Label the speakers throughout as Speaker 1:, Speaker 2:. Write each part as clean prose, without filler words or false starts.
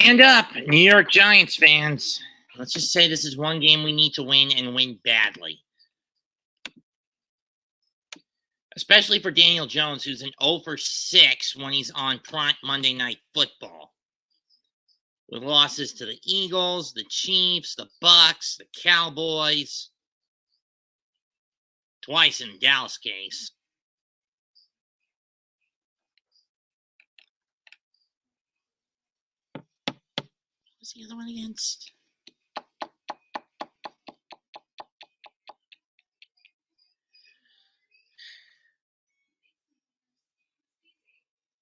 Speaker 1: Stand up, New York Giants fans. Let's just say this is one game we need to win and win badly. Especially for Daniel Jones, who's an 0 for 6 when he's on prime Monday Night Football. With losses to the Eagles, the Chiefs, the Bucks, the Cowboys. Twice in Dallas case. What's the other one against?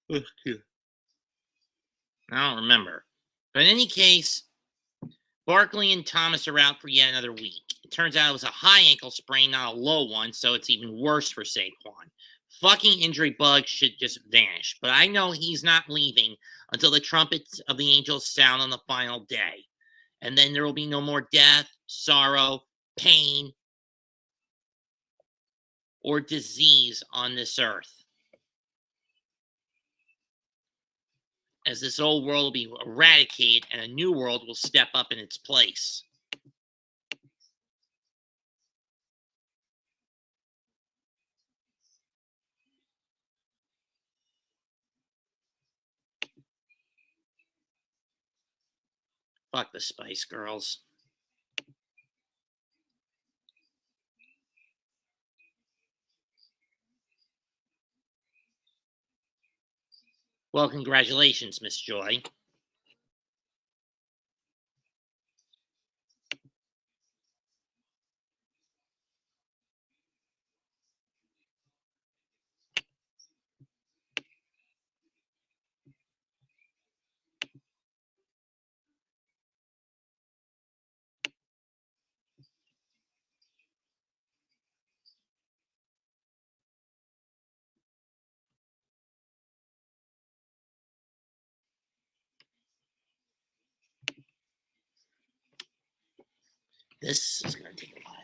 Speaker 1: I don't remember. But in any case, Barkley and Thomas are out for yet another week. It turns out it was a high ankle sprain, not a low one, so it's even worse for Saquon. Fucking injury bug should just vanish, but I know he's not leaving until the trumpets of the angels sound on the final day. And then there will be no more death, sorrow, pain, or disease on this earth. As this old world will be eradicated and a new world will step up in its place. Fuck the Spice Girls. Well, congratulations, Miss Joy. This is going to take a while.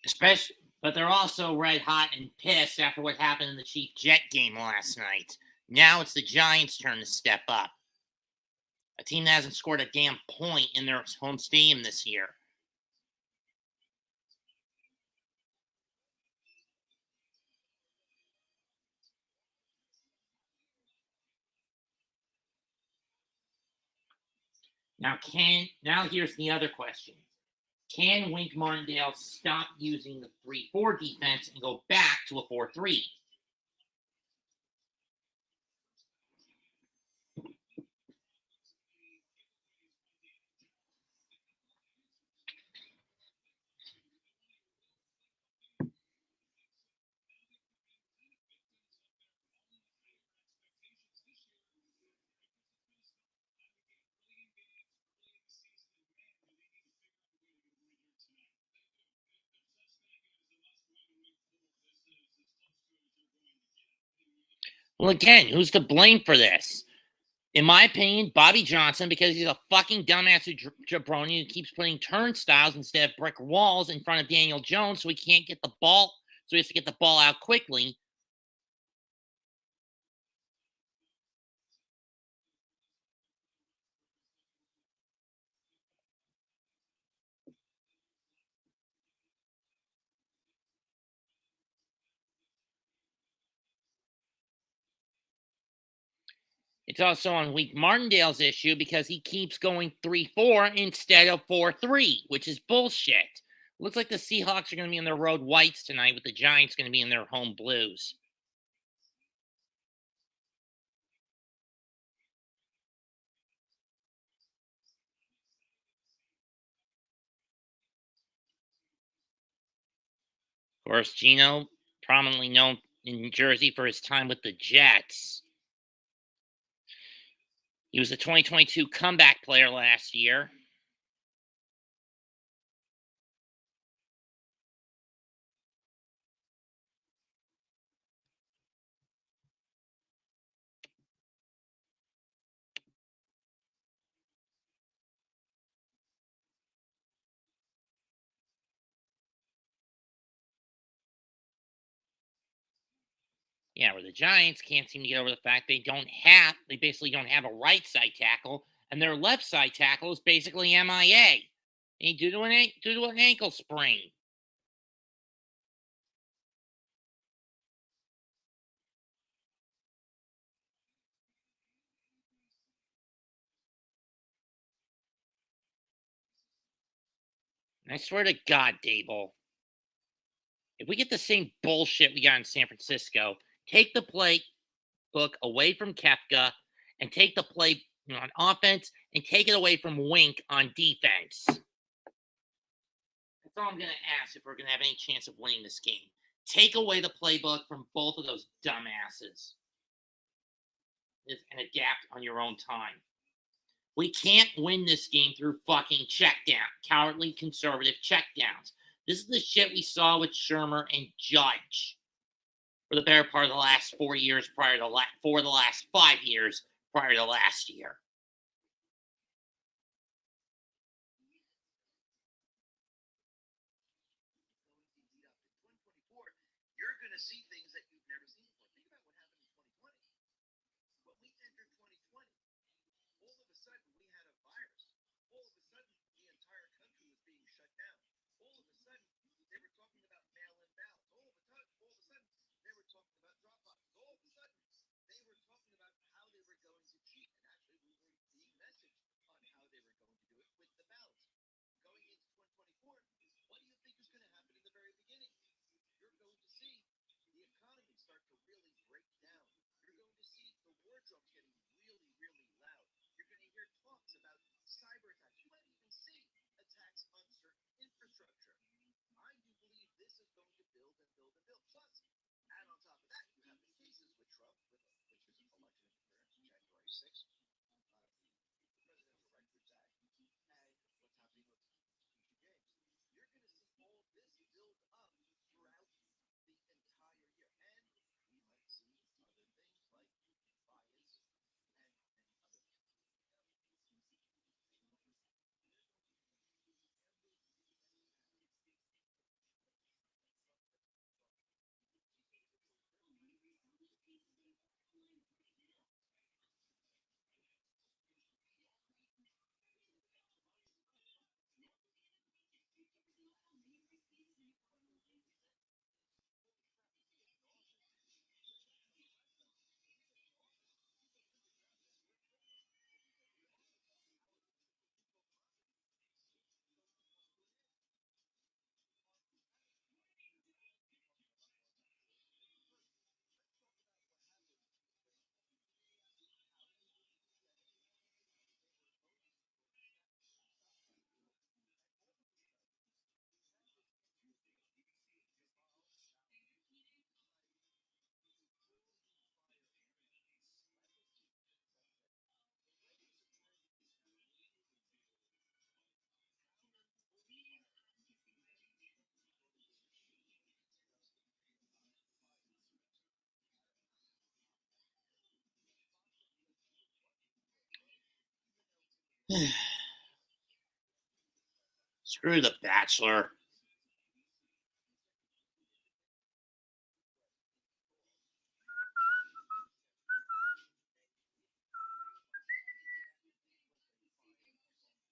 Speaker 1: Especially, but they're also red hot and pissed after what happened in the Chief Jet game last night. Now it's the Giants' turn to step up. A team that hasn't scored a damn point in their home stadium this year. Now, here's the other question. Can Wink Martindale stop using the 3-4 defense and go back to a 4-3? Well, again, who's to blame for this? In my opinion, Bobby Johnson, because he's a fucking dumbass jabroni who keeps putting turnstiles instead of brick walls in front of Daniel Jones, so he can't get the ball. So he has to get the ball out quickly. It's also on Wink Martindale's issue because he keeps going 3-4 instead of 4-3, which is bullshit. Looks like the Seahawks are going to be in their road whites tonight, with the Giants going to be in their home blues. Of course, Gino, prominently known in Jersey for his time with the Jets. He was a 2022 comeback player last year. Yeah, where the Giants can't seem to get over the fact they basically don't have a right side tackle, and their left side tackle is basically MIA. Due to an ankle sprain. And I swear to God, Dable, if we get the same bullshit we got in San Francisco, take the playbook away from Kefka and take the play on offense and take it away from Wink on defense. That's all I'm going to ask if we're going to have any chance of winning this game. Take away the playbook from both of those dumbasses and adapt on your own time. We can't win this game through fucking cowardly conservative checkdowns. This is the shit we saw with Shermer and Judge for the better part of the last 4 years for the last 5 years prior to last year.
Speaker 2: You're going to see things that you've never seen before. Think about what happened in 2020. When we entered 2020, all of a sudden we had a virus. All of a sudden the entire country was being shut down. All of a sudden they were talking about mail-in ballots. All of a sudden they were talking about drop boxes. All of a sudden they were talking about how they were going to cheat. And actually we were being messaged on how they were going to do it with the ballots. Going into 2024, what do you think is going to happen in the very beginning? You're going to see the economy start to really break down. You're going to see the wardrobes getting really, really loud. You're going to hear talks about cyber attacks. You might even see attacks on certain infrastructure. I do believe this is going to build and build and build. Plus, add on top of that, you have the cases with Trump, which is election interference January 6th, the Presidential Records Act, and what's happening with future games. You're going to see all this build up throughout the entire year. And we might see other things like bias and other things.
Speaker 1: Screw The Bachelor.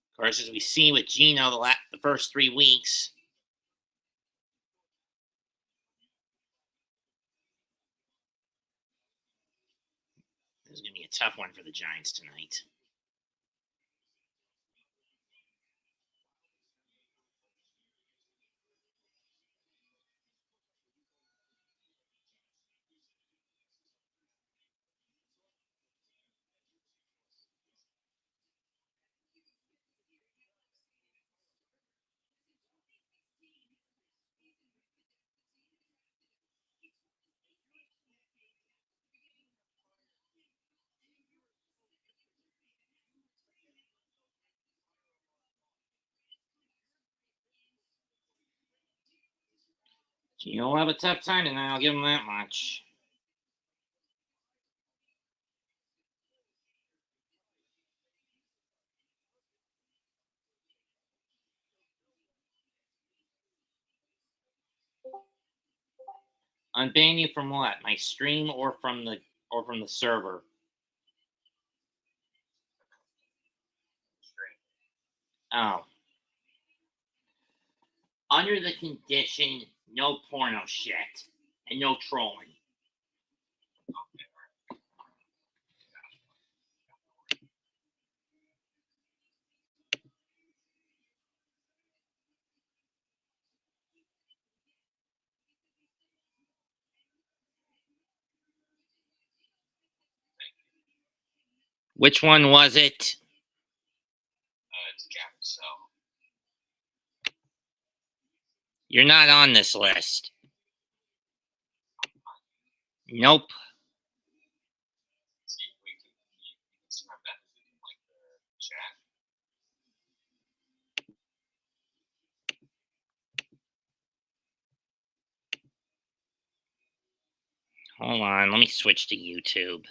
Speaker 1: Of course, as we see with Gino the first 3 weeks, this is going to be a tough one for the Giants tonight. Gino will have a tough time tonight, I'll give him that much. Unban you from what? My stream or from the server? Oh. Under the condition, no porno shit and no trolling. Which one was it?
Speaker 2: It's Jack, so.
Speaker 1: You're not on this list. Nope.
Speaker 2: See if we can see my message in like the chat.
Speaker 1: Hold on, let me switch to YouTube.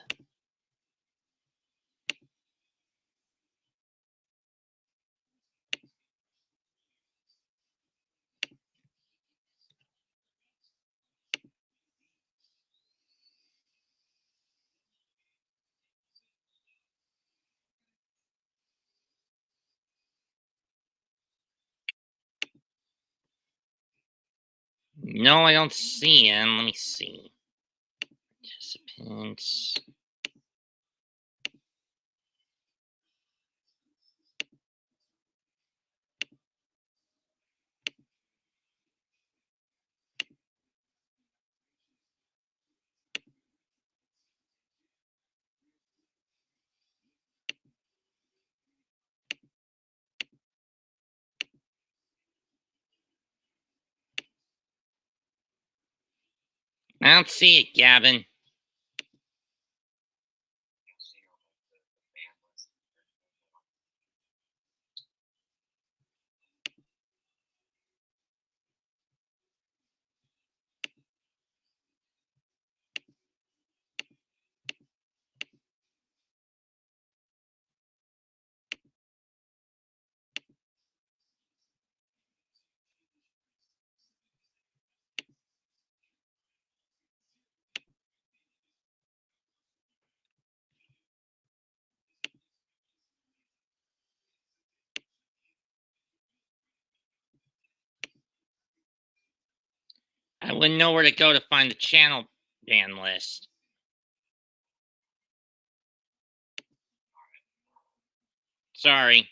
Speaker 1: No, I don't see him. Let me see. Participants. I don't see it, Gavin. I wouldn't know where to go to find the channel ban list. Sorry.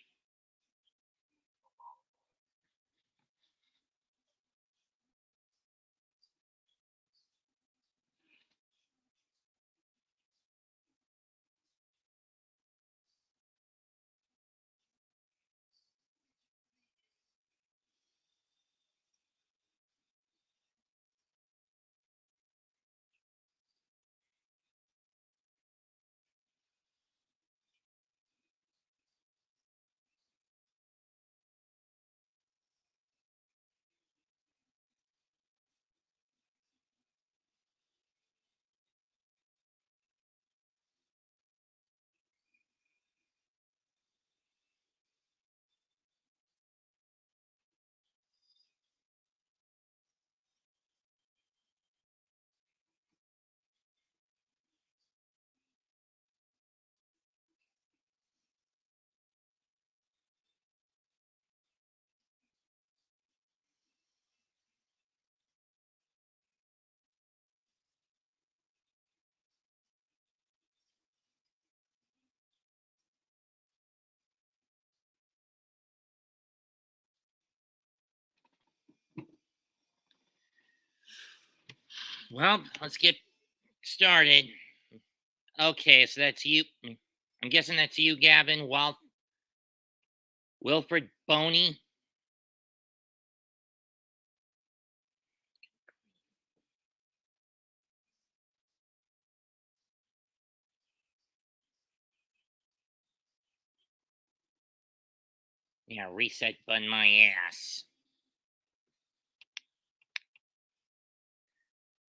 Speaker 1: Well, let's get started. Okay, so that's you. I'm guessing that's you, Gavin. Wilfred Boney. Yeah, reset button my ass.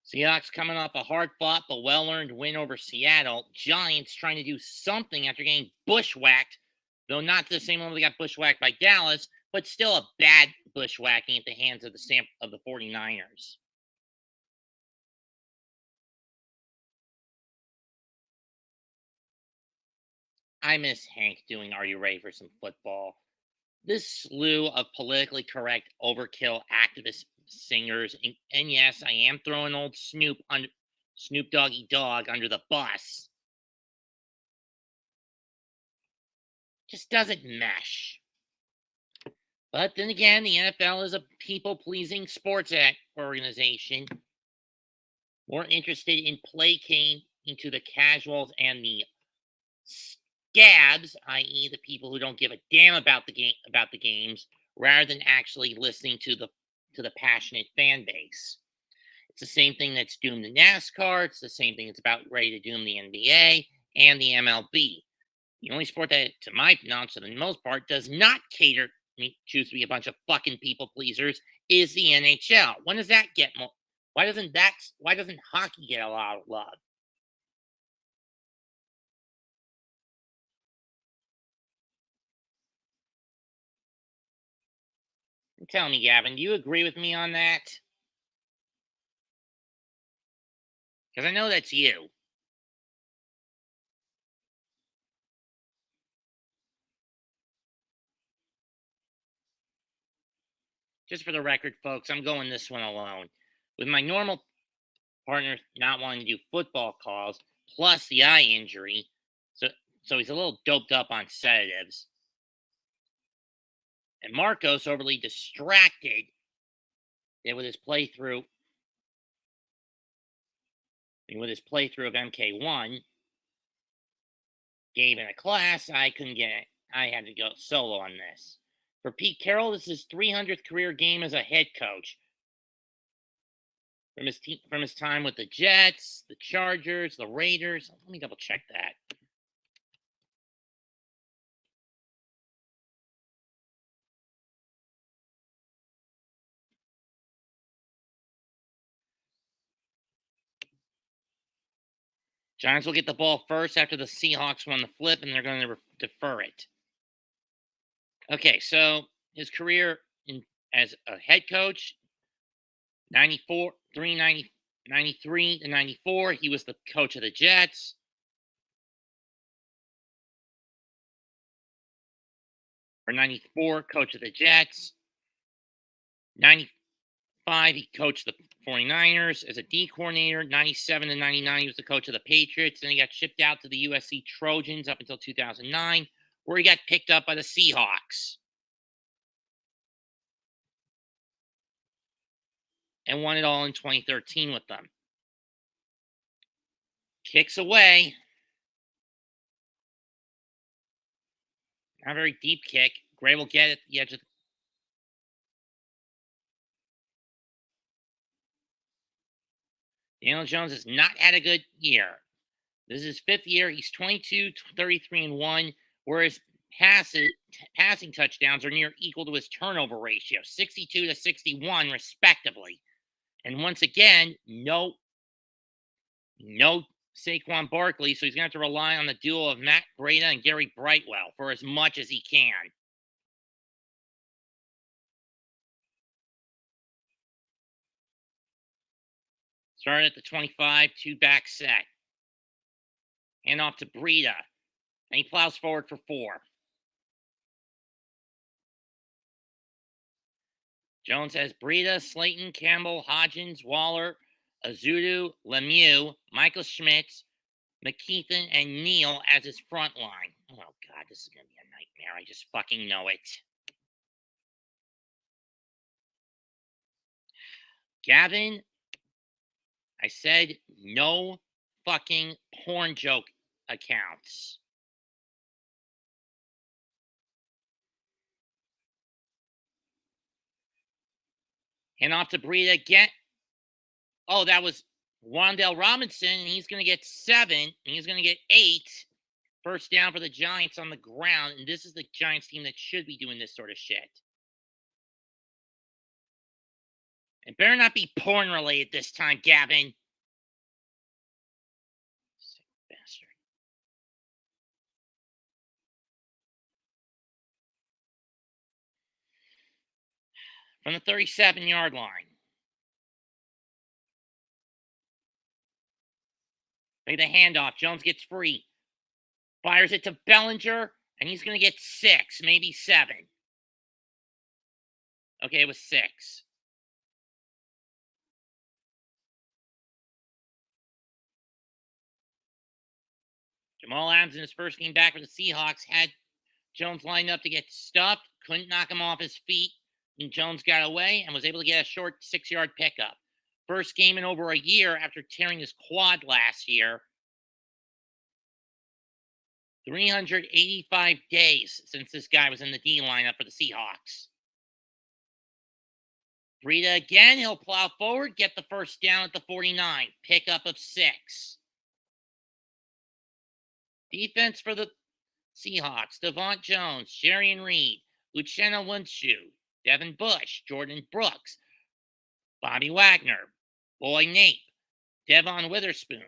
Speaker 1: Seahawks coming off a hard-fought but well-earned win over Seattle. Giants trying to do something after getting bushwhacked, though not to the same level they got bushwhacked by Dallas, but still a bad bushwhacking at the hands of the 49ers. I miss Hank doing Are You Ready for Some Football? This slew of politically correct overkill activist singers, and yes, I am throwing old Snoop Doggy Dogg under the bus, just doesn't mesh. But then again, the NFL is a people-pleasing sports organization, more interested in placating into the casuals and the scabs, i.e., the people who don't give a damn about the games, rather than actually listening to the passionate fan base. It's the same thing that's doomed the NASCAR. It's the same thing that's about ready to doom the NBA and the MLB. The only sport that, to my knowledge, for the most part, does not choose to be a bunch of fucking people pleasers is the NHL. When does that get more? Why doesn't hockey get a lot of love? Tell me, Gavin, do you agree with me on that? Because I know that's you. Just for the record, folks, I'm going this one alone. With my normal partner not wanting to do football calls, plus the eye injury, so he's a little doped up on sedatives. And Marcos overly distracted with his playthrough of MK1, gave in a class, I couldn't get it. I had to go solo on this. For Pete Carroll, this is his 300th career game as a head coach. From his time with the Jets, the Chargers, the Raiders. Let me double check that. Giants will get the ball first after the Seahawks won the flip, and they're going to defer it. Okay, so his career as a head coach, 93 to 94, he was the coach of the Jets. Or 94, coach of the Jets. 95, he coached the 49ers as a D coordinator. 97 to 99, he was the coach of the Patriots. Then he got shipped out to the USC Trojans up until 2009, where he got picked up by the Seahawks and won it all in 2013 with them. Kicks away. Not a very deep kick. Gray will get it at the edge of the. Daniel Jones has not had a good year. This is his fifth year. He's 22, 33, and 1, whereas passing touchdowns are near equal to his turnover ratio, 62 to 61, respectively. And once again, no Saquon Barkley, so he's going to have to rely on the duo of Matt Breida and Gary Brightwell for as much as he can. Starting at the 25, two-back set. Hand off to Breida. And he plows forward for 4. Jones has Breida, Slayton, Campbell, Hodgins, Waller, Azudu, Lemieux, Michael Schmitz, McKeithen, and Neal as his front line. Oh, God, this is going to be a nightmare. I just fucking know it. Gavin, I said no fucking porn joke accounts. Hand off to Breida again. Oh, that was Wan'Dale Robinson, and he's going to get 7, and he's going to get 8. First down for the Giants on the ground, and this is the Giants team that should be doing this sort of shit. It better not be porn related this time, Gavin. Sick bastard. From the 37-yard line. Make the handoff. Jones gets free. Fires it to Bellinger, and he's going to get 6, maybe 7. Okay, it was 6. Jamal Adams in his first game back for the Seahawks had Jones lined up to get stuffed, couldn't knock him off his feet, and Jones got away and was able to get a short 6-yard pickup. First game in over a year after tearing his quad last year. 385 days since this guy was in the D lineup for the Seahawks. Breida again, he'll plow forward, get the first down at the 49. Pickup of 6. Defense for the Seahawks, Devont Jones, Sherian Reed, Uchenna Winshew, Devin Bush, Jordan Brooks, Bobby Wagner, Boy Nape, Devon Witherspoon,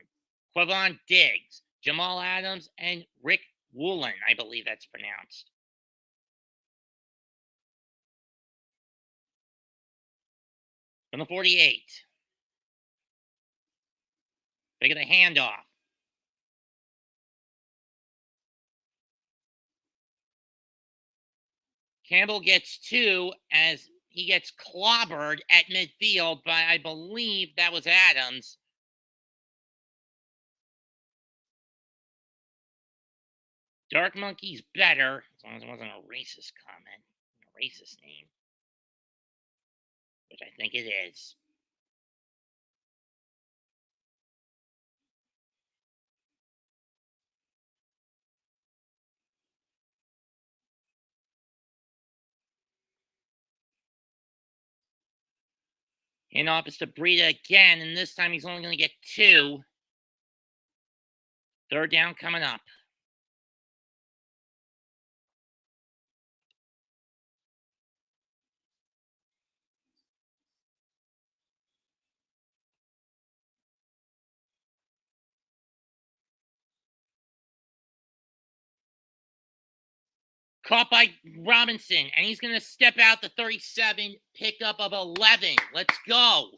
Speaker 1: Quavon Diggs, Jamal Adams, and Rick Woolen, I believe that's pronounced. From the 48. They get a handoff. Campbell gets 2 as he gets clobbered at midfield by, I believe that was Adams. Dark Monkey's better, as long as it wasn't a racist comment, a racist name, which I think it is. In office to Breida again, and this time he's only going to get 2. Third down coming up. Caught by Robinson, and he's going to step out the 37, pickup of 11. Let's go.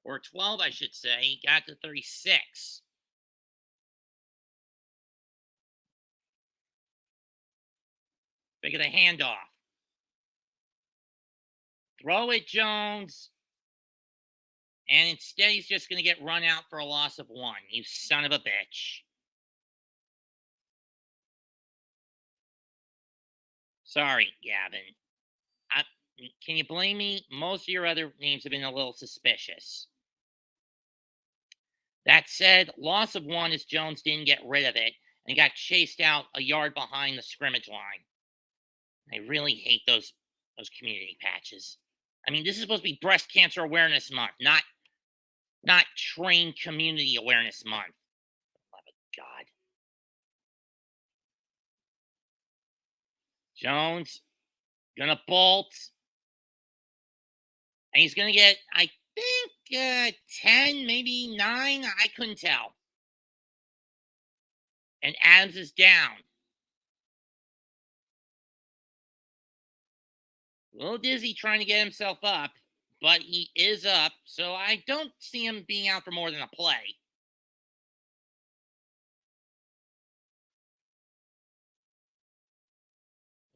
Speaker 1: Or 12, I should say. He got to 36. Pick of the handoff. Throw it, Jones. And instead, he's just going to get run out for a loss of 1. You son of a bitch. Sorry, Gavin. Can you blame me? Most of your other names have been a little suspicious. That said, loss of 1 is Jones didn't get rid of it and got chased out a yard behind the scrimmage line. I really hate those community patches. I mean, this is supposed to be Breast Cancer Awareness Month, not Train Community Awareness Month. Love of God. Jones gonna bolt, and he's gonna get, I think, 10, maybe 9. I couldn't tell. And Adams is down. A little dizzy trying to get himself up, but he is up, so I don't see him being out for more than a play.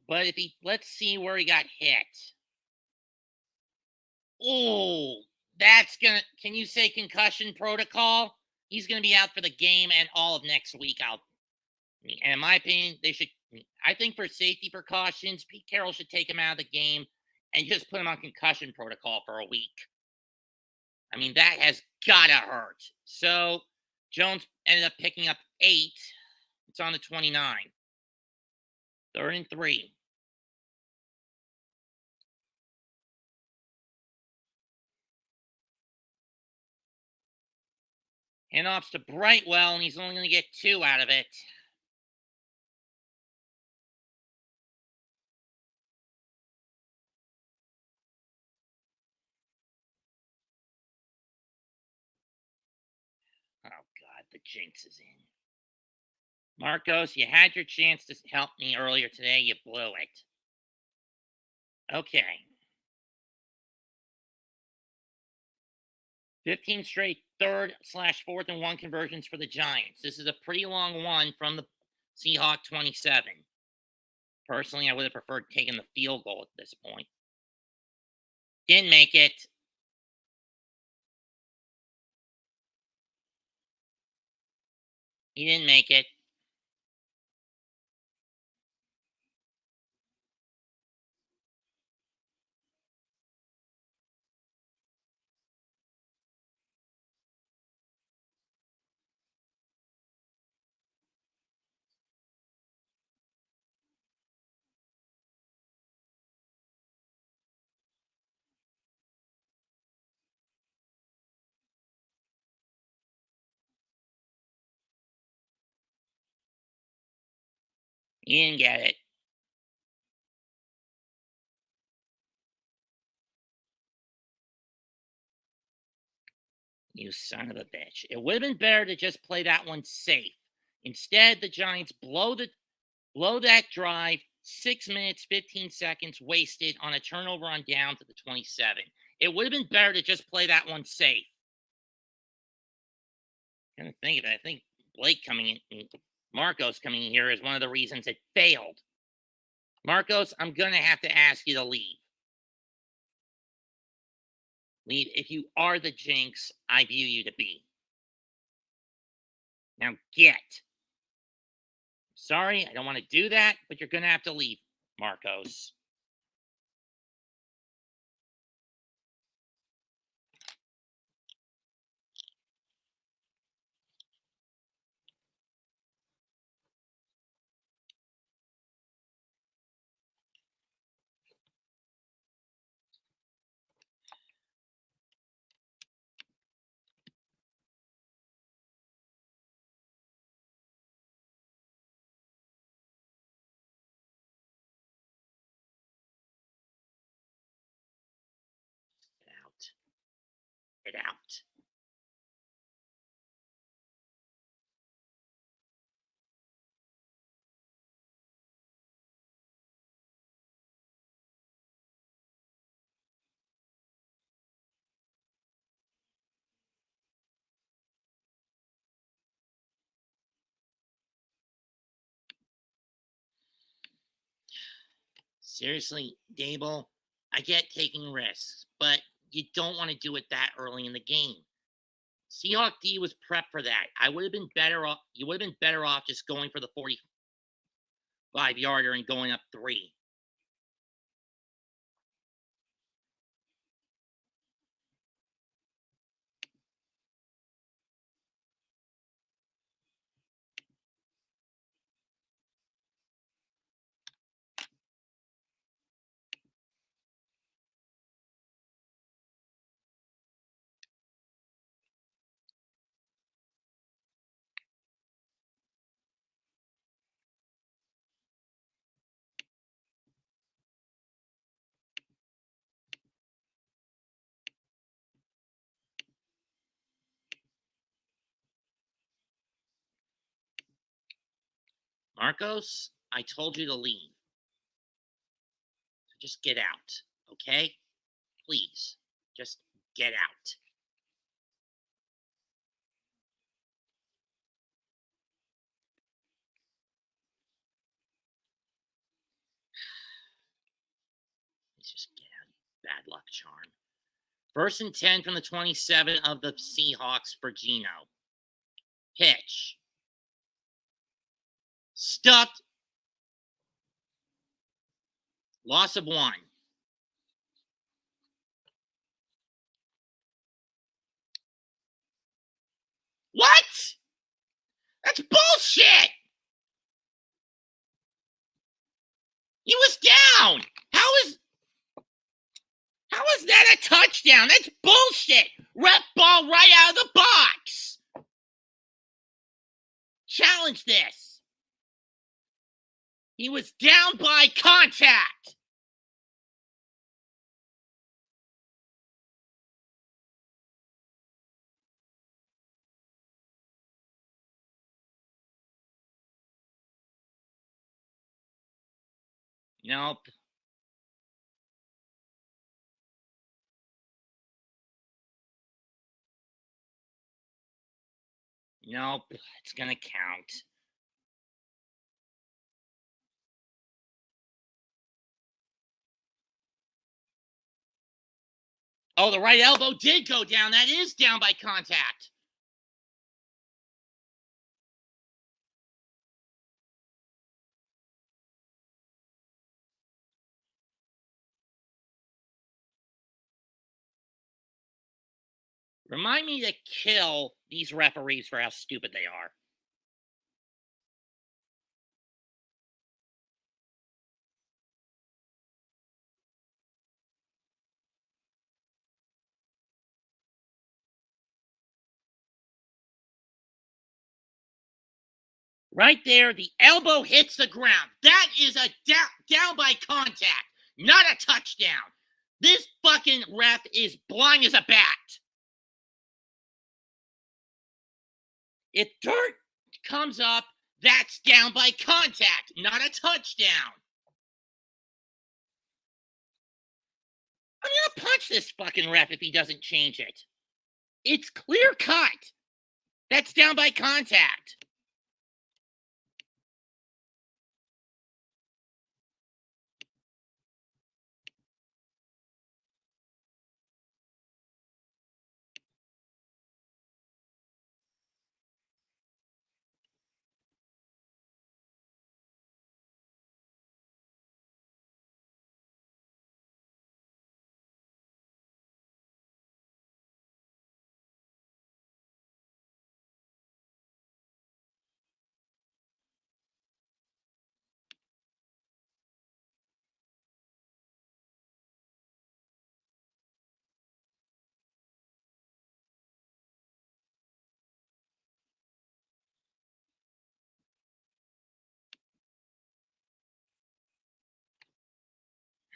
Speaker 1: But if he, let's see where he got hit. Oh, that's gonna. Can you say concussion protocol? He's gonna be out for the game and all of next week. And in my opinion, they should. I think for safety precautions, Pete Carroll should take him out of the game and just put him on concussion protocol for a week. I mean, that has gotta hurt. So Jones ended up picking up 8. It's on the 29. 3rd and 3. Handoffs to Brightwell, and he's only going to get 2 out of it. Oh, God, the jinx is in. Marcos, you had your chance to help me earlier today. You blew it. Okay. 15 straight 3rd/4th and 1 conversions for the Giants. This is a pretty long one from the Seahawk 27. Personally, I would have preferred taking the field goal at this point. Didn't make it. He didn't make it. He didn't get it. You son of a bitch. It would have been better to just play that one safe. Instead, the Giants blow that drive. 6 minutes, 15 seconds wasted on a turnover on down to the 27. It would have been better to just play that one safe. I'm gonna think of it. I think Blake coming in, Marcos coming in here is one of the reasons it failed. Marcos, I'm gonna have to ask you to leave. Leave if you are the jinx I view you to be. Now get. Sorry, I don't want to do that, but you're gonna have to leave, Marcos. Get out. Get out. Seriously, Dable, I get taking risks, but you don't want to do it that early in the game. Seahawk D was prepped for that. I would have been better off. You would have been better off just going for the 45-yarder and going up 3. Marcos, I told you to leave. So just get out, okay? Please, just get out. Bad luck charm. 1st and 10 from the 27 of the Seahawks for Geno. Pitch. Stuffed. Loss of 1. What? That's bullshit! He was down! How is that a touchdown? That's bullshit! Ref ball right out of the box! Challenge this! He was down by contact! Nope. Nope. It's gonna count. Oh, the right elbow did go down. That is down by contact. Remind me to kill these referees for how stupid they are. Right there, the elbow hits the ground. That is a down by contact, not a touchdown. This fucking ref is blind as a bat. If dirt comes up, that's down by contact, not a touchdown. I'm gonna punch this fucking ref if he doesn't change it. It's clear cut. That's down by contact.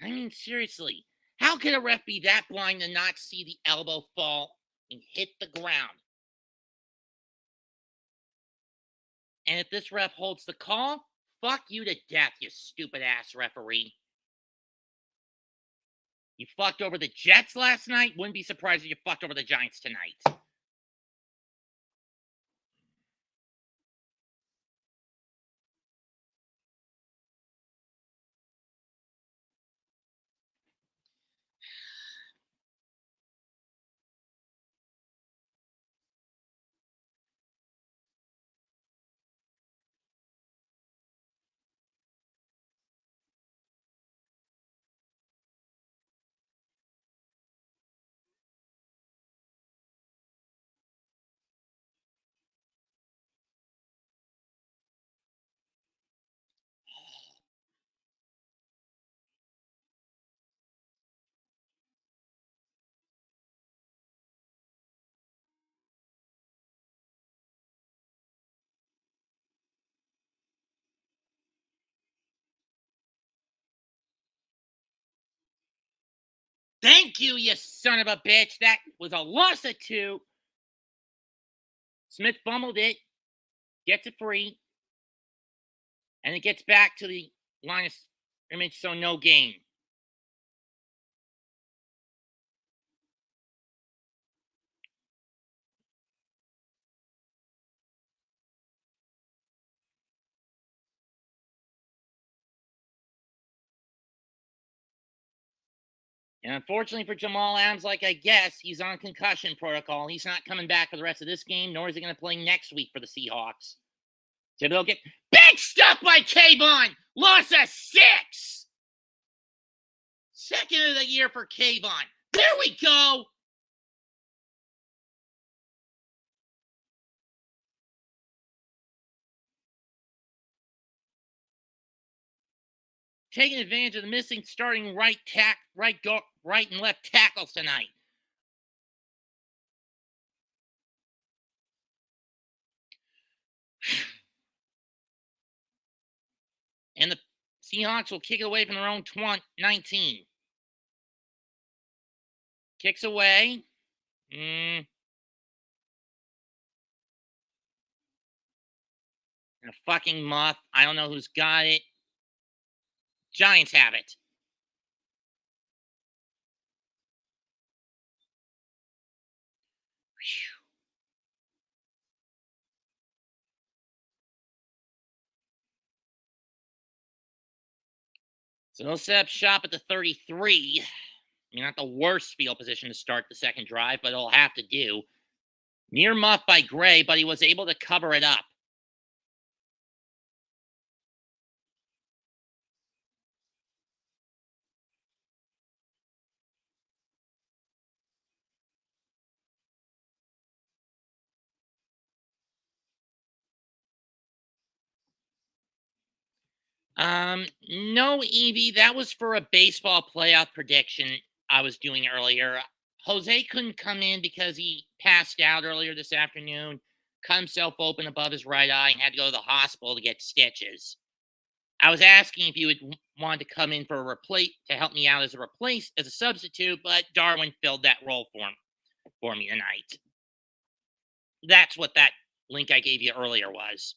Speaker 1: I mean, seriously, how could a ref be that blind to not see the elbow fall and hit the ground? And if this ref holds the call, fuck you to death, you stupid ass referee. You fucked over the Jets last night. Wouldn't be surprised if you fucked over the Giants tonight. Thank you, you son of a bitch. That was a loss of 2. Smith fumbled it, gets it free, and it gets back to the line of scrimmage, so no gain. And unfortunately for Jamal Adams, like I guess, he's on concussion protocol. He's not coming back for the rest of this game, nor is he going to play next week for the Seahawks. Thibodeau get big stuff by Kayvon. Lost a 6. Second of the year for Kayvon. There we go. Taking advantage of the missing starting right and left tackles tonight. And the Seahawks will kick it away from their own 19. Kicks away. A fucking muff. I don't know who's got it. Giants have it. Whew. So they'll set up shop at the 33. I mean, not the worst field position to start the second drive, but it'll have to do. Near muff by Gray, but he was able to cover it up. No, Evie, that was for a baseball playoff prediction I was doing earlier. Jose couldn't come in because he passed out earlier this afternoon, cut himself open above his right eye, and had to go to the hospital to get stitches. I was asking if you would want to come in for to help me out as a substitute, but Darwin filled that role for me tonight. That's what that link I gave you earlier was.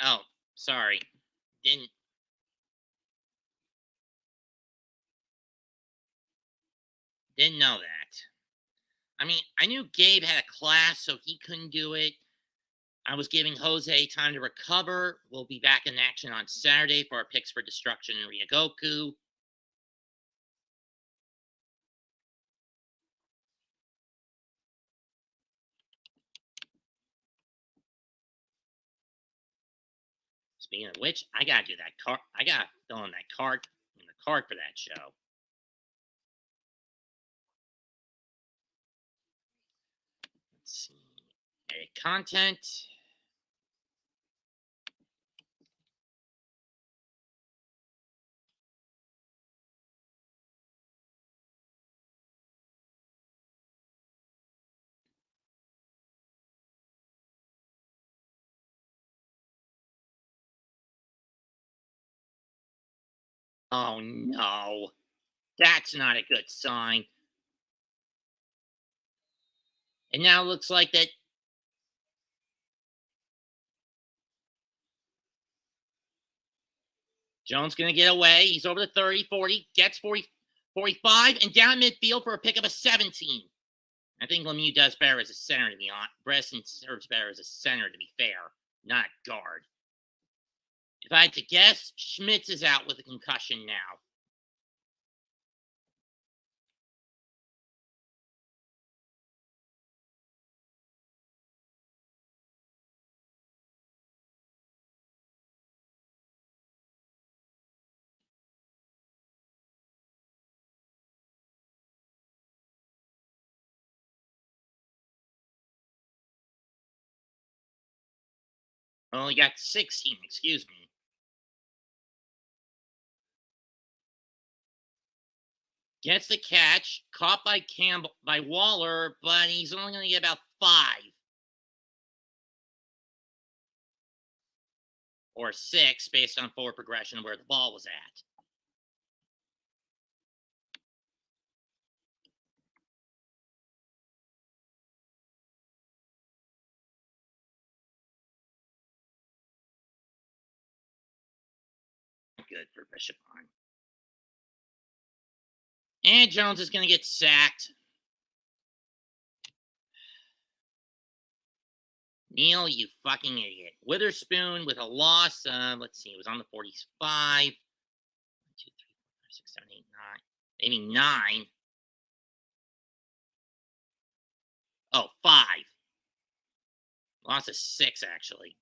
Speaker 1: Oh, sorry. Didn't know that. I mean, I knew Gabe had a class, so he couldn't do it. I was giving Jose time to recover. We'll be back in action on Saturday for our picks for Destruction and Ryogoku. Speaking of which, I gotta do that card. I gotta fill in that card for that show. Let's see. Edit content. Oh no. That's not a good sign. And now it looks like that Jones going to get away. He's over the 30, 40, gets 40, 45, and down midfield for a pick of a 17. I think Lemieux does better as a center, to be honest. Bresson serves better as a center, to be fair, not guard. If I had to guess, Schmitz is out with a concussion now. Oh, he got 16, excuse me. Gets the catch, caught by Waller, but he's only going to get about 5. or 6 based on forward progression where the ball was at. Good for Bishop on. And Jones is going to get sacked. Neil, you fucking idiot. Witherspoon with a loss. Let's see. It was on the 45. 1, 2, 3, 4, 5, 6, 7, 8, 9. Maybe 9. Oh, 5. Loss of 6, actually.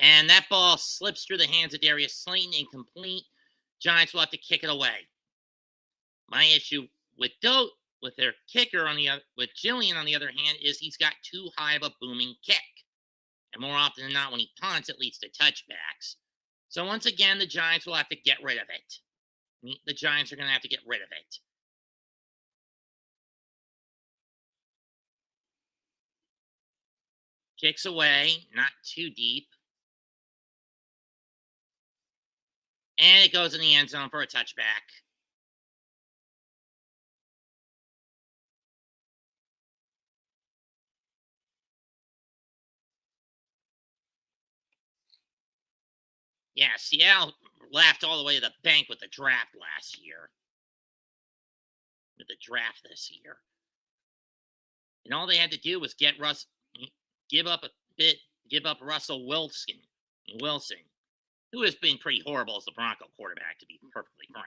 Speaker 1: And that ball slips through the hands of Darius Slayton, incomplete. Giants will have to kick it away. My issue with their kicker with Jillian on the other hand, is he's got too high of a booming kick. And more often than not, when he punts, it leads to touchbacks. So once again, the Giants will have to get rid of it. The Giants are going to have to get rid of it. Kicks away, not too deep. And it goes in the end zone for a touchback. Yeah, Seattle laughed all the way to the bank with the draft last year. With the draft this year. And all they had to do was give up Russell Wilson, who has been pretty horrible as the Bronco quarterback, to be perfectly frank.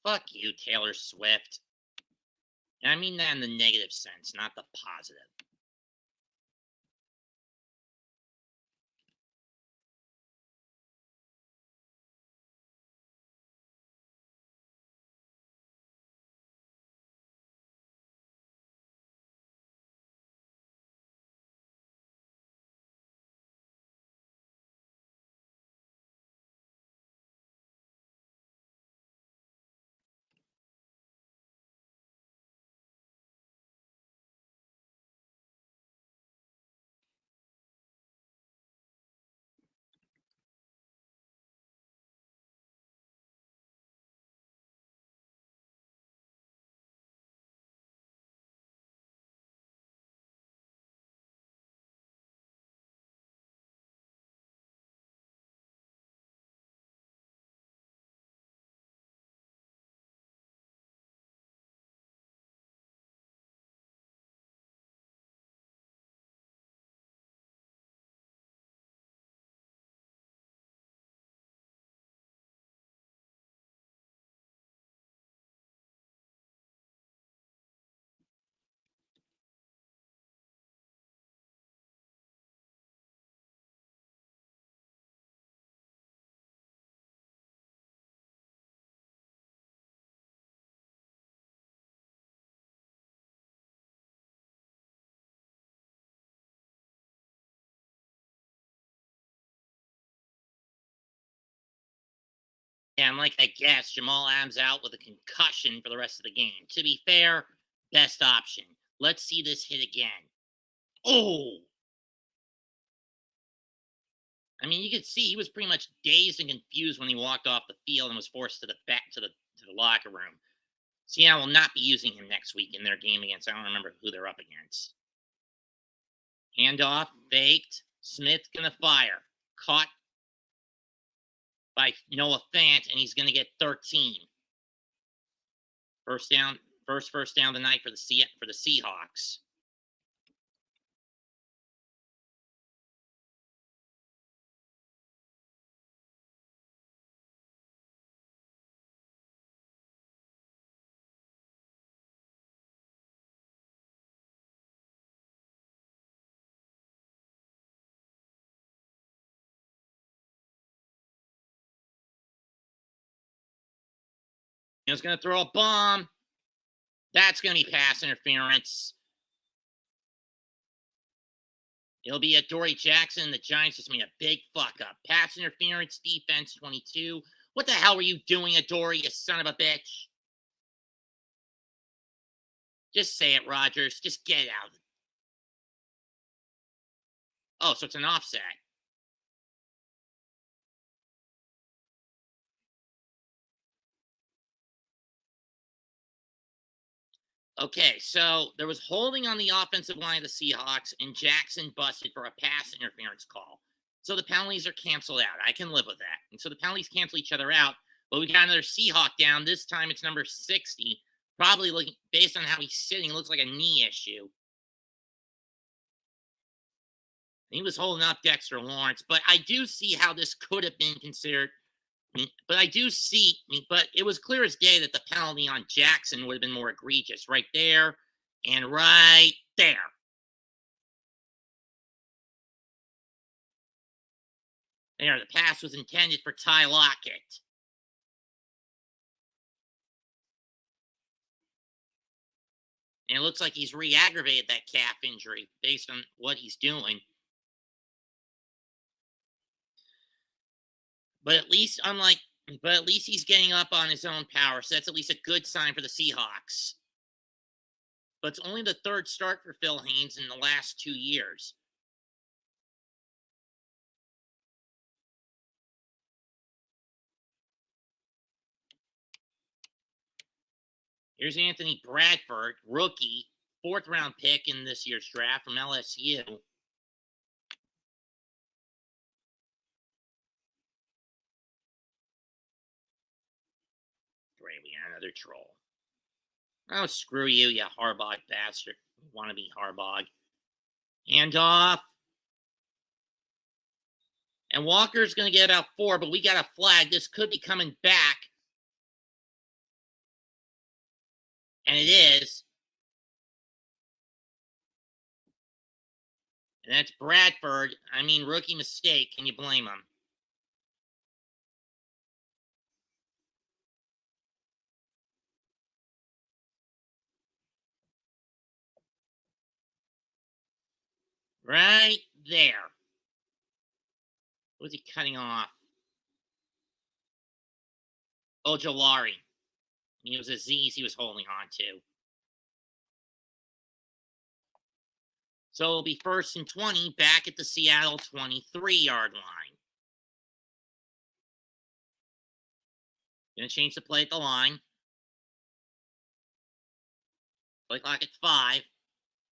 Speaker 1: Fuck you, Taylor Swift. And I mean that in the negative sense, not the positive. Yeah, and like I guess, Jamal Adams out with a concussion for the rest of the game. To be fair, best option. Let's see this hit again. Oh! I mean, you could see he was pretty much dazed and confused when he walked off the field and was forced to the locker room. Seattle will not be using him next week in their game against, I don't remember who they're up against. Handoff, faked. Smith gonna fire. Caught by Noah Fant, and he's gonna get 13. First down of the night for the Seahawks. He was going to throw a bomb. That's going to be pass interference. It'll be Adoree Jackson. The Giants just made a big fuck up. Pass interference, defense 22. What the hell were you doing, Adoree, you son of a bitch? Just say it, Rodgers. Just get out. Oh, so it's an offset. Okay, so there was holding on the offensive line of the Seahawks, and Jackson busted for a pass interference call. So the penalties are canceled out. I can live with that. And so the penalties cancel each other out. But we got another Seahawk down. This time it's number 60. Probably looking, based on how he's sitting, looks like a knee issue. He was holding up Dexter Lawrence. But I do see how this could have been considered. But but it was clear as day that the penalty on Jackson would have been more egregious. Right there and right there. There, the pass was intended for Ty Lockett. And it looks like he's re-aggravated that calf injury based on what he's doing. But at least he's getting up on his own power, so that's at least a good sign for the Seahawks. But it's only the third start for Phil Haynes in the last 2 years. Here's Anthony Bradford, rookie, 4th-round pick in this year's draft from LSU. Great, we got another troll. Oh, screw you, you Harbaugh bastard. Wannabe Harbaugh. Hand off. And Walker's going to get about 4, but we got a flag. This could be coming back. And it is. And that's Bradford. I mean, rookie mistake. Can you blame him? Right there. What was he cutting off? Ojolari. It was Aziz he was holding on to. So it'll be 1st and 20 back at the Seattle 23-yard line. Going to change the play at the line. Play clock at 5.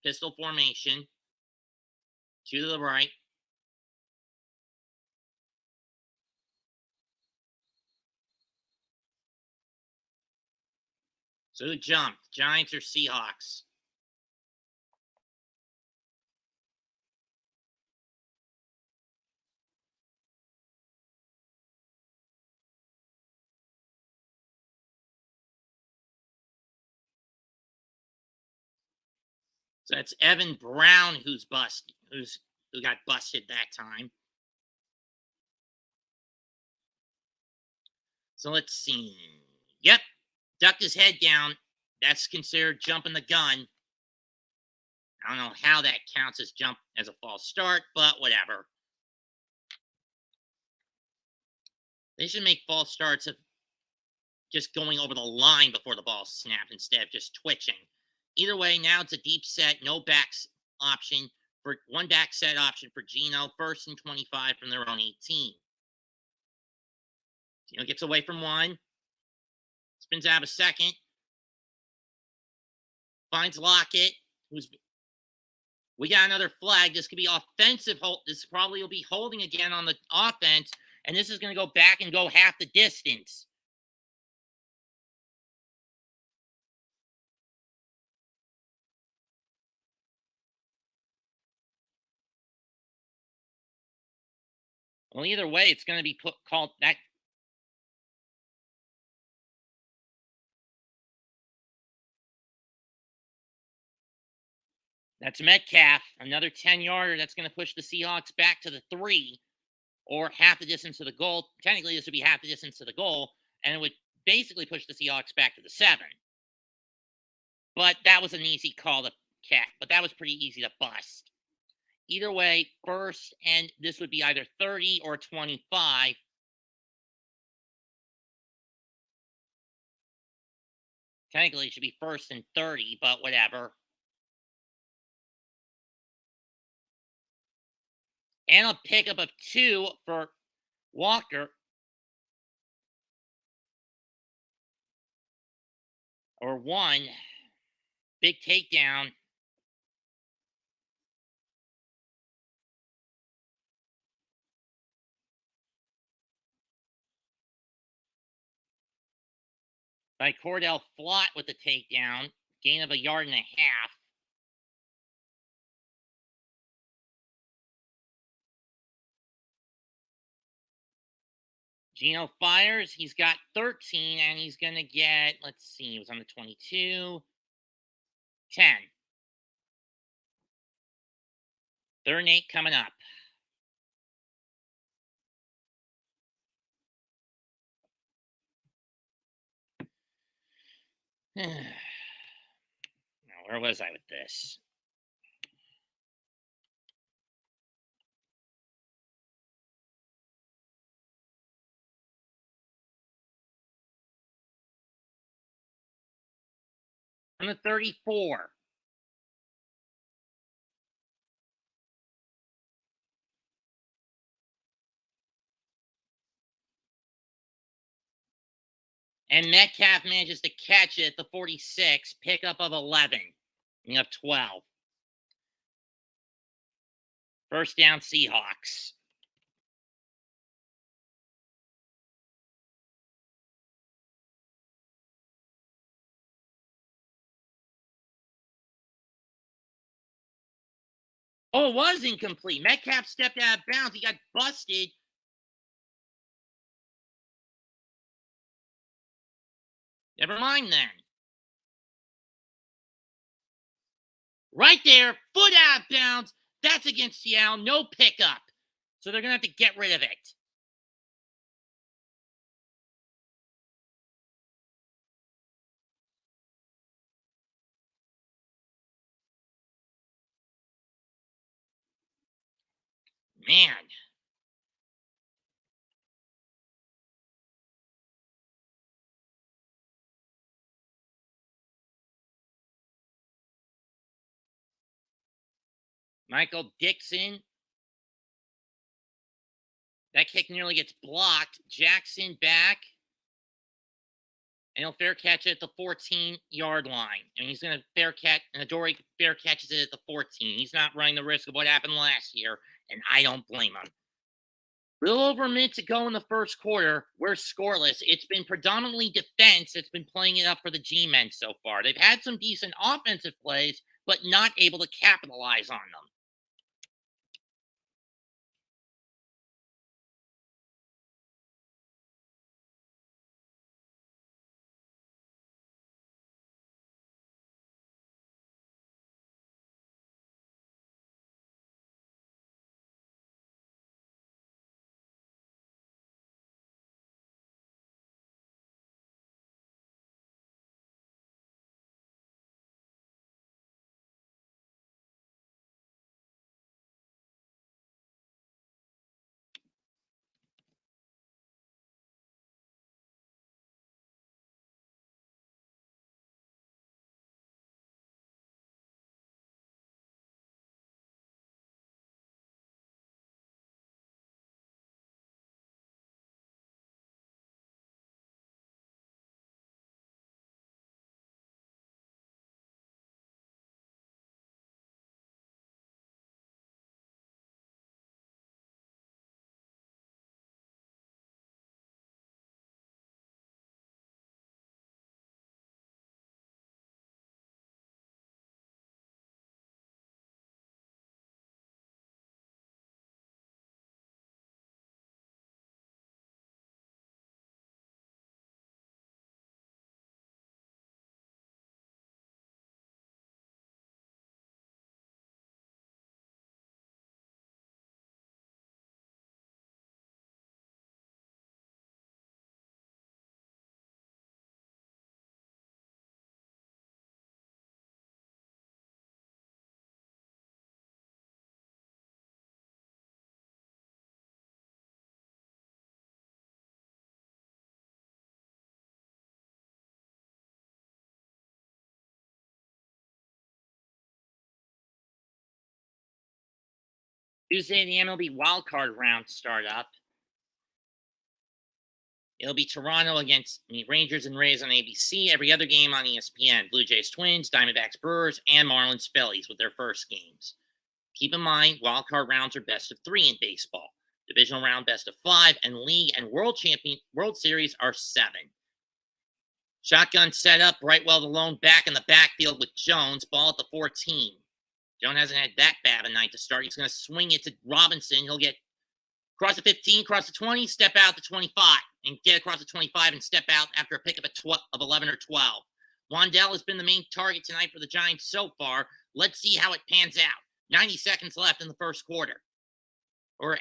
Speaker 1: Pistol formation. 2 to the right. So who jumped? Giants or Seahawks? So that's Evan Brown who got busted that time. So let's see. Yep. Ducked his head down. That's considered jumping the gun. I don't know how that counts as jump as a false start, but whatever. They should make false starts of just going over the line before the ball snapped instead of just twitching. Either way, now it's a deep set, no backs option for one back set option for Geno, 1st and 25 from their own 18. Geno gets away from 1. Spins out a 2nd. Finds Lockett, we got another flag. This could be offensive hold. This probably will be holding again on the offense, and this is going to go back and go half the distance. Well, either way, it's going to be called that. That's Metcalf, another 10-yarder. That's going to push the Seahawks back to the 3 or half the distance to the goal. Technically, this would be half the distance to the goal, and it would basically push the Seahawks back to the 7. But that was an easy call to catch, but that was pretty easy to bust. Either way, first, and this would be either 30 or 25. Technically, it should be first and 30, but whatever. And a pickup of 2 for Walker. Or 1. Big takedown. By Cordell Flott with the takedown. Gain of 1.5 yards. Gino fires. He's got 13, and he's going to get, let's see, he was on the 22. 10. 3rd and 8 coming up. Now, where was I with this? On the 34. And Metcalf manages to catch it at the 46. Pickup of 11. And of 12. First down, Seahawks. Oh, it was incomplete. Metcalf stepped out of bounds. He got busted. Never mind then. Right there, foot out of bounds. That's against Seattle. No pickup. So they're going to have to get rid of it. Man. Michael Dixon. That kick nearly gets blocked. Jackson back. And he'll fair catch it at the 14-yard line. And he's going to fair catch, and Adoree fair catches it at the 14. He's not running the risk of what happened last year, and I don't blame him. A little over a minute to go in the first quarter. We're scoreless. It's been predominantly defense that's been playing it up for the G-men so far. They've had some decent offensive plays, but not able to capitalize on them. Tuesday, the MLB wildcard round start up. It'll be Toronto against the Rangers and Rays on ABC. Every other game on ESPN. Blue Jays Twins, Diamondbacks Brewers, and Marlins Phillies with their first games. Keep in mind, wildcard rounds are best of 3 in baseball. Divisional round best of 5, and League and World Series are 7. Shotgun setup, Brightwell alone back in the backfield with Jones. Ball at the 14. Jones hasn't had that bad a night to start. He's going to swing it to Robinson. He'll get across the 15, cross the 20, step out to 25, and get across the 25 and step out after a pickup of 11 or 12. Wandell has been the main target tonight for the Giants so far. Let's see how it pans out. 90 seconds left in the first quarter.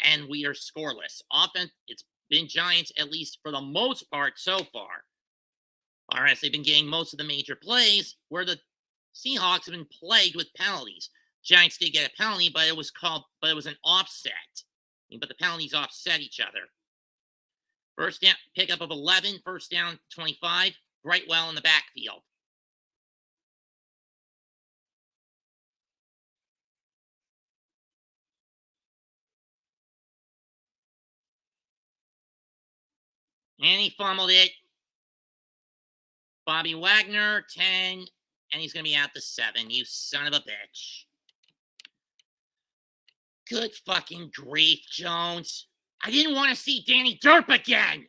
Speaker 1: And we are scoreless. Offense, it's been Giants, at least for the most part so far. Whereas they've been getting most of the major plays, where the Seahawks have been plagued with penalties. Giants did get a penalty, but it was an offset. But the penalties offset each other. First down, pickup of 11, first down 25, Brightwell in the backfield. And he fumbled it. Bobby Wagner, 10, and he's going to be out to 7. You son of a bitch. Good fucking grief, Jones. I didn't want to see Danny Derp again.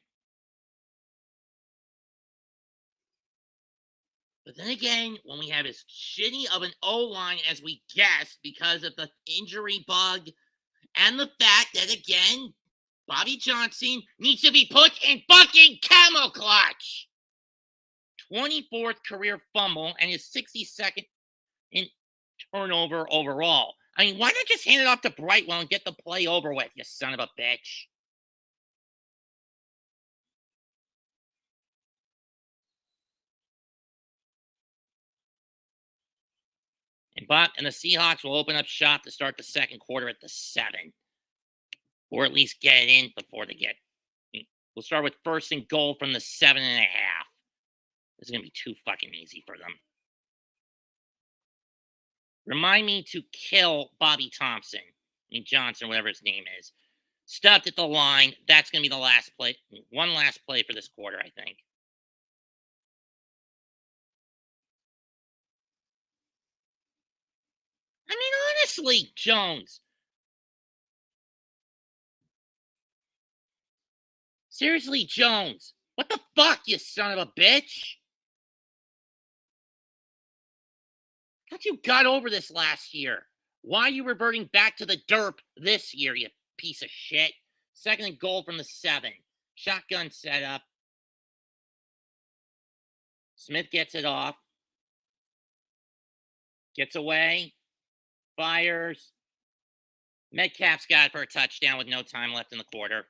Speaker 1: But then again, when we have as shitty of an O-line as we guessed because of the injury bug and the fact that, again, Bobby Johnson needs to be put in fucking camel clutch. 24th career fumble and his 62nd in turnover overall. I mean, why not just hand it off to Brightwell and get the play over with, you son of a bitch? And the Seahawks will open up shop to start the second quarter at the 7. Or at least get it in before they get. We'll start with first and goal from the 7.5. This is going to be too fucking easy for them. Remind me to kill Bobby Thompson. Johnson, whatever his name is. Stuffed at the line. That's going to be the last play. One last play for this quarter, I think. I mean, honestly, Jones. Seriously, Jones. What the fuck, you son of a bitch? I thought you got over this last year. Why are you reverting back to the derp this year, you piece of shit? Second and goal from the 7. Shotgun setup. Smith gets it off. Gets away. Fires. Metcalf's got it for a touchdown with no time left in the quarter.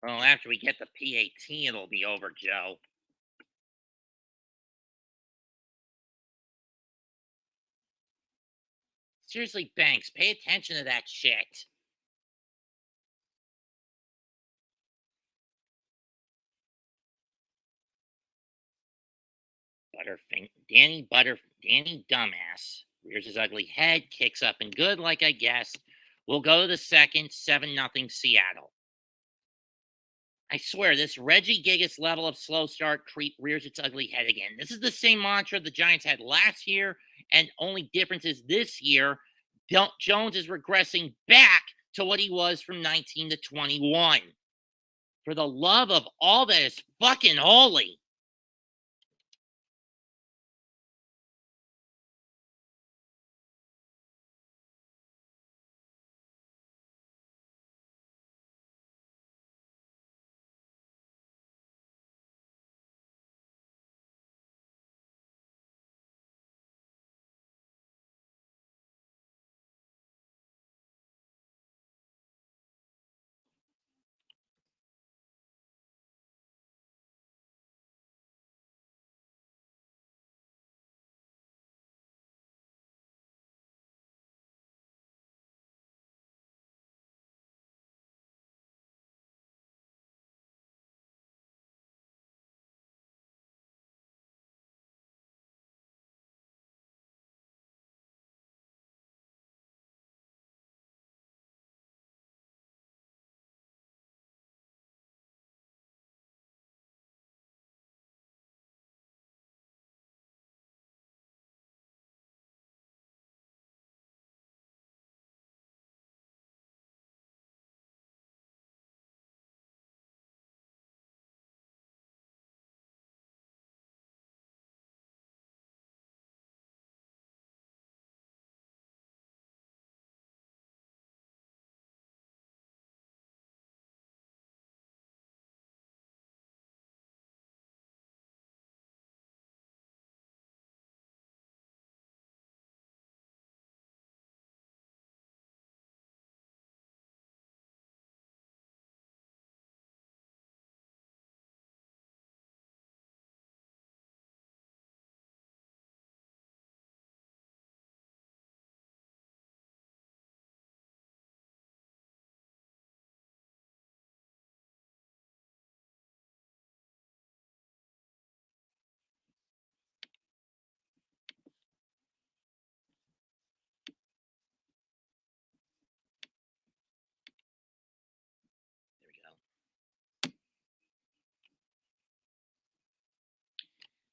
Speaker 1: Well, after we get the PAT, it'll be over, Joe. Seriously, Banks, pay attention to that shit. Danny Dumbass rears his ugly head, kicks up and good, like I guessed. We'll go to the second, 7-0 Seattle. I swear, this Reggie Gigas level of slow start creep rears its ugly head again. This is the same mantra the Giants had last year, and only difference is this year, Jones is regressing back to what he was from 19 to 21. For the love of all that is fucking holy.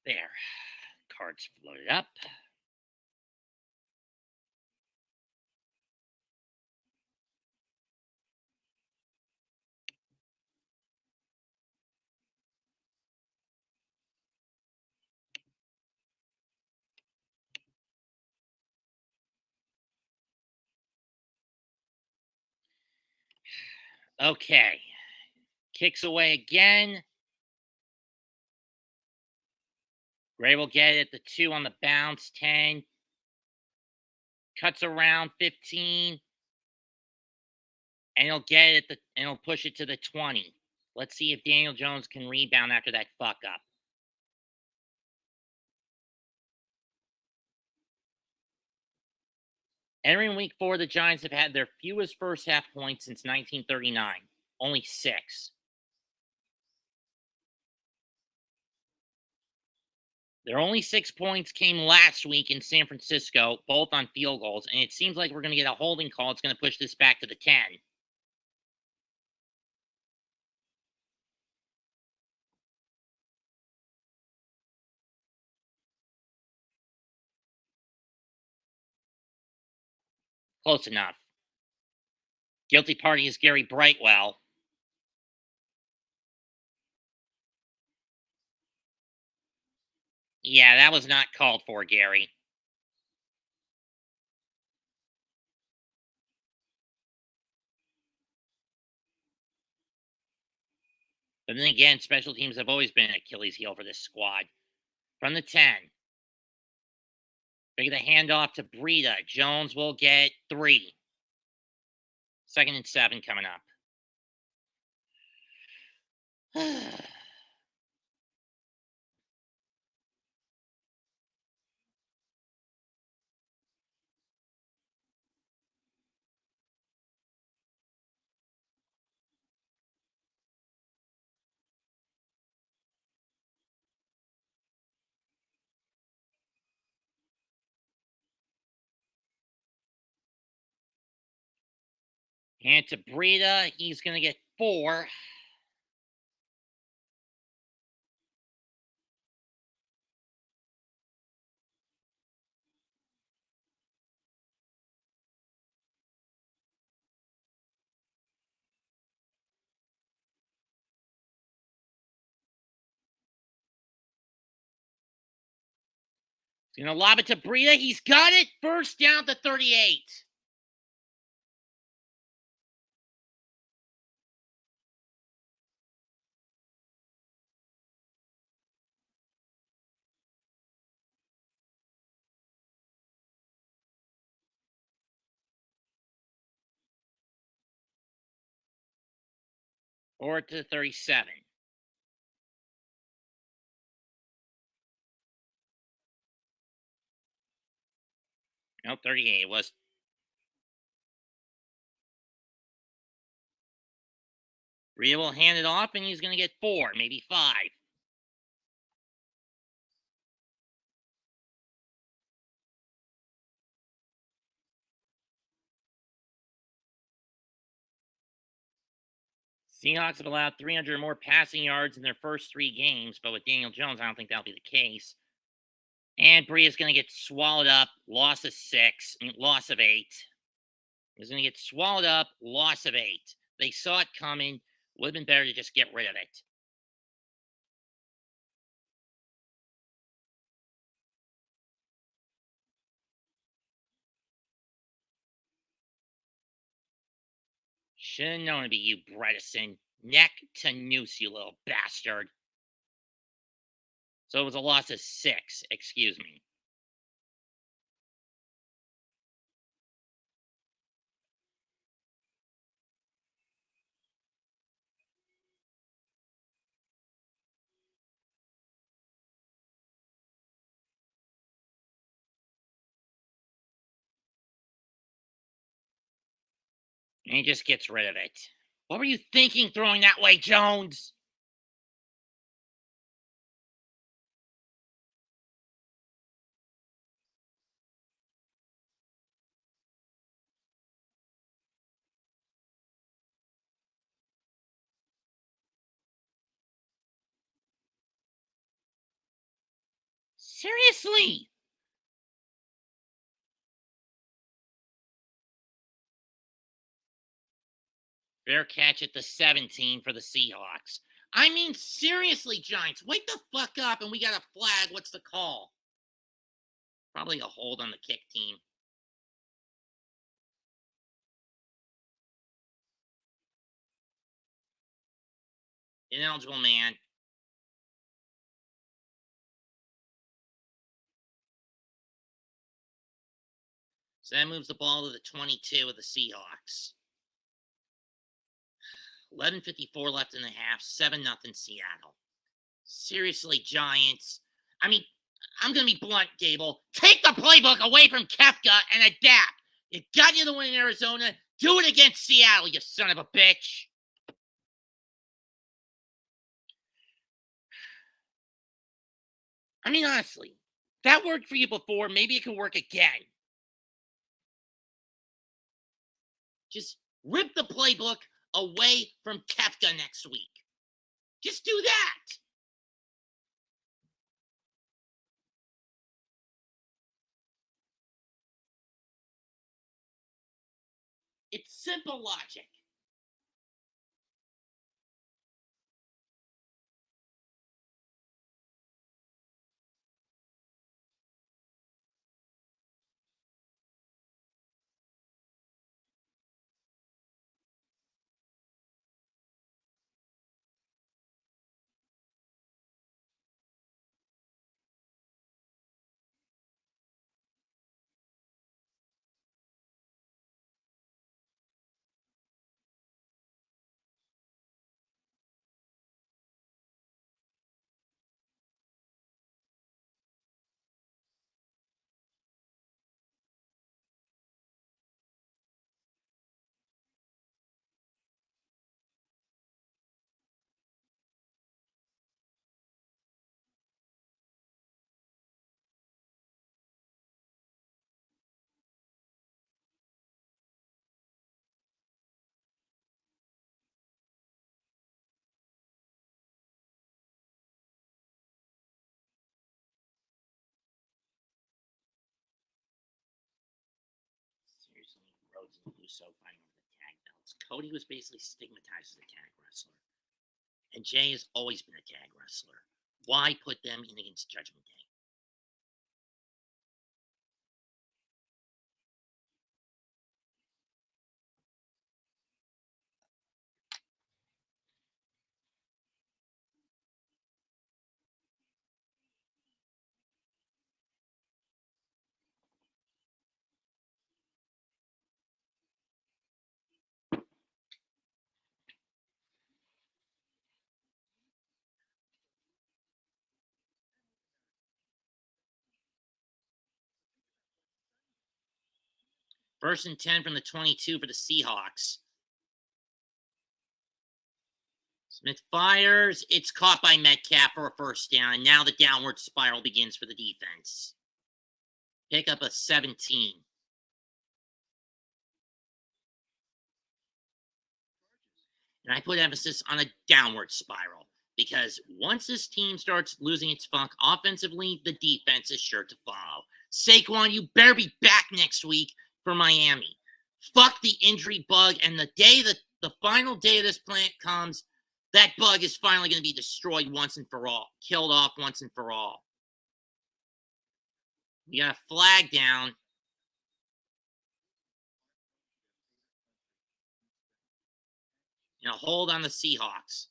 Speaker 1: There. Cards loaded up. Okay. Kicks away again. Gray will get it at the 2 on the bounce. 10. Cuts around 15. And he'll get it and he'll push it to the 20. Let's see if Daniel Jones can rebound after that fuck up. Entering week 4, the Giants have had their fewest first half points since 1939. Only 6. Their only 6 points came last week in San Francisco, both on field goals, and it seems like we're going to get a holding call. It's going to push this back to the 10. Close enough. Guilty party is Gary Brightwell. Yeah, that was not called for, Gary. But then again, special teams have always been an Achilles heel for this squad. From the 10. Big the handoff to Breida. Jones will get 3. 2nd and 7 coming up. Hand to Breida. He's going to get 4. He's going to lob it to Breida. He's got it. First down to 38. Or to 37. No, 38. It was. Breida will hand it off, and he's going to get 4, maybe 5. Seahawks have allowed 300 or more passing yards in their first 3 games, but with Daniel Jones, I don't think that'll be the case. And Breida's going to get swallowed up. Loss of 6. Loss of 8. He's going to get swallowed up. Loss of 8. They saw it coming. Would have been better to just get rid of it. Should have known it'd be you, Bredesen. Neck to noose, you little bastard. So it was a loss of 6. Excuse me. And he just gets rid of it. What were you thinking throwing that way, Jones? Seriously. Fair catch at the 17 for the Seahawks. I mean, seriously, Giants, wake the fuck up and we got a flag. What's the call? Probably a hold on the kick team. Ineligible man. So that moves the ball to the 22 of the Seahawks. 11:54 left in the half. 7-0 Seattle. Seriously, Giants. I mean, I'm going to be blunt, Gable. Take the playbook away from Kefka and adapt. It got you the win in Arizona. Do it against Seattle, you son of a bitch. I mean, honestly, that worked for you before. Maybe it can work again. Just rip the playbook away from Kefka next week. Just do that. It's simple logic. Seriously, Rhodes and Uso fighting over the tag belts. Cody was basically stigmatized as a tag wrestler. And Jay has always been a tag wrestler. Why put them in against Judgment Day? First and 10 from the 22 for the Seahawks. Smith fires. It's caught by Metcalf for a first down. And now the downward spiral begins for the defense. Pick up a 17. And I put emphasis on a downward spiral because once this team starts losing its funk offensively, the defense is sure to follow. Saquon, you better be back next week for Miami. Fuck the injury bug, and the day that the final day of this plant comes, that bug is finally going to be destroyed once and for all, killed off once and for all. We got a flag down. And a hold on the Seahawks.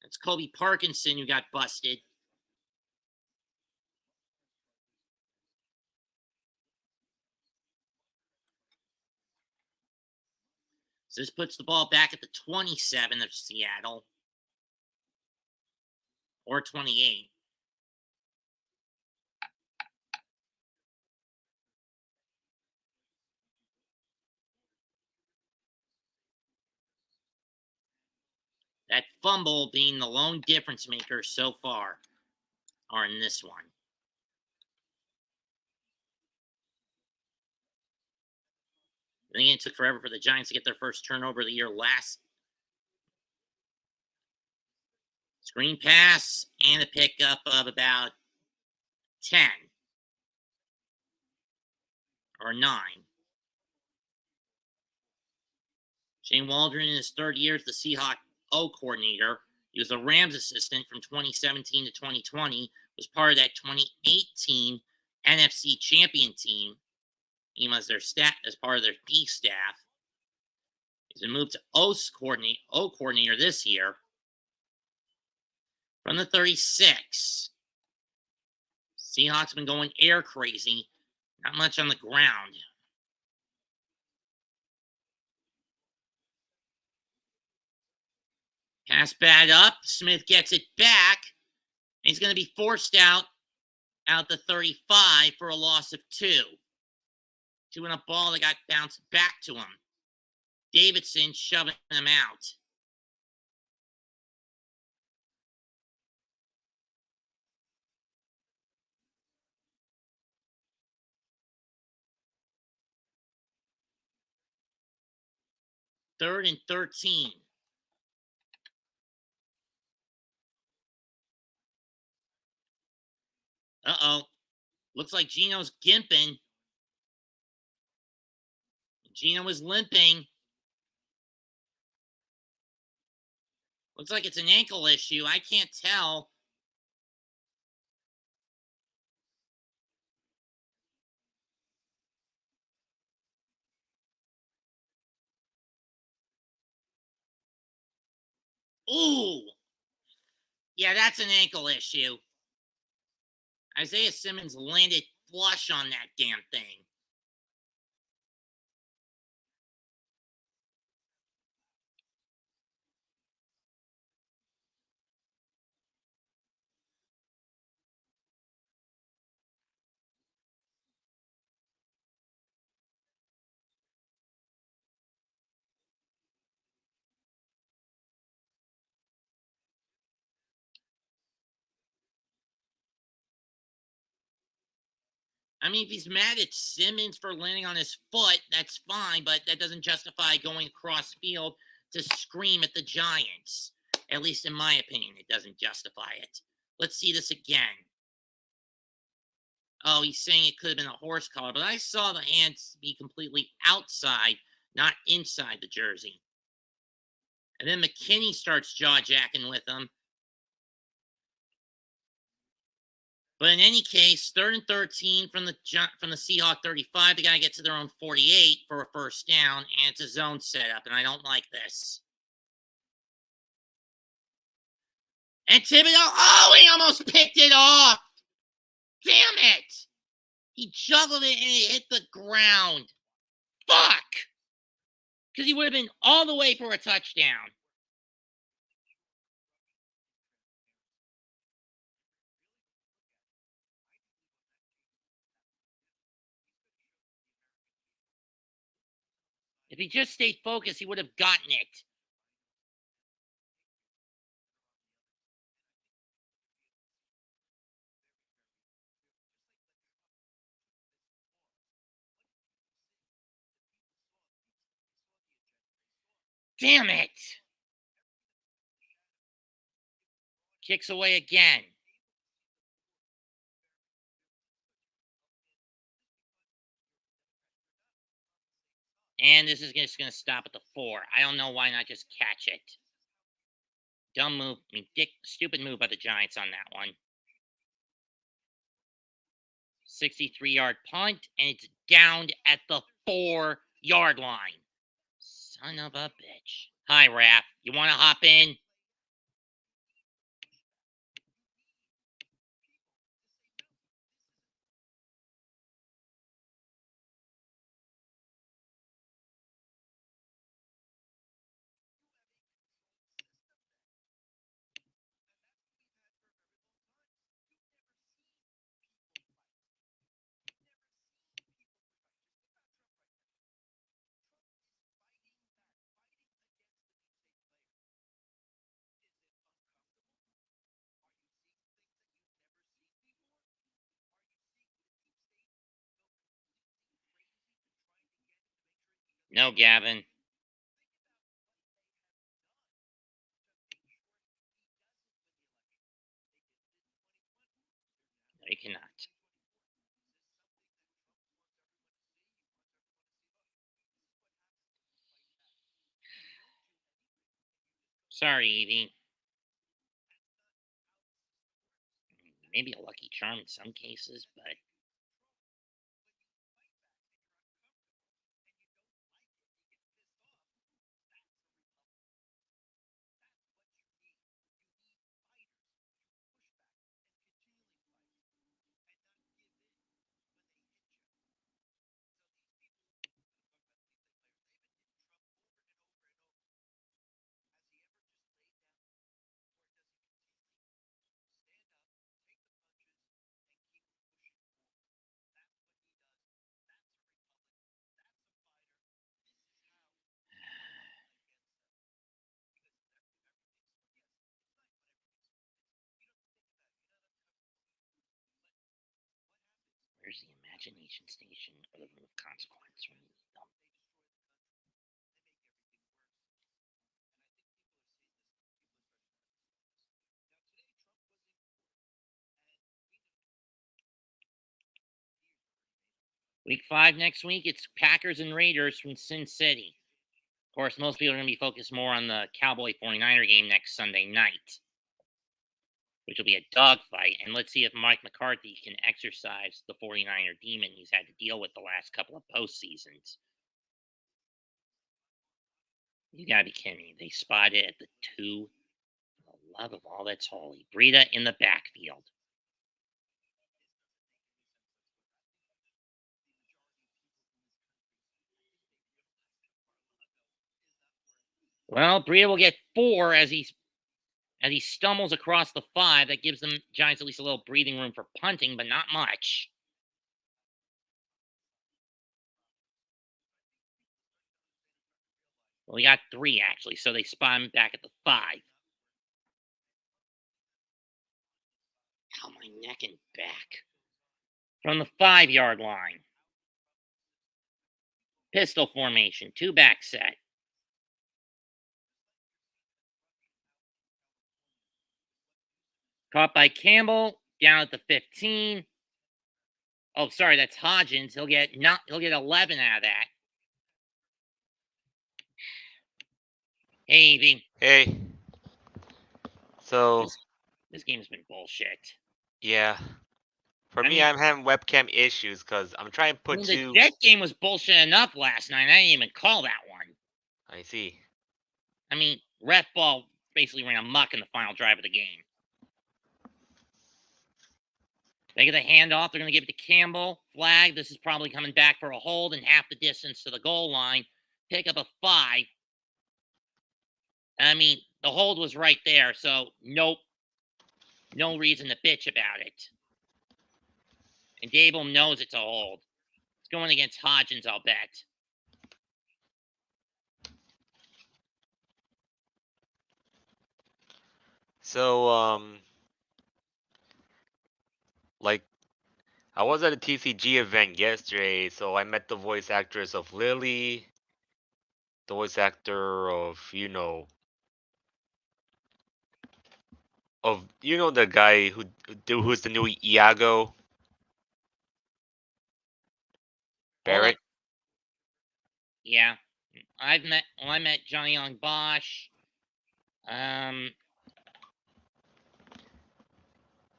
Speaker 1: It's Kobe Parkinson who got busted. So this puts the ball back at the 27 of Seattle. Or 28. That fumble being the lone difference maker so far, or in this one. I think it took forever for the Giants to get their first turnover of the year last. Screen pass and a pickup of about 10 or 9. Shane Waldron, in his third year as the Seahawks O coordinator, he was a Rams assistant from 2017 to 2020, was part of that 2018 NFC champion team. He was their staff as part of their D staff. He's been moved to O coordinator this year. From the 36, Seahawks been going air crazy, not much on the ground. Pass bad up. Smith gets it back. He's going to be forced out the 35 for a loss of 2. 2 in a ball that got bounced back to him. Davidson shoving him out. Third and 13. Uh-oh. Looks like Gino's gimping. Gino is limping. Looks like it's an ankle issue. I can't tell. Ooh. Yeah, that's an ankle issue. Isaiah Simmons landed flush on that damn thing. I mean, if he's mad at Simmons for landing on his foot, that's fine, but that doesn't justify going across field to scream at the Giants. At least in my opinion, it doesn't justify it. Let's see this again. Oh, he's saying it could have been a horse collar, but I saw the hands be completely outside, not inside the jersey. And then McKinney starts jaw-jacking with him. But in any case, 3rd and 13 from the Seahawk 35. They got to get to their own 48 for a first down, and it's a zone setup, and I don't like this. And Thibodeau, oh, he almost picked it off. Damn it. He juggled it, and it hit the ground. Fuck. Because he would have been all the way for a touchdown. If he just stayed focused, he would have gotten it. Damn it. Kicks away again. And this is just going to stop at the 4. I don't know why not just catch it. Dumb move. I mean, stupid move by the Giants on that one. 63-yard punt, and it's downed at the 4-yard line. Son of a bitch. Hi, Raph. You want to hop in? No, Gavin. cannot. Sorry, Evie. Maybe a lucky charm in some cases, but where's the imagination station or the room of consequence when you need them? Week 5 next week, it's Packers and Raiders from Sin City. Of course, most people are going to be focused more on the Cowboy 49er game next Sunday night, which will be a dogfight. And let's see if Mike McCarthy can exercise the 49er demon he's had to deal with the last couple of postseasons. You gotta be kidding me. They spotted at the 2. For the love of all that's holy. Breida in the backfield. Well, Breida will get 4 as he stumbles across the 5. That gives them Giants at least a little breathing room for punting, but not much. Well, we got 3 actually, so they spot him back at the 5. Ow, my neck and back. From the 5-yard line. Pistol formation, 2-back set. Caught by Campbell, down at the 15. Oh, sorry, that's Hodgins. He'll get 11 out of that. Hey, Evie.
Speaker 3: Hey. So,
Speaker 1: This game's been bullshit.
Speaker 3: yeah. For me, I'm having webcam issues because I'm trying to put
Speaker 1: the Jet game was bullshit enough last night. I didn't even call that one.
Speaker 3: I see.
Speaker 1: I mean, ref ball basically ran amok in the final drive of the game. They get the handoff. They're going to give it to Campbell. Flag. This is probably coming back for a hold and half the distance to the goal line. Pick up a 5. I mean, the hold was right there, so nope. No reason to bitch about it. And Dable knows it's a hold. It's going against Hodgins, I'll bet.
Speaker 3: So, like, I was at a TCG event yesterday, so I met the voice actress of Lily, the voice actor of, the guy who's the new Iago. Barrett.
Speaker 1: Yeah. I met Johnny Young Bosch.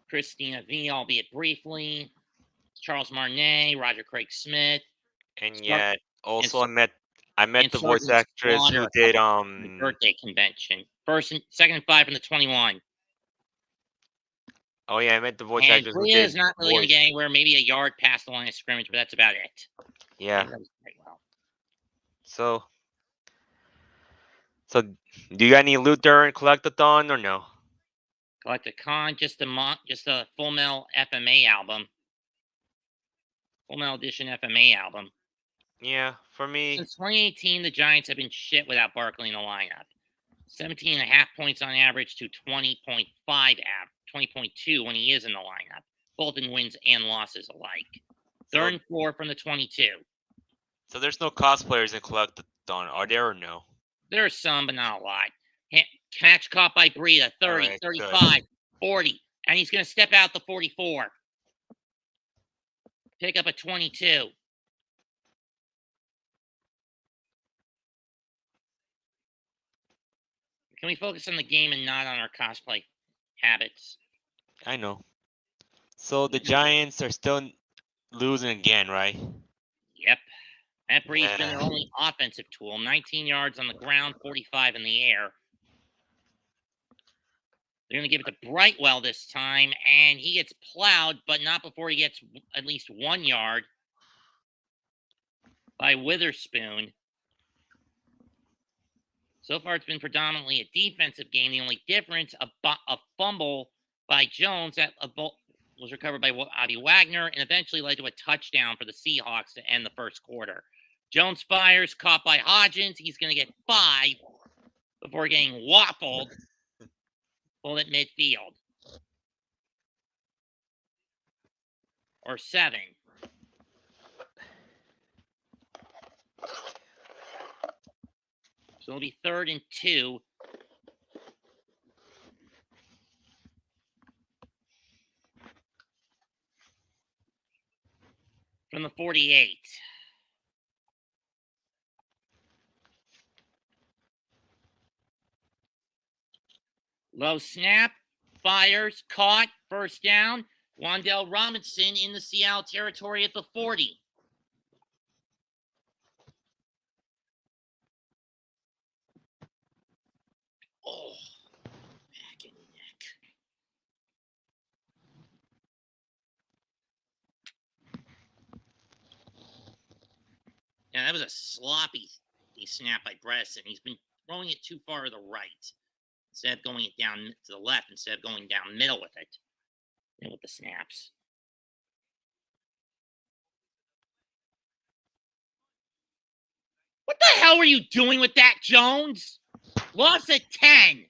Speaker 1: Christina V, albeit briefly. Charles Martinet, Roger Craig Smith.
Speaker 3: And yet, also I met the voice actress who did
Speaker 1: the birthday convention. First and second and 5 from the 21.
Speaker 3: Oh yeah, I met the voice actress who did.
Speaker 1: And is not really going to get anywhere. Maybe a yard past the line of scrimmage, but that's about it.
Speaker 3: Yeah.
Speaker 1: That was quite well.
Speaker 3: So, do you got any loot during Collectathon or no?
Speaker 1: Collectathon, just a Full Metal FMA album. Full Metal Edition FMA album.
Speaker 3: Yeah, for me.
Speaker 1: Since 2018, the Giants have been shit without Barkley in the lineup. 17.5 points on average to 20.5 20.2 when he is in the lineup, both in wins and losses alike. 3rd and 4 from the 22.
Speaker 3: So there's no cosplayers in Collectathon, are there or no?
Speaker 1: There are some, but not a lot. Catch caught by Breida, 30, 35, 40, and he's going to step out the 44. Pick up a 22. Can we focus on the game and not on our cosplay habits?
Speaker 3: I know. So the Giants are still losing again, right?
Speaker 1: Yep. That Bree's been their
Speaker 3: Yeah.
Speaker 1: only offensive tool. 19 yards on the ground, 45 in the air. They're going to give it to Brightwell this time, and he gets plowed, but not before he gets at least 1 yard by Witherspoon. So far, it's been predominantly a defensive game. The only difference, a fumble by Jones that was recovered by Avi Wagner and eventually led to a touchdown for the Seahawks to end the first quarter. Jones fires, caught by Hodgins. He's going to get 5 before getting waffled, pulled at midfield. Or 7. So it'll be 3rd and 2. From the 48. Low snap, fires, caught, first down. Wandell Robinson in the Seattle territory at the 40. Oh, back and neck. Yeah, that was a sloppy snap by Bresson. He's been throwing it too far to the right instead of going it down to the left, instead of going down middle with it. And with the snaps. What the hell were you doing with that, Jones? Lost at 10.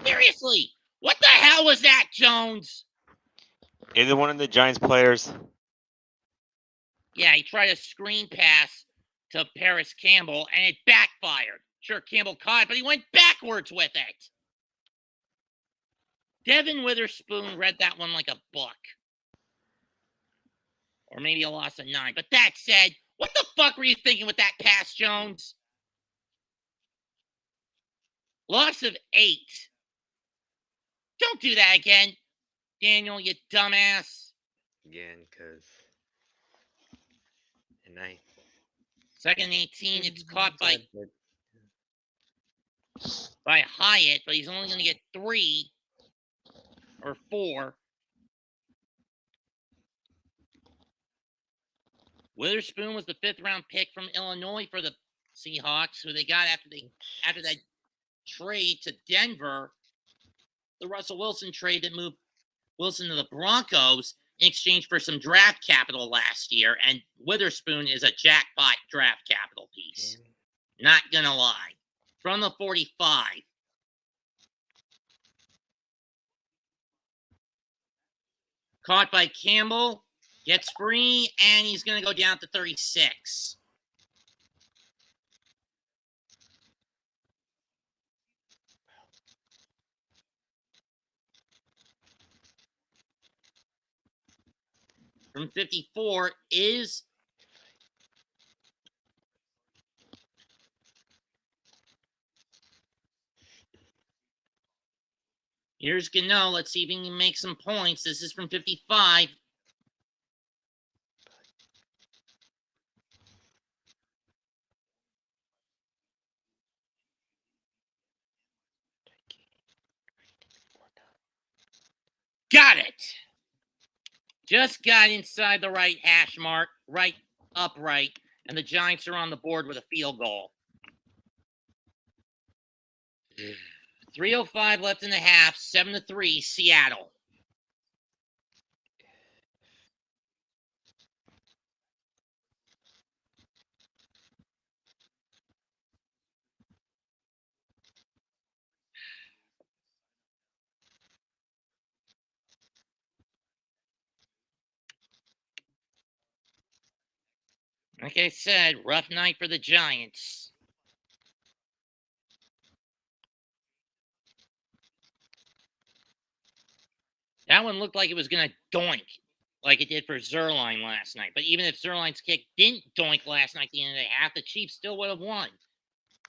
Speaker 1: Seriously, what the hell was that, Jones?
Speaker 3: Either one of the Giants players.
Speaker 1: Yeah, he tried a screen pass to Paris Campbell, and it backfired. Sure, Campbell caught it, but he went backwards with it. Devin Witherspoon read that one like a book. Or maybe a loss of 9. But that said, what the fuck were you thinking with that pass, Jones? Loss of 8. Don't do that again, Daniel, you dumbass.
Speaker 3: Again, because. And I.
Speaker 1: 2nd and 18, it's caught by Hyatt, but he's only going to get 3 or 4. Witherspoon was the 5th round pick from Illinois for the Seahawks, who they got after that trade to Denver, the Russell Wilson trade that moved Wilson to the Broncos in exchange for some draft capital last year. And Witherspoon is a jackpot draft capital piece. Not gonna lie. From the 45. Caught by Campbell. Gets free, and he's going to go down to 36. From 54 is here's Gano. Let's see if he can make some points. This is from 55. Got it. Just got inside the right hash mark, right upright, and the Giants are on the board with a field goal. 3:05 left in the half, 7-3, Seattle. Like I said, rough night for the Giants. That one looked like it was going to doink. like it did for Zerline last night. But even if Zerline's kick didn't doink last night at the end of the half, the Chiefs still would have won.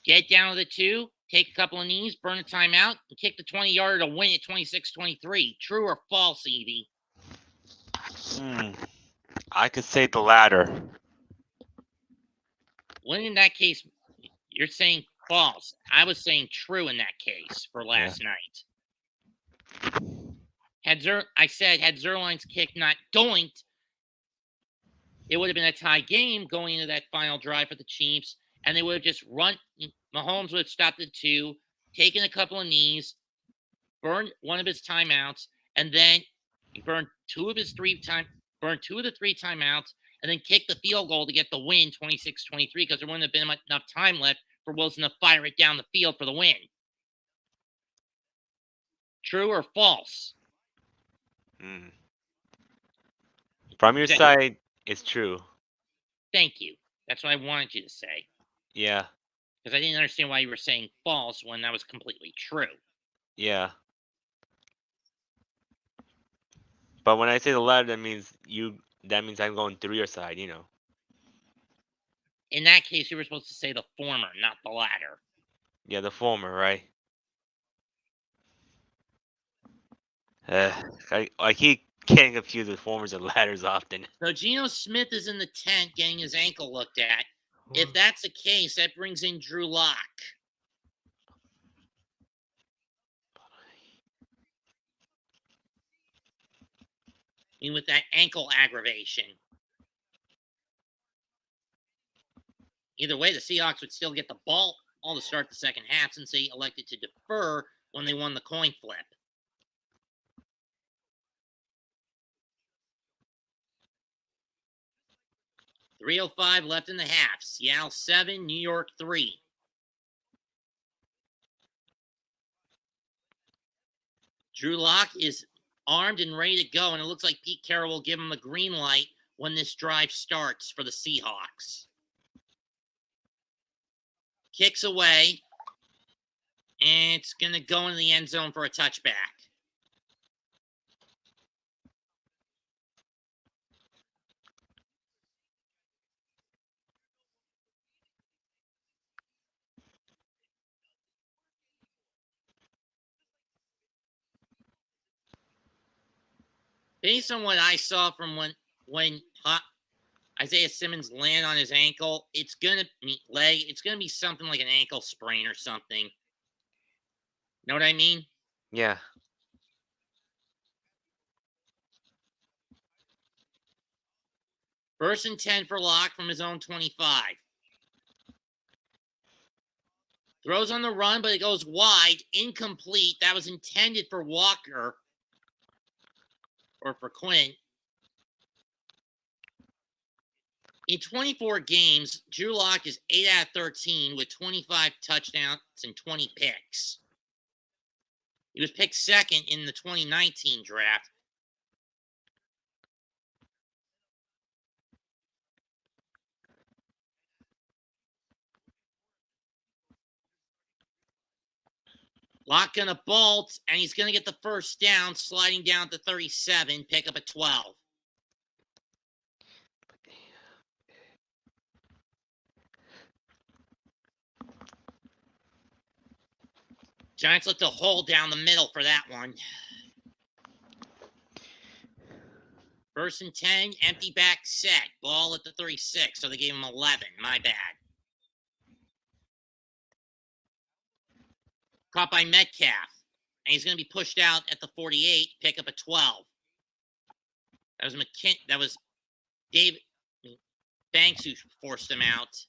Speaker 1: Get down to the 2, take a couple of knees, burn a timeout, and kick the 20-yarder to win at 26-23. True or false, Evie?
Speaker 3: I could say the latter.
Speaker 1: When in that case, you're saying false. I was saying true in that case for last night. Had Zerline's kick not doinked, it would have been a tie game going into that final drive for the Chiefs, and they would have just run. Mahomes would have stopped at 2, taken a couple of knees, burned one of his timeouts, and then burned two of the 3 timeouts, and then kicked the field goal to get the win 26-23 because there wouldn't have been enough time left for Wilson to fire it down the field for the win. True or false?
Speaker 3: From your side, it's true.
Speaker 1: Thank you. That's what I wanted you to say.
Speaker 3: Yeah.
Speaker 1: Because I didn't understand why you were saying false when that was completely true.
Speaker 3: Yeah. But when I say the latter, that means I'm going through your side, you know.
Speaker 1: In that case, you were supposed to say the former, not the latter.
Speaker 3: Yeah, the former, right? I keep getting confused with formers and ladders often.
Speaker 1: So Geno Smith is in the tent getting his ankle looked at. If that's the case, that brings in Drew Lock. I mean, with that ankle aggravation. Either way, the Seahawks would still get the ball all to start the second half since they elected to defer when they won the coin flip. .305 left in the half. Seattle 7, New York 3. Drew Lock is armed and ready to go, and it looks like Pete Carroll will give him the green light when this drive starts for the Seahawks. Kicks away, and it's going to go into the end zone for a touchback. Based on what I saw from when Isaiah Simmons landed on his ankle, it's gonna be something like an ankle sprain or something. Know what I mean?
Speaker 3: Yeah.
Speaker 1: First and 10 for Lock from his own 25. Throws on the run, but it goes wide, incomplete. That was intended for Walker or for Quinn. In 24 games, Drew Lock is 8 out of 13 with 25 touchdowns and 20 picks. He was picked second in the 2019 draft. Lock gonna bolt, and he's gonna get the first down, sliding down to 37, pick up a 12. Giants look to hold down the middle for that one. First and 10, empty back set. Ball at the 36, so they gave him 11. My bad. Caught by Metcalf. And he's going to be pushed out at the 48, pick up a 12. That was David Banks who forced him out.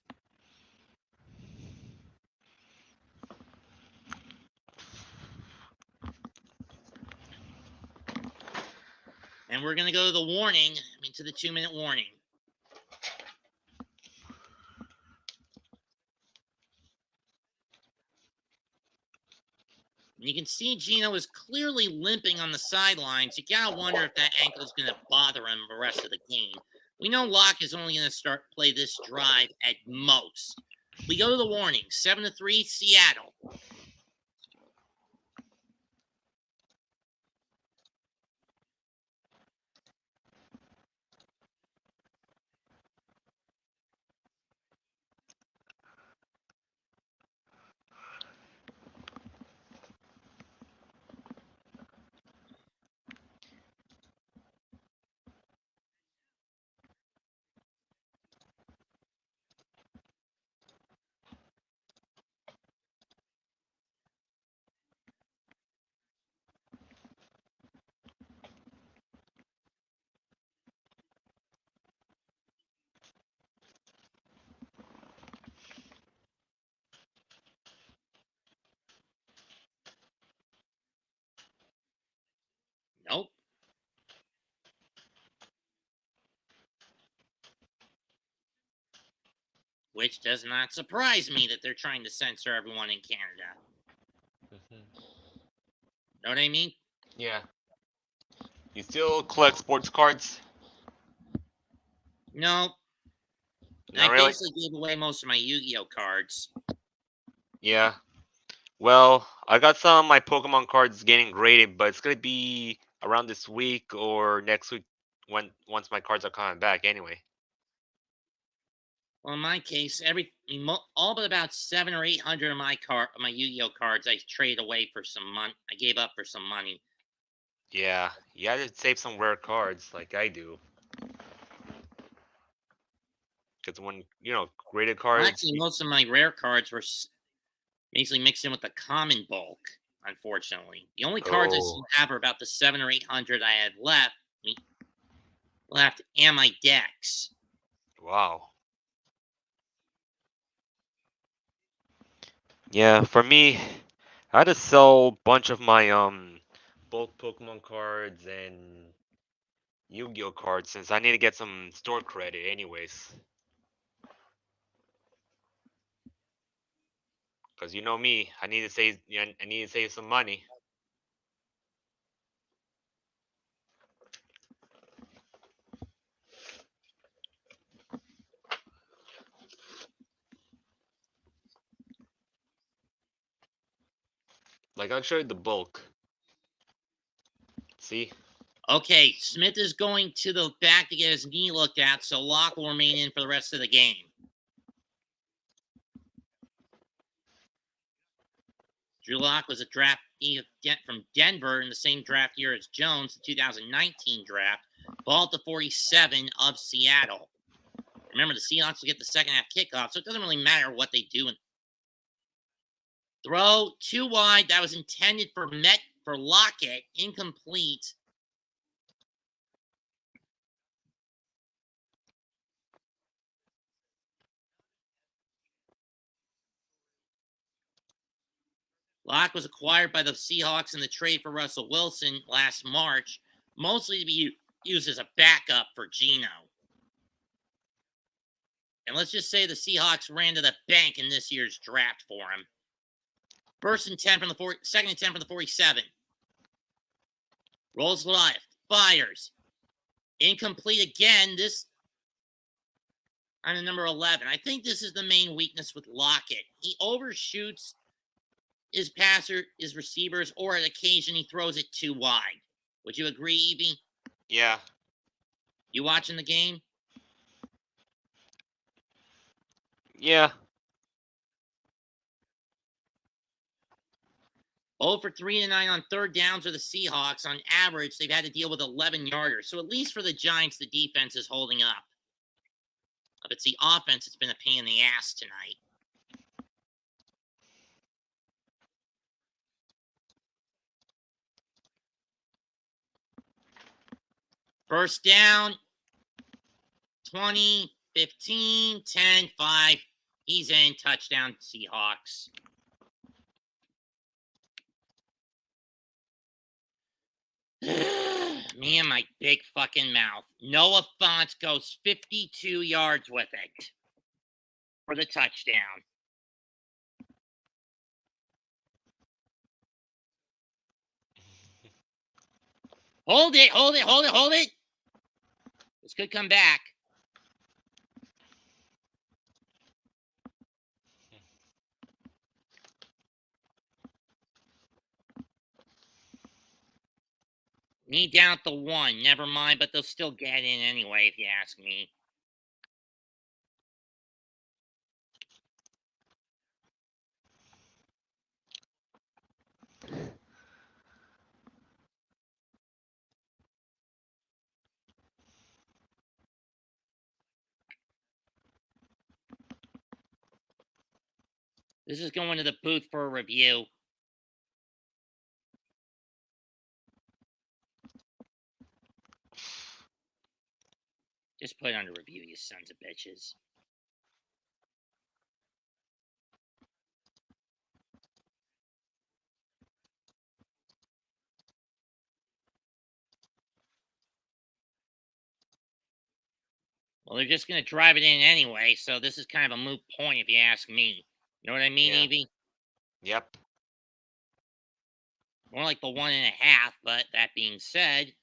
Speaker 1: And we're going to go to the to the 2-minute warning. And you can see Geno is clearly limping on the sidelines. You got to wonder if that ankle is going to bother him the rest of the game. We know Locke is only going to play this drive at most. We go to the warning. 7-3, Seattle. which does not surprise me that they're trying to censor everyone in Canada. Know what I mean?
Speaker 3: Yeah. You still collect sports cards?
Speaker 1: No,
Speaker 3: Not
Speaker 1: I
Speaker 3: really?
Speaker 1: basically gave away most of my Yu-Gi-Oh cards.
Speaker 3: Yeah. Well, I got some of my Pokemon cards getting graded, but it's gonna be around this week or next week once my cards are coming back anyway.
Speaker 1: Well, in my case, all but about 700 or 800 of my Yu-Gi-Oh cards I traded away for some money. I gave up for some money.
Speaker 3: Yeah, you had to save some rare cards like I do. Because when, graded
Speaker 1: Well,
Speaker 3: cards,
Speaker 1: actually, most of my rare cards were basically mixed in with the common bulk. Unfortunately, the only cards I still have are about the 700 or 800 I had left, and my decks.
Speaker 3: wow. Yeah, for me, I had to sell a bunch of my bulk Pokemon cards and Yu-Gi-Oh cards since I need to get some store credit anyways. Cause you know me, I need to save some money. Like I'll show you the bulk. See?
Speaker 1: Okay, Smith is going to the back to get his knee looked at, so Locke will remain in for the rest of the game. Drew Lock was a draftee from Denver in the same draft year as Jones, the 2019 draft, ball at the 47 of Seattle. Remember, the Seahawks will get the second half kickoff, so it doesn't really matter what they do. Throw too wide. That was intended for Lockett. Incomplete. Locke was acquired by the Seahawks in the trade for Russell Wilson last March, mostly to be used as a backup for Geno. And let's just say the Seahawks ran to the bank in this year's draft for him. First and 10 from the second and 10 from the 47. Rolls left, fires. Incomplete again. This on the number 11. I think this is the main weakness with Lockett. He overshoots his receivers, or at occasion he throws it too wide. Would you agree, Evie?
Speaker 3: Yeah.
Speaker 1: You watching the game?
Speaker 3: Yeah.
Speaker 1: 0 for 3 9 on third downs are the Seahawks. On average, they've had to deal with 11-yarders. So at least for the Giants, the defense is holding up. If it's the offense, it's been a pain in the ass tonight. First down, 20, 15, 10, 5. He's in. Touchdown, Seahawks. Me and my big fucking mouth. Noah Font goes 52 yards with it for the touchdown. Hold it, hold it, hold it, hold it. This could come back. Me down at the 1. Never mind, but they'll still get in anyway, if you ask me. This is going to the booth for a review. Just put it under review, you sons of bitches. Well, they're just going to drive it in anyway, so this is kind of a moot point if you ask me. You know what I mean,
Speaker 3: Yeah.
Speaker 1: Evie?
Speaker 3: Yep.
Speaker 1: More like the 1.5, but that being said,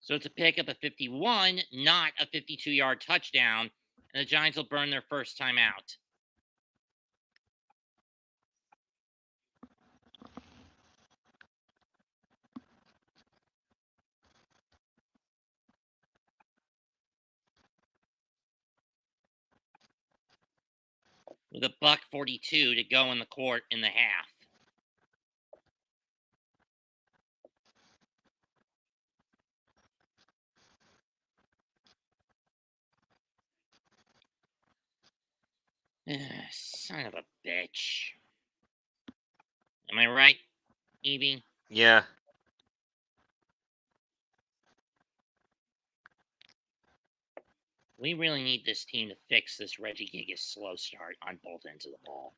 Speaker 1: so it's a pickup of 51, not a 52-yard touchdown, and the Giants will burn their first time out. With a $1.42 to go in the court in the half. Son of a bitch. Am I right, Evie?
Speaker 3: Yeah.
Speaker 1: We really need this team to fix this Reggie Gigas slow start on both ends of the ball.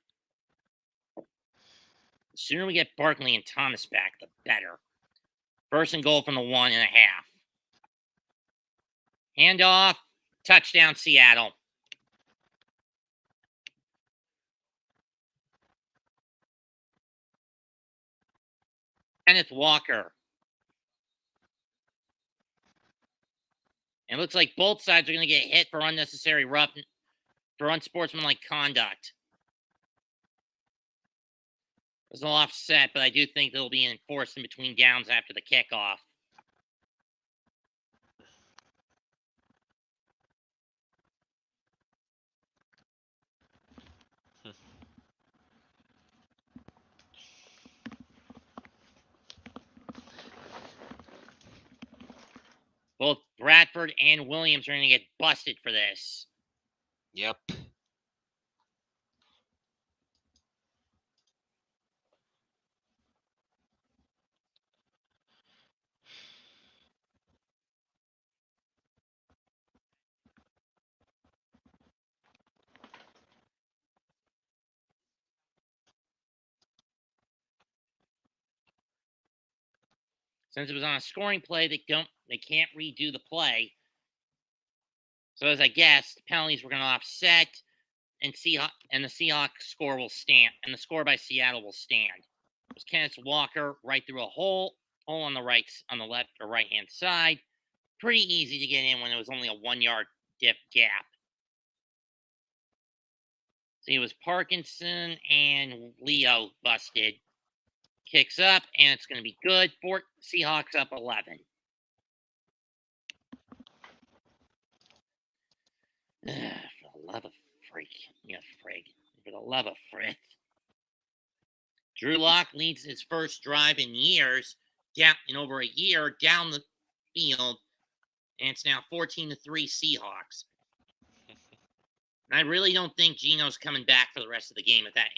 Speaker 1: The sooner we get Barkley and Thomas back, the better. First and goal from the 1.5. Handoff, touchdown, Seattle. Kenneth Walker. It looks like both sides are going to get hit for unnecessary for unsportsmanlike conduct. There's no offset, but I do think they'll be enforced in between downs after the kickoff. Both Bradford and Williams are going to get busted for this.
Speaker 3: Yep.
Speaker 1: Since it was on a scoring play, they can't redo the play. So as I guessed, penalties were going to offset, and the Seahawks score will stand, and the score by Seattle will stand. It was Kenneth Walker right through a hole on the left or right hand side. Pretty easy to get in when it was only a 1-yard dip gap. So it was Parkinson and Leo busted. Kicks up, and it's going to be good. Seahawks up 11. For the love of freak. Yeah, frig. For the love of frith. Drew Lock leads his first drive in over a year down the field, and it's now 14-3 Seahawks. And I really don't think Geno's coming back for the rest of the game if that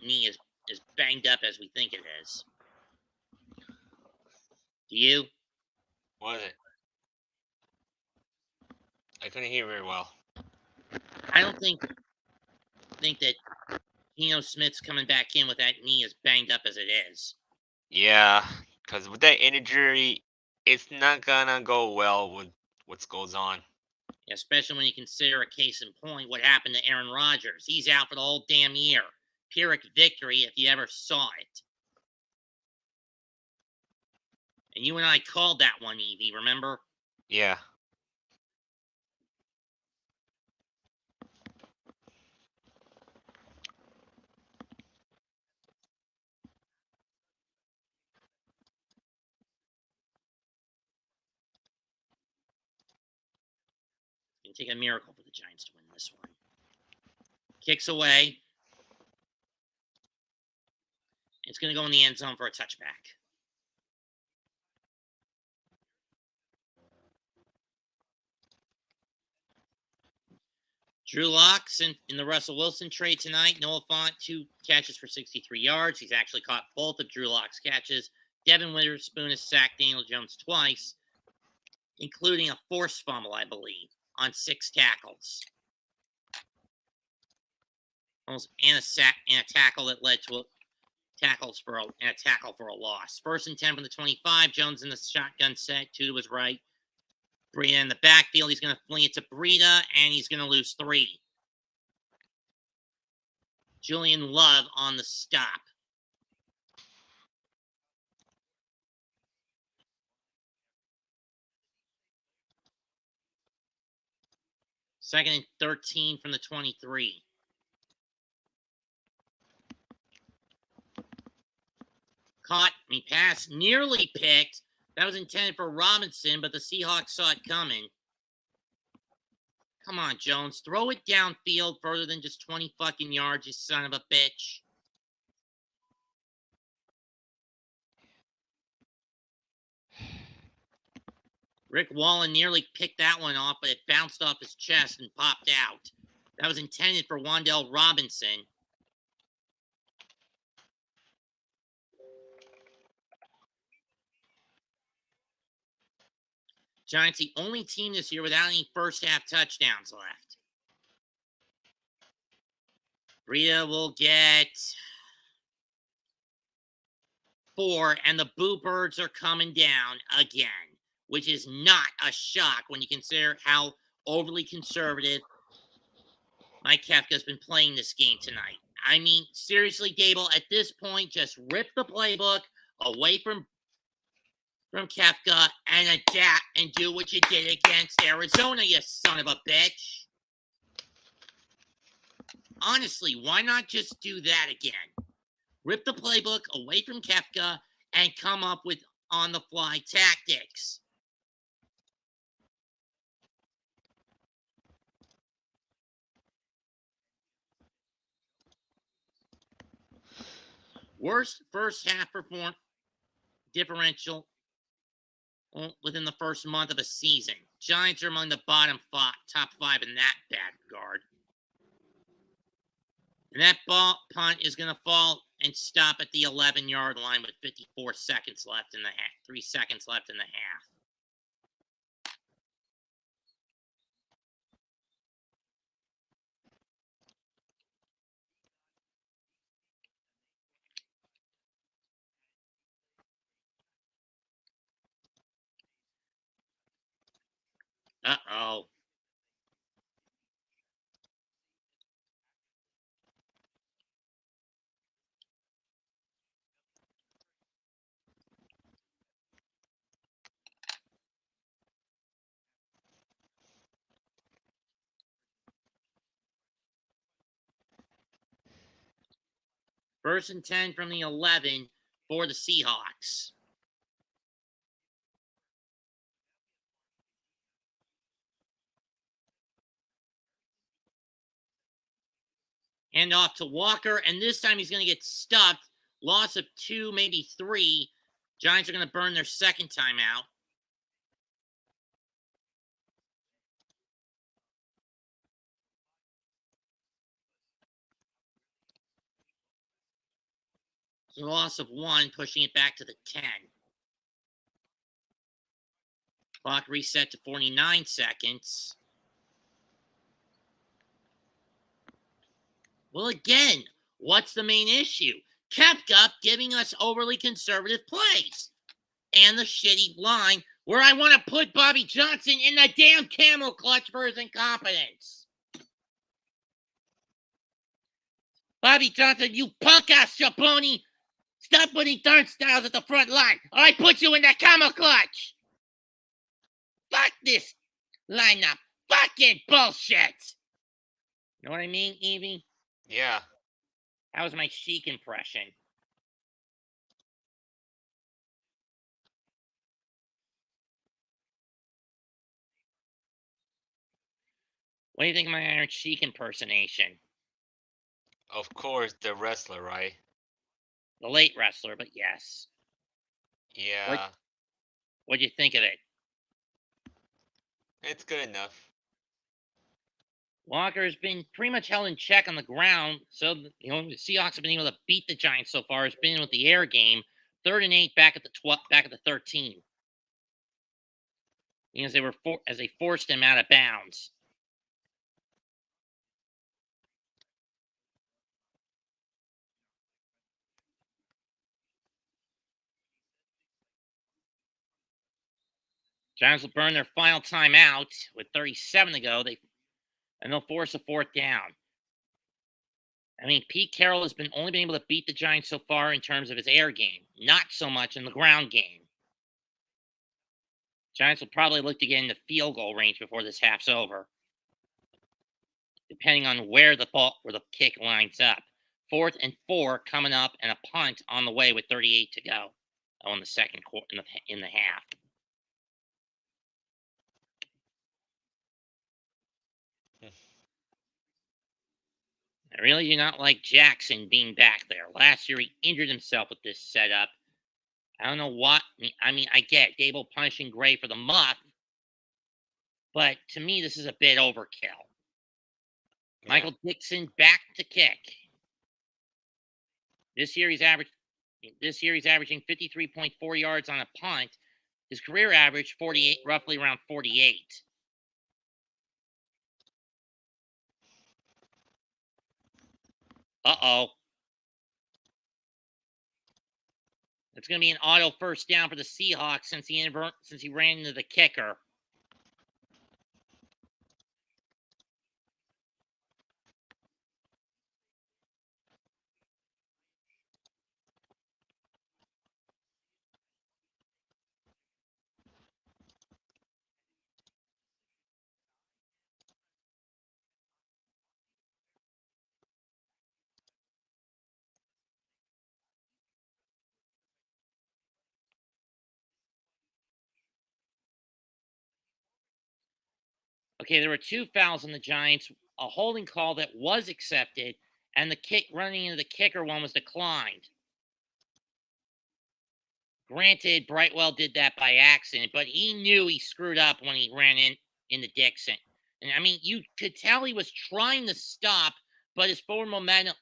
Speaker 1: knee is banged up as we think it is. Do you?
Speaker 3: What was it? I couldn't hear very well.
Speaker 1: I don't think that Geno Smith's coming back in with that knee as banged up as it is.
Speaker 3: Yeah, because with that injury, it's not gonna go well with what goes on.
Speaker 1: Especially when you consider a case in point what happened to Aaron Rodgers. He's out for the whole damn year. Pyrrhic victory if you ever saw it. And you and I called that one, Evie, remember?
Speaker 3: Yeah.
Speaker 1: It's going to take a miracle for the Giants to win this one. Kicks away. It's going to go in the end zone for a touchback. Drew Lock in the Russell Wilson trade tonight. Noah Fant, 2 catches for 63 yards. He's actually caught both of Drew Lock's catches. Devin Witherspoon has sacked Daniel Jones twice, including a forced fumble, I believe, on 6 tackles. Almost and a sack and a tackle that led to a tackle for a loss. 1st and 10 from the 25. Jones in the shotgun set. 2 to his right. Breida in the backfield. He's going to fling it to Breida, and he's going to lose 3. Julian Love on the stop. Second and 13 from the 23. Caught, pass, nearly picked. That was intended for Robinson, but the Seahawks saw it coming. Come on, Jones. Throw it downfield further than just 20 fucking yards, you son of a bitch. Rick Wallen nearly picked that one off, but it bounced off his chest and popped out. That was intended for Wan'Dale Robinson. Giants, the only team this year without any first-half touchdowns left. Breida will get 4, and the Boo Birds are coming down again, which is not a shock when you consider how overly conservative Mike Kafka's been playing this game tonight. I mean, seriously, Gable, at this point, just rip the playbook away from Kafka and adapt and do what you did against Arizona, you son of a bitch. Honestly, why not just do that again? Rip the playbook away from Kafka and come up with on-the-fly tactics. Worst first-half performance differential within the first month of a season. Giants are among the top 5 in that bad regard. And that ball punt is going to fall and stop at the 11-yard line with 54 seconds left in the half. 3 seconds left in the half. Uh-oh. First and 10 from the 11 for the Seahawks. Hand off to Walker, and this time he's going to get stuffed. Loss of 2, maybe 3. Giants are going to burn their second timeout. So a loss of 1, pushing it back to the 10. Clock reset to 49 seconds. Well, again, what's the main issue? Kepka giving us overly conservative plays. And the shitty line where I want to put Bobby Johnson in the damn camel clutch for his incompetence. Bobby Johnson, you punk-ass jabroni. Stop putting turnstiles at the front line, or I put you in the camel clutch. Fuck this lineup. Fucking bullshit. You know what I mean, Evie?
Speaker 3: Yeah.
Speaker 1: That was my Sheik impression. What do you think of my Iron Sheik impersonation?
Speaker 3: Of course, the wrestler, right?
Speaker 1: The late wrestler, but yes.
Speaker 3: Yeah.
Speaker 1: What'd you think of it?
Speaker 3: It's good enough.
Speaker 1: Walker has been pretty much held in check on the ground, so the Seahawks have been able to beat the Giants so far. It's been with the air game. 3rd and 8 back at the 13. As they forced him out of bounds. Giants will burn their final timeout with 37 to go. And they'll force a fourth down. I mean, Pete Carroll has only been able to beat the Giants so far in terms of his air game, not so much in the ground game. Giants will probably look to get into field goal range before this half's over, depending on where the kick lines up. 4th and 4 coming up, and a punt on the way with 38 to go on the second quarter in the half. I really do not like Jackson being back there. Last year he injured himself with this setup. I don't know what. I mean, I get Dable punishing Gray for the muff, but to me this is a bit overkill. Yeah. Michael Dixon back to kick. This year he's averaging 53.4 yards on a punt. His career average 48, roughly around 48. Uh-oh. It's going to be an auto first down for the Seahawks since he ran into the kicker. Okay, there were 2 fouls on the Giants, a holding call that was accepted, and the kick running into the kicker one was declined. Granted, Brightwell did that by accident, but he knew he screwed up when he ran into Dixon. And I mean, you could tell he was trying to stop, but his forward momentum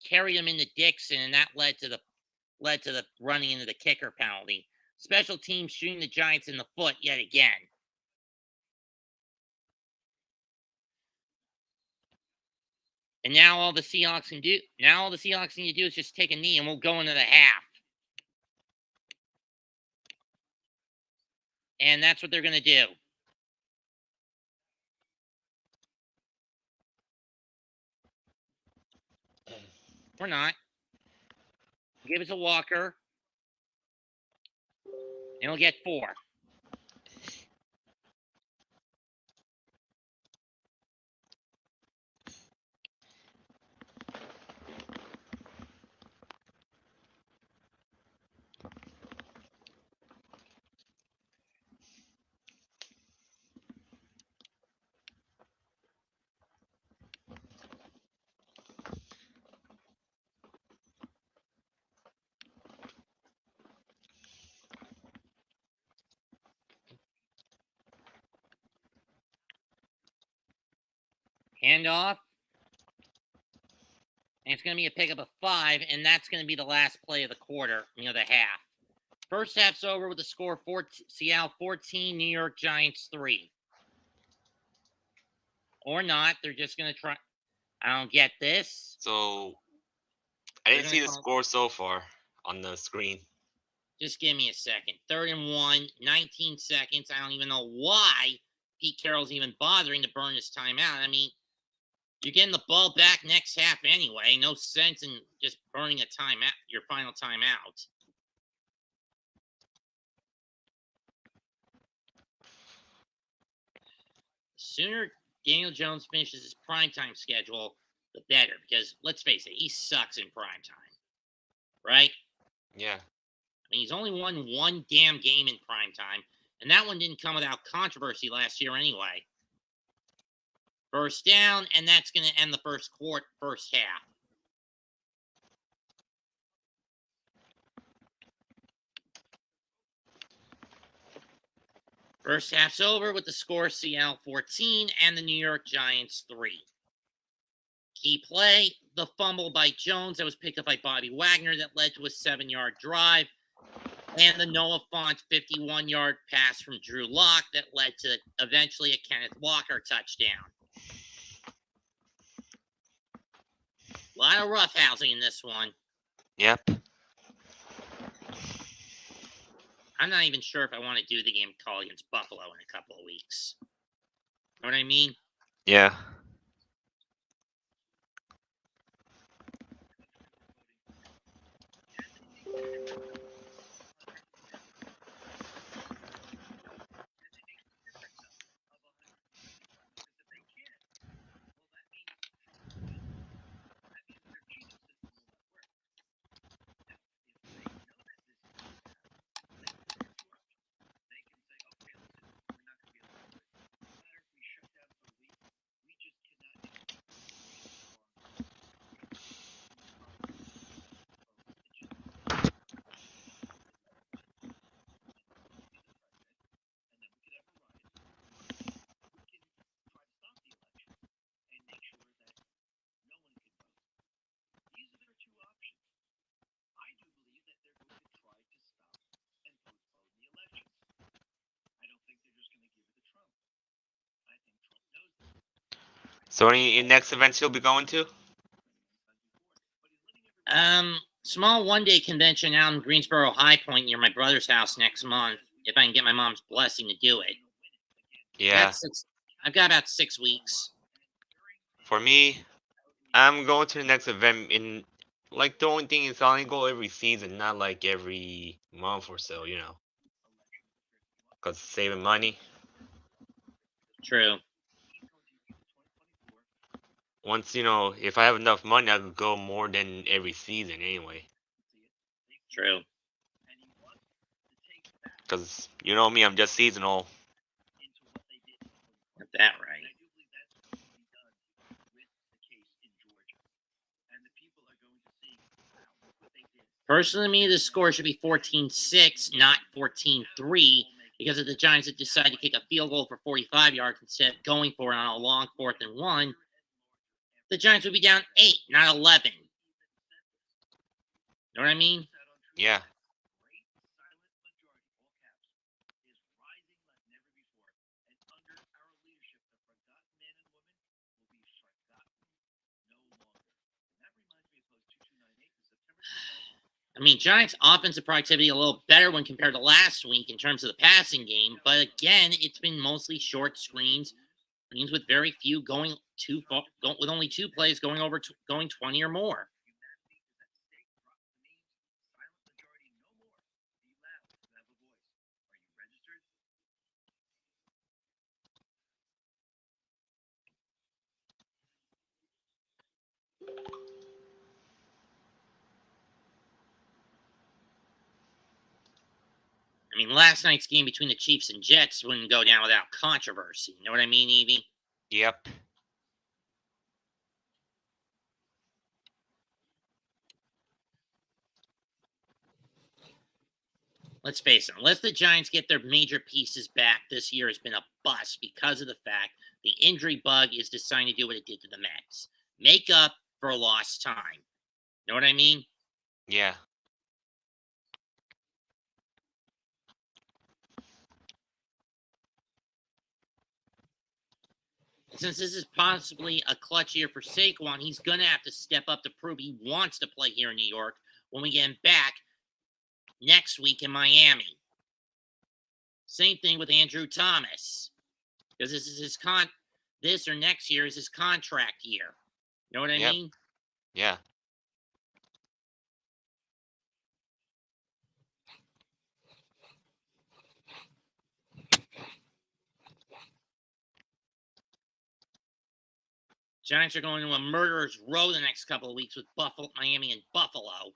Speaker 1: carried him into Dixon, and that led to the running into the kicker penalty. Special teams shooting the Giants in the foot yet again. And now all the Seahawks need to do is just take a knee, and we'll go into the half. And that's what they're going to do. We're not. Give it to Walker. And we'll get 4. Handoff. And it's going to be a pickup of 5, and that's going to be the last play of the quarter, the half. First half's over with the score Seattle 14, New York Giants 3. Or not. They're just going to try. I don't get this.
Speaker 3: So, I didn't see the score so far on the screen.
Speaker 1: Just give me a second. 3rd and 1, 19 seconds. I don't even know why Pete Carroll's even bothering to burn his timeout. I mean, you're getting the ball back next half anyway. No sense in just burning your final timeout. The sooner Daniel Jones finishes his primetime schedule, the better. Because let's face it, he sucks in primetime. Right?
Speaker 3: Yeah.
Speaker 1: I mean, he's only won 1 damn game in primetime. And that one didn't come without controversy last year anyway. First down, and that's going to end the first half. First half's over with the score Seattle 14 and the New York Giants 3. Key play, the fumble by Jones that was picked up by Bobby Wagner that led to a 7-yard drive, and the Noah Fant 51-yard pass from Drew Lock that led to eventually a Kenneth Walker touchdown. A lot of roughhousing in this one.
Speaker 3: Yep.
Speaker 1: I'm not even sure if I want to do the game call against Buffalo in a couple of weeks. Know what I mean?
Speaker 3: Yeah. So any next events you'll be going to?
Speaker 1: Small one-day convention out in Greensboro High Point near my brother's house next month, if I can get my mom's blessing to do it.
Speaker 3: Yeah.
Speaker 1: I've got about 6 weeks.
Speaker 3: For me, I'm going to the next event in like the only thing is I only go every season, not like every month or so, you know. Cause saving money.
Speaker 1: True.
Speaker 3: Once if I have enough money, I could go more than every season anyway.
Speaker 1: True.
Speaker 3: Cause you know me, I'm just seasonal.
Speaker 1: Got that right. Personally, to me, the score should be 14-6, not 14-3, because if the Giants had decided to kick a field goal for 45 yards instead of going for it on a long 4th and 1, the Giants would be down 8, not 11. Know what I mean?
Speaker 3: Yeah.
Speaker 1: I mean, Giants' offensive productivity a little better when compared to last week in terms of the passing game, but again, it's been mostly short screens with very few going too far, with only 2 plays going going 20 or more. I mean, last night's game between the Chiefs and Jets wouldn't go down without controversy. You know what I mean, Evie?
Speaker 3: Yep.
Speaker 1: Let's face it, unless the Giants get their major pieces back, this year has been a bust because of the fact the injury bug is designed to do what it did to the Mets. Make up for lost time. Know what I mean?
Speaker 3: Yeah.
Speaker 1: Since this is possibly a clutch year for Saquon, he's going to have to step up to prove he wants to play here in New York when we get him back next week in Miami. Same thing with Andrew Thomas, because this is this or next year is his contract year. You know what I
Speaker 3: Yep.
Speaker 1: mean?
Speaker 3: Yeah.
Speaker 1: Giants are going to a murderer's row the next couple of weeks with Miami, and Buffalo.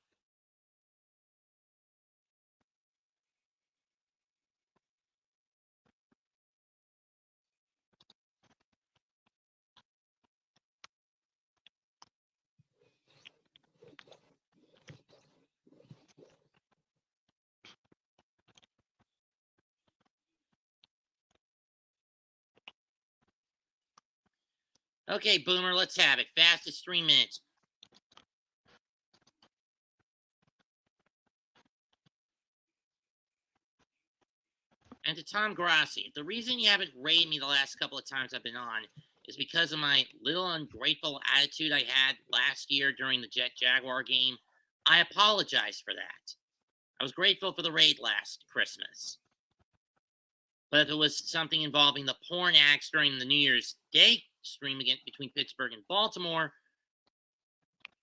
Speaker 1: Okay, Boomer, let's have it. Fastest 3 minutes. And to Tom Grassi, if the reason you haven't rated me the last couple of times I've been on is because of my little ungrateful attitude I had last year during the Jet Jaguar game, I apologize for that. I was grateful for the raid last Christmas. But if it was something involving the porn acts during the New Year's Day stream again between Pittsburgh and Baltimore,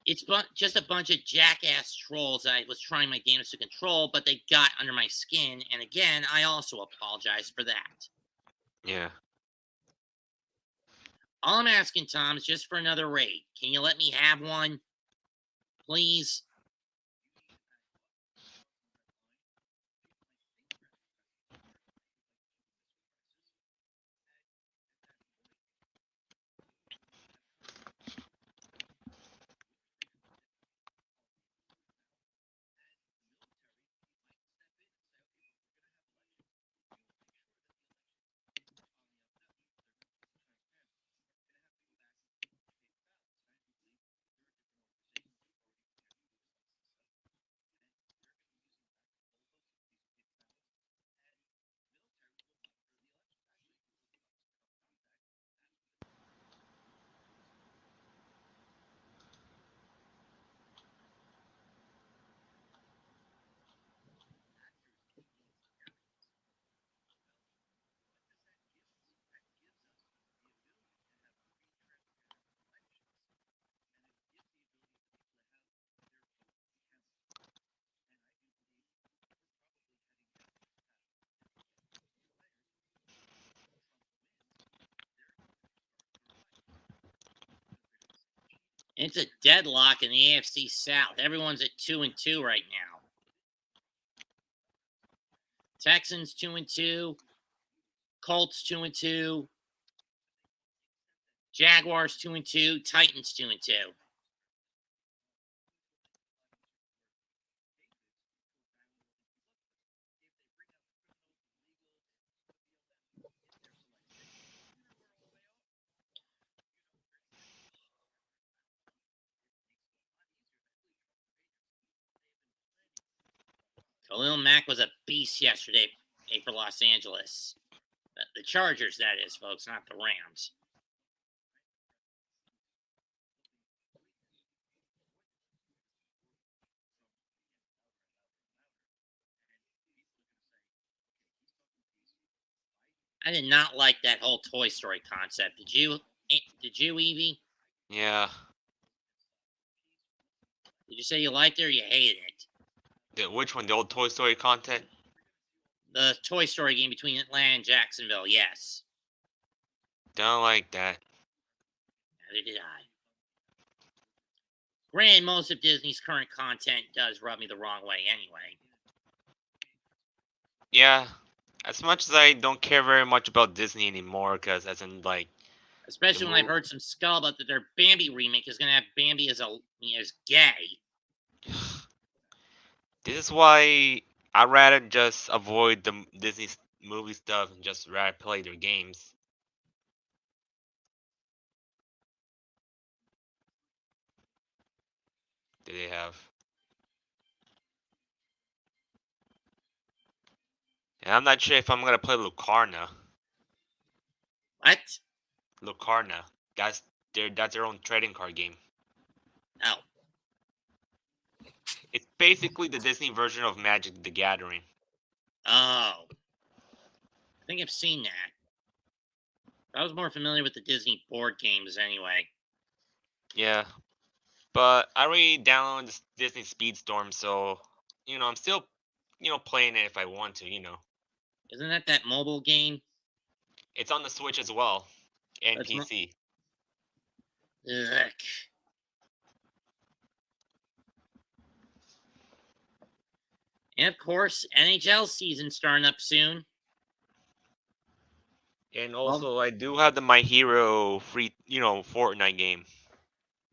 Speaker 1: it's just a bunch of jackass trolls I was trying my damnedest to control, but they got under my skin. And again, I also apologize for that.
Speaker 3: Yeah.
Speaker 1: All I'm asking, Tom, is just for another raid. Can you let me have one? Please? It's a deadlock in the AFC South. Everyone's at 2-2 right now. Texans 2-2, Colts 2-2, Jaguars 2-2, Titans 2-2. Khalil Mack was a beast yesterday for Los Angeles. The Chargers, that is, folks, not the Rams. I did not like that whole Toy Story concept. Did you? Did you, Evie?
Speaker 3: Yeah.
Speaker 1: Did you say you liked it or you hated it?
Speaker 3: Which one? The old Toy Story content?
Speaker 1: The Toy Story game between Atlanta and Jacksonville, yes.
Speaker 3: Don't like that.
Speaker 1: Neither did I. Granted, most of Disney's current content does rub me the wrong way anyway.
Speaker 3: Yeah. As much as I don't care very much about Disney anymore, because as in like,
Speaker 1: Especially when I've heard some scuttlebutt that their Bambi remake is going to have Bambi as gay.
Speaker 3: this is why I'd rather just avoid the Disney movie stuff and just rather play their games. Do they have? And I'm not sure if I'm gonna play Lucarna.
Speaker 1: What?
Speaker 3: Lucarna. That's their own trading card game.
Speaker 1: Oh.
Speaker 3: It's basically the Disney version of Magic the Gathering.
Speaker 1: Oh. I think I've seen that. I was more familiar with the Disney board games anyway.
Speaker 3: Yeah. But I already downloaded this Disney Speedstorm, so I'm still playing it if I want to,
Speaker 1: Isn't that mobile game?
Speaker 3: It's on the Switch as well. And
Speaker 1: That's
Speaker 3: PC.
Speaker 1: Ugh. And of course, NHL season starting up soon.
Speaker 3: And also, I do have the My Hero free, Fortnite game.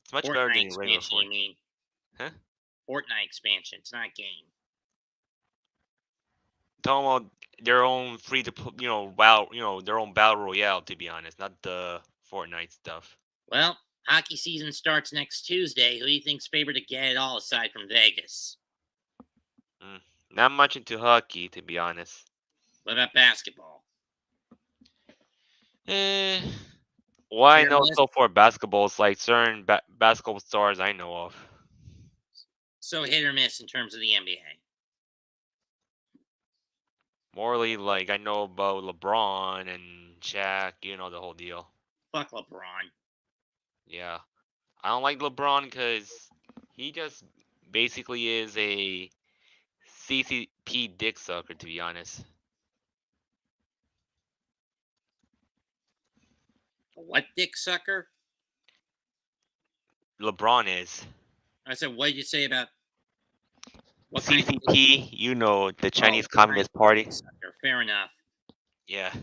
Speaker 3: It's much better
Speaker 1: Fortnite
Speaker 3: than regular
Speaker 1: expansion,
Speaker 3: Fortnite.
Speaker 1: you mean?
Speaker 3: Huh?
Speaker 1: Fortnite expansion. It's not a game.
Speaker 3: Talking about their own free to, their own battle royale. To be honest, not the Fortnite stuff.
Speaker 1: Well, hockey season starts next Tuesday. Who do you think's favored to get it all aside from Vegas?
Speaker 3: Not much into hockey, to be honest.
Speaker 1: What about basketball?
Speaker 3: What I know so far, basketball is like certain basketball stars I know of.
Speaker 1: So hit or miss in terms of the NBA.
Speaker 3: Morley, like I know about LeBron and Shaq, you know the whole deal.
Speaker 1: Fuck LeBron.
Speaker 3: Yeah, I don't like LeBron because he just basically is a CCP dick sucker, to be honest.
Speaker 1: What dick sucker?
Speaker 3: LeBron is
Speaker 1: I said, what did you say about what kind of dick?
Speaker 3: CCP. You know the
Speaker 1: Oh,
Speaker 3: Chinese
Speaker 1: what kind
Speaker 3: Communist
Speaker 1: of
Speaker 3: Party.
Speaker 1: dick sucker? Fair enough.
Speaker 3: Yeah.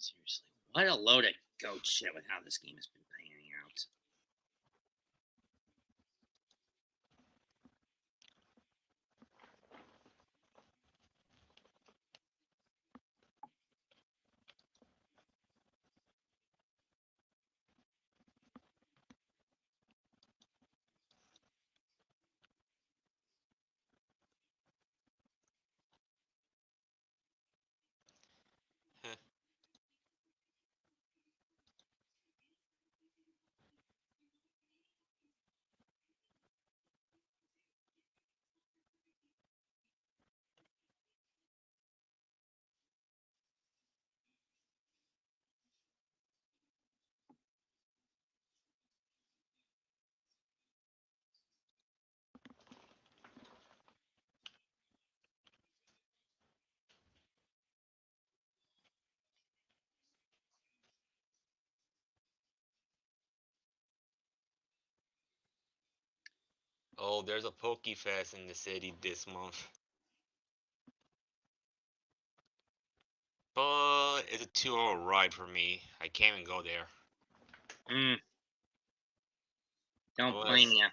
Speaker 1: Seriously, what a load of goat shit with how this game has been panning out.
Speaker 3: Oh, there's a Poke Fest in the city this month. But it's a 2 hour ride for me. I can't even go there.
Speaker 1: Don't
Speaker 3: Well,
Speaker 1: blame you.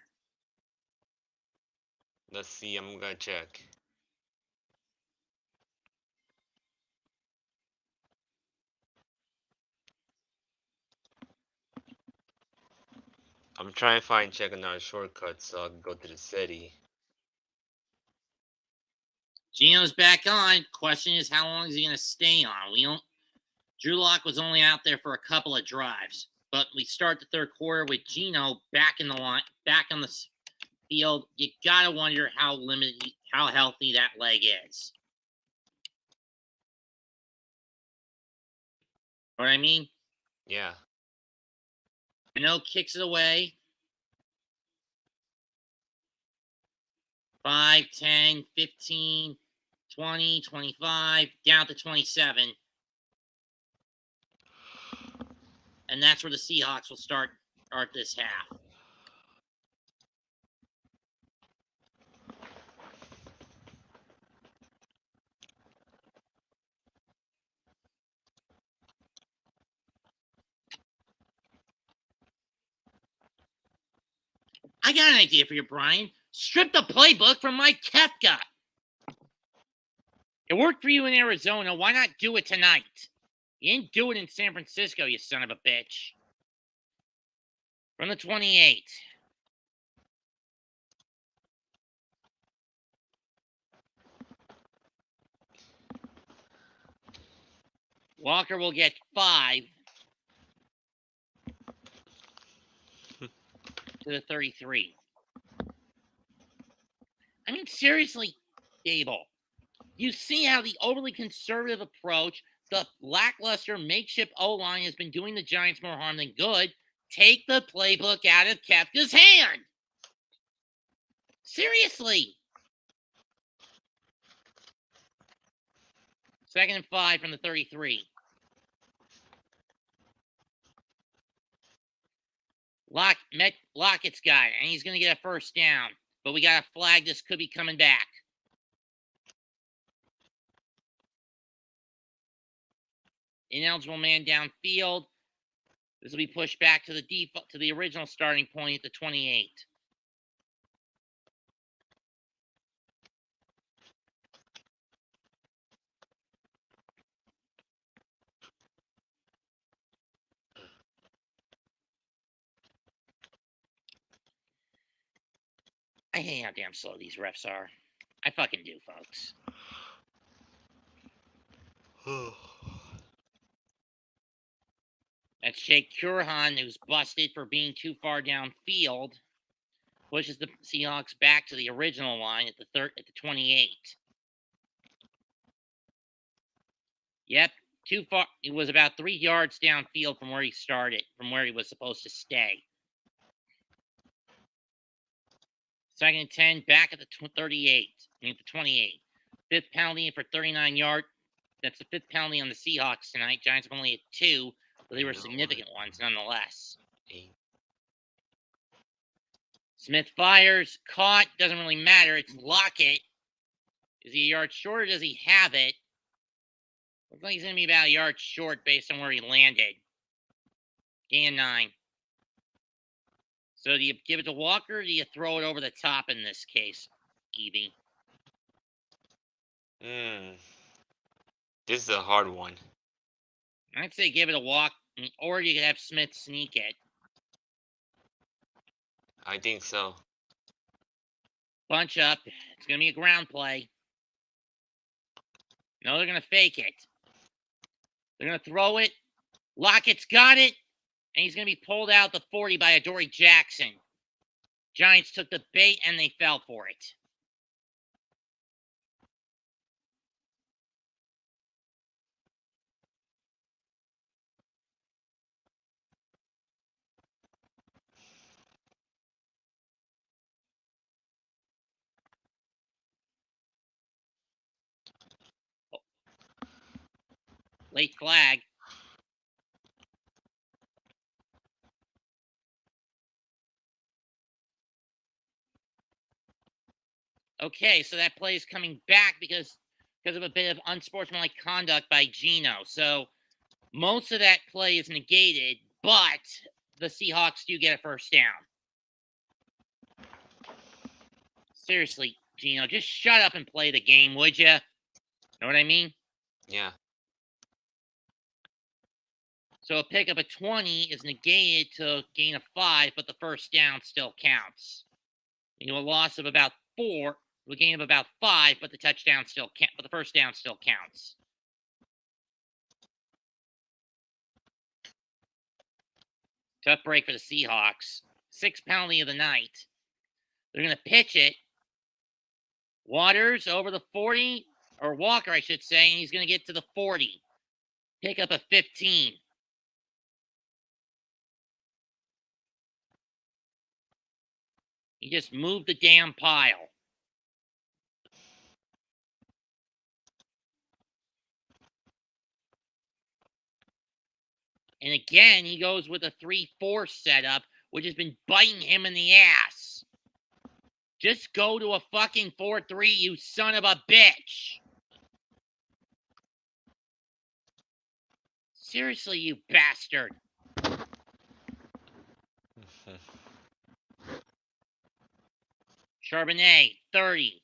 Speaker 3: let's see, I'm gonna check. I'm trying to check another shortcut so I can go to the city.
Speaker 1: Gino's back on. Question is, how long is he going to stay on? We don't. Drew Lock was only out there for a couple of drives, but we start the third quarter with Gino back in the line, back on the field. You gotta wonder how limited, how healthy that leg is. Know what I mean?
Speaker 3: Yeah.
Speaker 1: Renault kicks it away. 5, 10, 15, 20, 25, down to 27. And that's where the Seahawks will start this half. I got an idea for you, Brian. Strip the playbook from Mike Kefka. It worked for you in Arizona. Why not do it tonight? You didn't do it in San Francisco, you son of a bitch. From the 28. Walker will get 5 to the 33. I mean, seriously, Gable. You see how the overly conservative approach, the lackluster makeshift O-line has been doing the Giants more harm than good. Take the playbook out of Kefka's hand. Seriously. 2nd and 5 from the 33. Lockett's got it, and he's going to get a first down. But we got a flag. This could be coming back. Ineligible man downfield. This will be pushed back to the default to the original starting point at the 28. I hate how damn slow these refs are. I fucking do, folks. That's Jake Curhan, who's busted for being too far downfield. Pushes the Seahawks back to the original line at the 28. Yep, too far. He was about 3 yards downfield from where he started, from where he was supposed to stay. 2nd and 10, back at the 38. I mean, the 28. 5th penalty for 39 yards. That's the 5th penalty on the Seahawks tonight. Giants have only had 2, but they were significant ones nonetheless. Smith fires, caught, doesn't really matter. It's Lockett. Is he a yard short or does he have it? Looks like he's going to be about a yard short based on where he landed. Gain 9. So do you give it to Walker or do you throw it over the top in this case, Evie?
Speaker 3: This is a hard one.
Speaker 1: I'd say give it a walk, or you could have Smith sneak it.
Speaker 3: I think so.
Speaker 1: Bunch up. It's going to be a ground play. No, they're going to fake it. They're going to throw it. Lockett's got it. And he's going to be pulled out the 40 by Adoree Jackson. Giants took the bait and they fell for it. Late flag. Okay, so that play is coming back because of a bit of unsportsmanlike conduct by Geno. So most of that play is negated, but the Seahawks do get a first down. Seriously, Geno, just shut up and play the game, would you? Know what I mean?
Speaker 3: Yeah.
Speaker 1: So a pickup of 20 is negated to a gain of 5, but the first down still counts. You know, a loss of about 4, a gain of about 5, but the touchdown still can't. But the first down still counts. Tough break for the Seahawks. 6th penalty of the night. They're going to pitch it. Waters over the 40, or Walker, I should say, and he's going to get to the 40. Pick up a 15. He just moved the damn pile. And again, he goes with a 3-4 setup, which has been biting him in the ass. Just go to a fucking 4-3, you son of a bitch. Seriously, you bastard. Charbonnet, 30.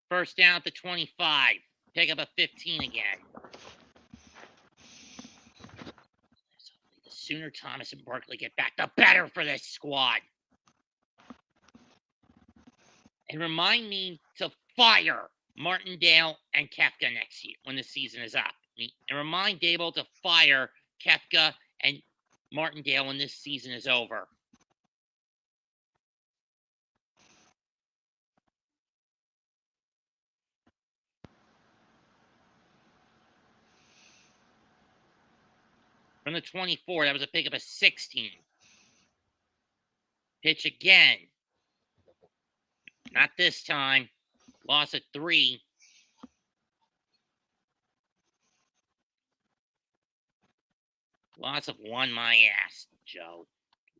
Speaker 1: First down at the 25. Pick up a 15 again. The sooner Thomas and Barkley get back, the better for this squad. And remind me to fire Martindale and Kefka next year when the season is up. And remind Dable to fire Kefka and Martindale when this season is over. From the 24, that was a pickup of 16. Pitch again. Not this time. Loss of 3. Loss of 1, my ass, Joe.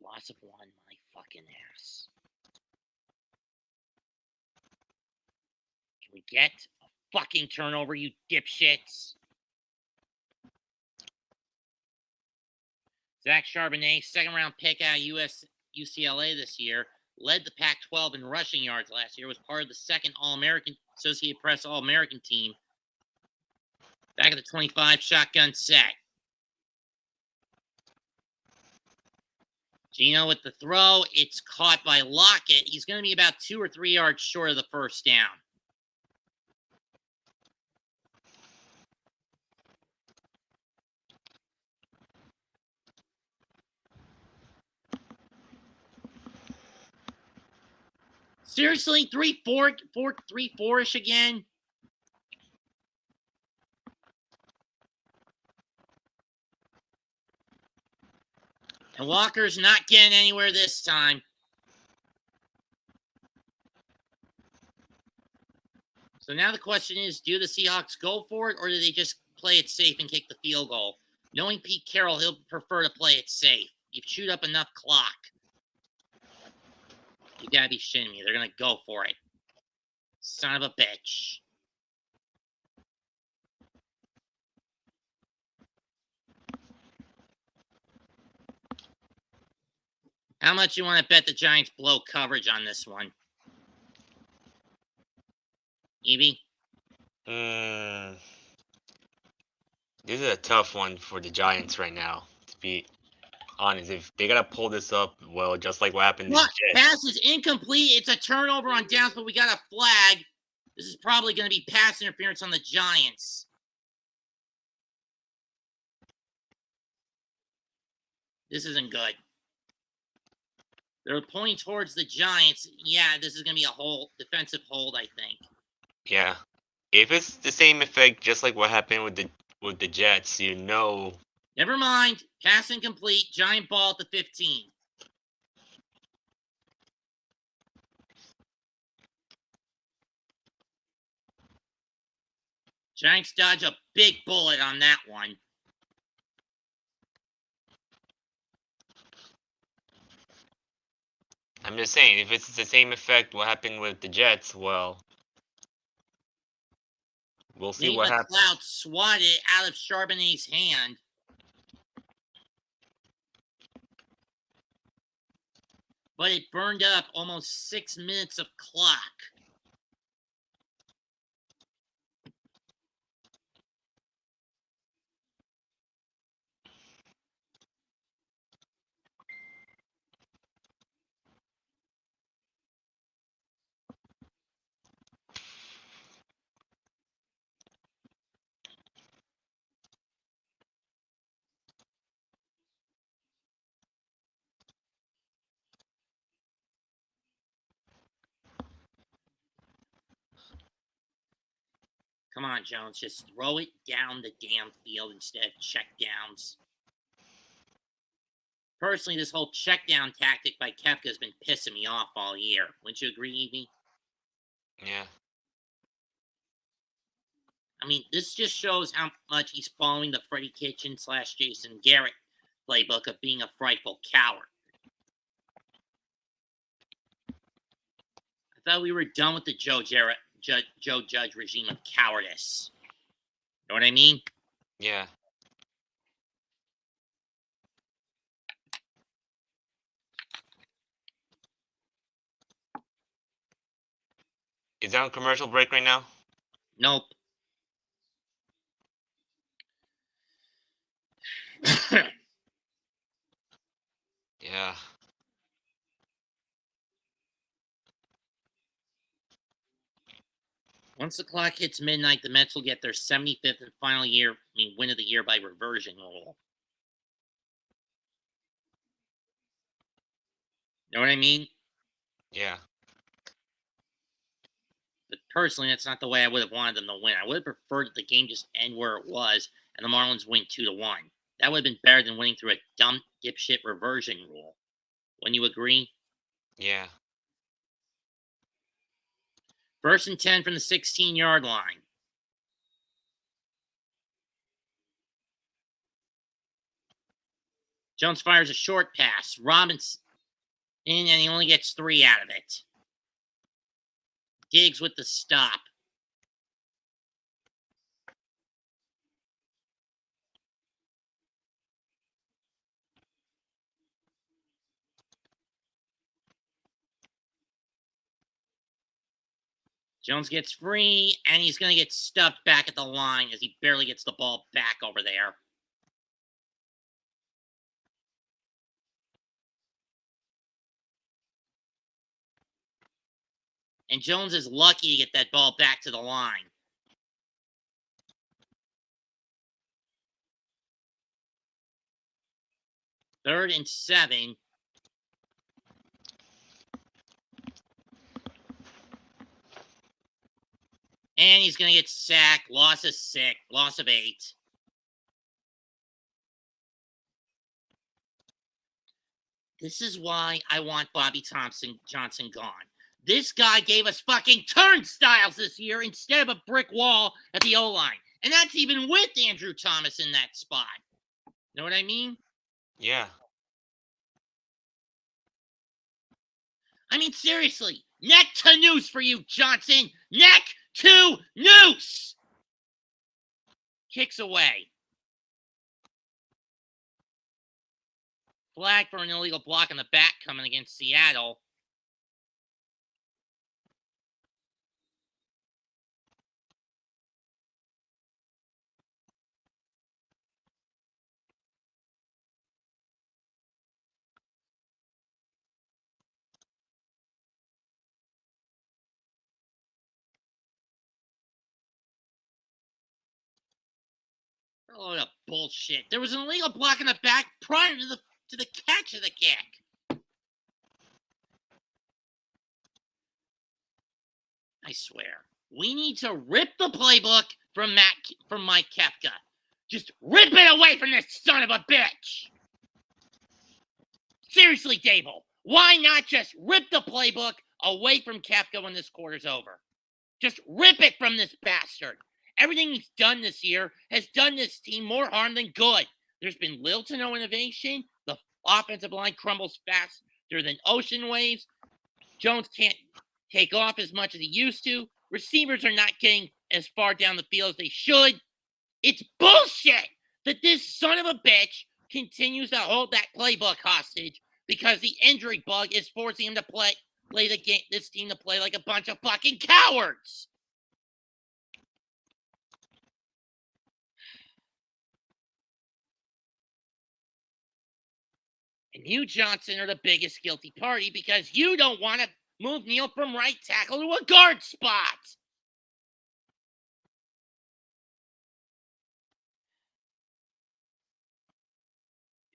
Speaker 1: Loss of 1, my fucking ass. Can we get a fucking turnover, you dipshits? Zach Charbonnet, second-round pick out of UCLA this year, led the Pac-12 in rushing yards last year, was part of the second All-American Associated Press All-American team. Back at the 25, shotgun set. Gino with the throw. It's caught by Lockett. He's going to be about 2 or 3 yards short of the first down. Seriously, 3-4-ish again? And Walker's not getting anywhere this time. So now the question is, do the Seahawks go for it, or do they just play it safe and kick the field goal? Knowing Pete Carroll, he'll prefer to play it safe. You shoot up enough clock. You gotta be shitting me. They're gonna go for it. Son of a bitch. How much you want to bet the Giants blow coverage on this one? Evie?
Speaker 3: This is a tough one for the Giants right now, to be honest. If they gotta pull this up, well, just like what happened to the
Speaker 1: What?
Speaker 3: Jets.
Speaker 1: Pass is incomplete. It's a turnover on downs, but we got a flag. This is probably going to be pass interference on the Giants. This isn't good. They're pointing towards the Giants. Yeah, this is going to be a defensive hold, I think.
Speaker 3: Yeah. If it's the same effect, just like what happened with the Jets, you know.
Speaker 1: Never mind. Pass incomplete. Giant ball at the 15. Giants dodge a big bullet on that one.
Speaker 3: I'm just saying, if it's the same effect what happened with the Jets, well, we'll see
Speaker 1: Nate
Speaker 3: what happens.
Speaker 1: McLeod swatted it out of Charbonnet's hand. But it burned up almost 6 minutes of clock. Come on, Jones. Just throw it down the damn field instead of check downs. Personally, this whole check down tactic by Koepka has been pissing me off all year. Wouldn't you agree, Evie?
Speaker 3: Yeah.
Speaker 1: I mean, this just shows how much he's following the Freddie Kitchen / Jason Garrett playbook of being a frightful coward. I thought we were done with the Joe Judge regime of cowardice. Know what I mean?
Speaker 3: Yeah. Is that on commercial break right now?
Speaker 1: Nope.
Speaker 3: Yeah.
Speaker 1: Once the clock hits midnight, the Mets will get their 75th and final win of the year by reversion rule. Know what I mean?
Speaker 3: Yeah.
Speaker 1: But personally, that's not the way I would have wanted them to win. I would have preferred that the game just end where it was and the Marlins win 2-1. That would have been better than winning through a dumb dipshit reversion rule. Wouldn't you agree?
Speaker 3: Yeah.
Speaker 1: 1st and 10 from the 16-yard line. Jones fires a short pass. Robinson in, and he only gets 3 out of it. Diggs with the stop. Jones gets free, and he's going to get stuffed back at the line as he barely gets the ball back over there. And Jones is lucky to get that ball back to the line. Third and 7. And he's going to get sacked. Loss of 6. Loss of 8. This is why I want Bobby Johnson gone. This guy gave us fucking turnstiles this year instead of a brick wall at the O-line. And that's even with Andrew Thomas in that spot. Know what I mean?
Speaker 3: Yeah.
Speaker 1: I mean, seriously. Neck to noose for you, Johnson. Neck to noose. Kicks away. Flag for an illegal block in the back coming against Seattle. Oh, the bullshit. There was an illegal block in the back prior to the catch of the kick. I swear. We need to rip the playbook from Mike Kefka. Just rip it away from this son of a bitch. Seriously, Dable. Why not just rip the playbook away from Kefka when this quarter's over? Just rip it from this bastard. Everything he's done this year has done this team more harm than good. There's been little to no innovation. The offensive line crumbles faster than ocean waves. Jones can't take off as much as he used to. Receivers are not getting as far down the field as they should. It's bullshit that this son of a bitch continues to hold that playbook hostage because the injury bug is forcing him to play this team to play like a bunch of fucking cowards. And you, Johnson, are the biggest guilty party because you don't want to move Neal from right tackle to a guard spot.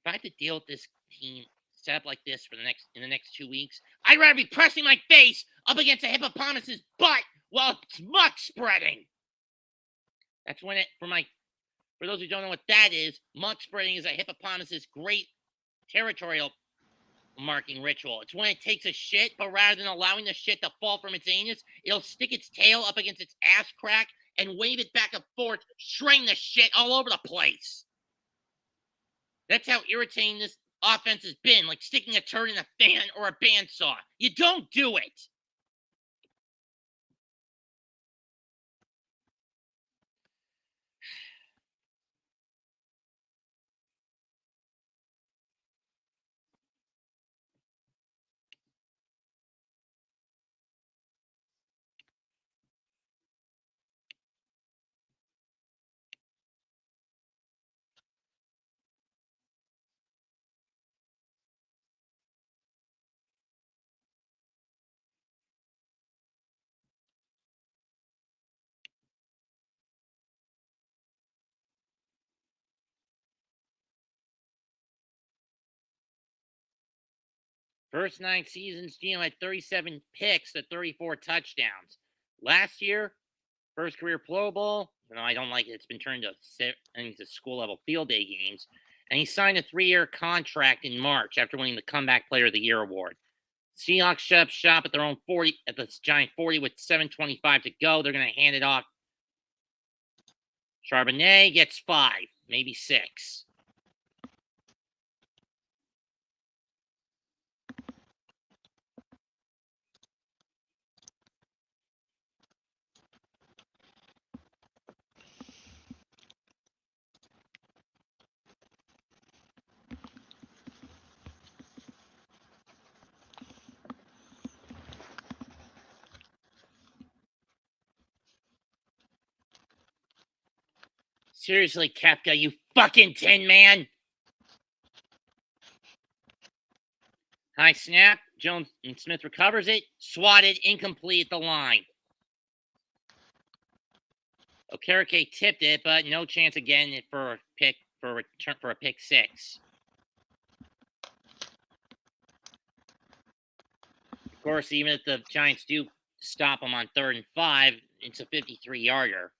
Speaker 1: If I have to deal with this team set up like this in the next 2 weeks, I'd rather be pressing my face up against a hippopotamus's butt while it's muck spreading. That's when for those who don't know what that is, muck spreading is a hippopotamus's great territorial marking ritual. It's when it takes a shit, but rather than allowing the shit to fall from its anus, it'll stick its tail up against its ass crack and wave it back and forth, spraying the shit all over the place. That's how irritating this offense has been, like sticking a turd in a fan or a bandsaw. You don't do it. First 9 seasons, Geno had 37 picks to 34 touchdowns. Last year, first career Pro Bowl. I don't like it. It's been turned to school-level field day games. And he signed a 3-year contract in March after winning the Comeback Player of the Year award. Seahawks shop at their own 40, at the Giant 40 with 7:25 to go. They're going to hand it off. Charbonnet gets 5, maybe 6. Seriously, Kefka, you fucking Tin Man. High snap. Jones and Smith recovers it. Swatted, incomplete at the line. Okereke tipped it, but no chance again for a pick for a pick six. Of course, even if the Giants do stop them on 3rd and 5, it's a 53-yarder.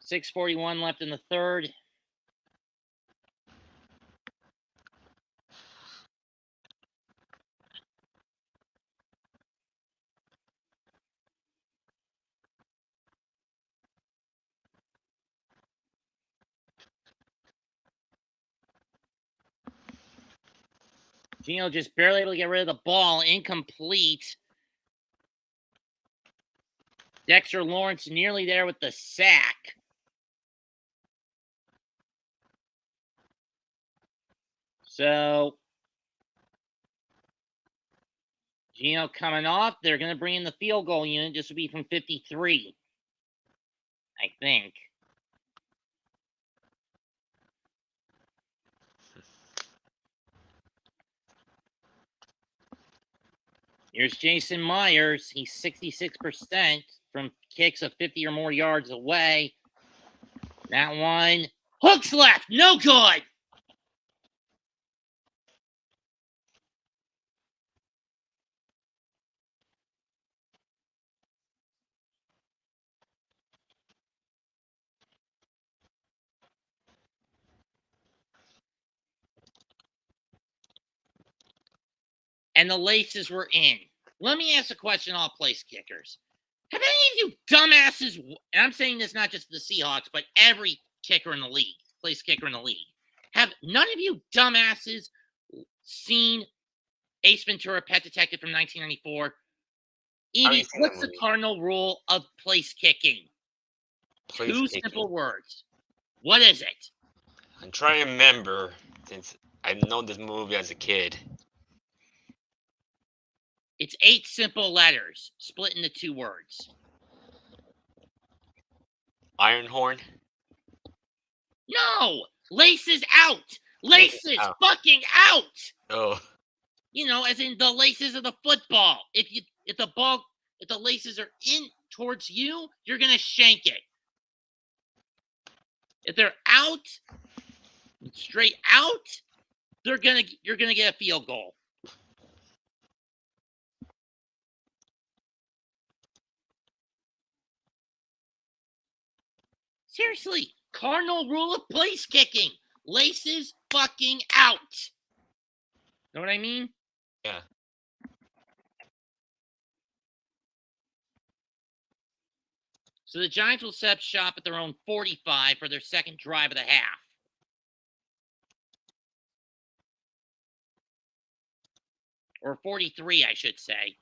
Speaker 1: .641 left in the third. Gino just barely able to get rid of the ball. Incomplete. Dexter Lawrence nearly there with the sack. So, Gino coming off. They're going to bring in the field goal unit. This would be from 53, I think. Here's Jason Myers. He's 66% from kicks of 50 or more yards away. That one. Hooks left. No good. And the laces were in. Let me ask a question, all place kickers. Have any of you dumbasses, and I'm saying this not just the Seahawks, but every kicker in the league, place kicker in the league, have none of you dumbasses seen Ace Ventura, Pet Detective from 1994? Edie, what's the cardinal rule of place kicking? Two simple words. What is it?
Speaker 3: I'm trying to remember, since I've known this movie as a kid.
Speaker 1: It's 8 simple letters, split into 2 words.
Speaker 3: Iron Horn?
Speaker 1: No! Laces out! Laces fucking out!
Speaker 3: Oh.
Speaker 1: You know, as in the laces of the football. If the laces are in towards you, you're gonna shank it. If they're out, straight out, you're gonna get a field goal. Seriously, cardinal rule of place kicking. Laces fucking out. Know what I mean?
Speaker 3: Yeah.
Speaker 1: So the Giants will set up shop at their own 45 for their second drive of the half. Or 43, I should say.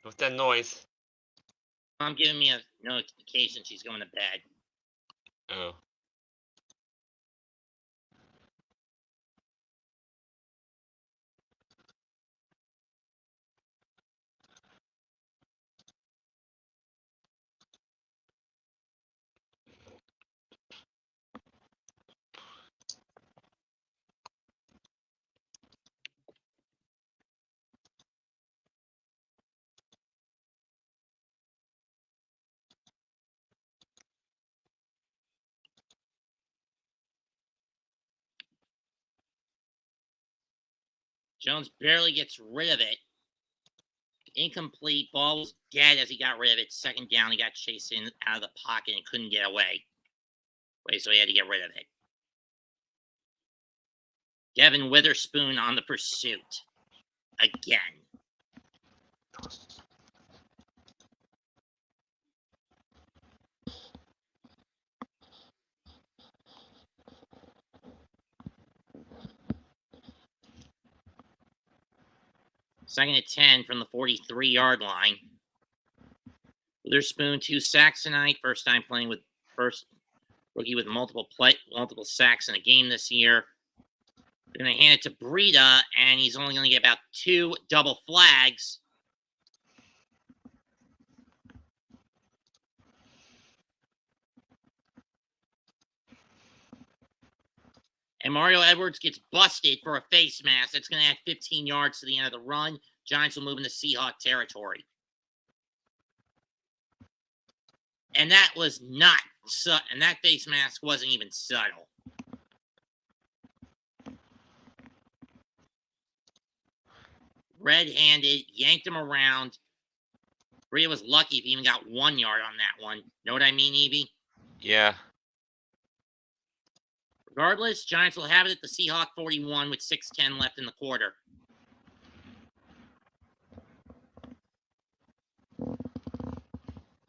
Speaker 3: What's that noise?
Speaker 1: Mom giving me a notification she's going to bed.
Speaker 3: Oh.
Speaker 1: Jones barely gets rid of it. Incomplete. Ball was dead as he got rid of it. Second down, he got chased in out of the pocket and couldn't get away. So he had to get rid of it. Devin Witherspoon on the pursuit. Again. Second and 10 from the 43-yard line. Witherspoon, 2 sacks tonight. First rookie with multiple sacks in a game this year. They're going to hand it to Breida, and he's only going to get about 2 double flags. And Mario Edwards gets busted for a face mask. That's going to add 15 yards to the end of the run. Giants will move into Seahawk territory. And that was not and that face mask wasn't even subtle. Red-handed, yanked him around. Breida was lucky if he even got 1 yard on that one. Know what I mean, Evie?
Speaker 3: Yeah.
Speaker 1: Regardless, Giants will have it at the Seahawk 41 with 6:10 left in the quarter.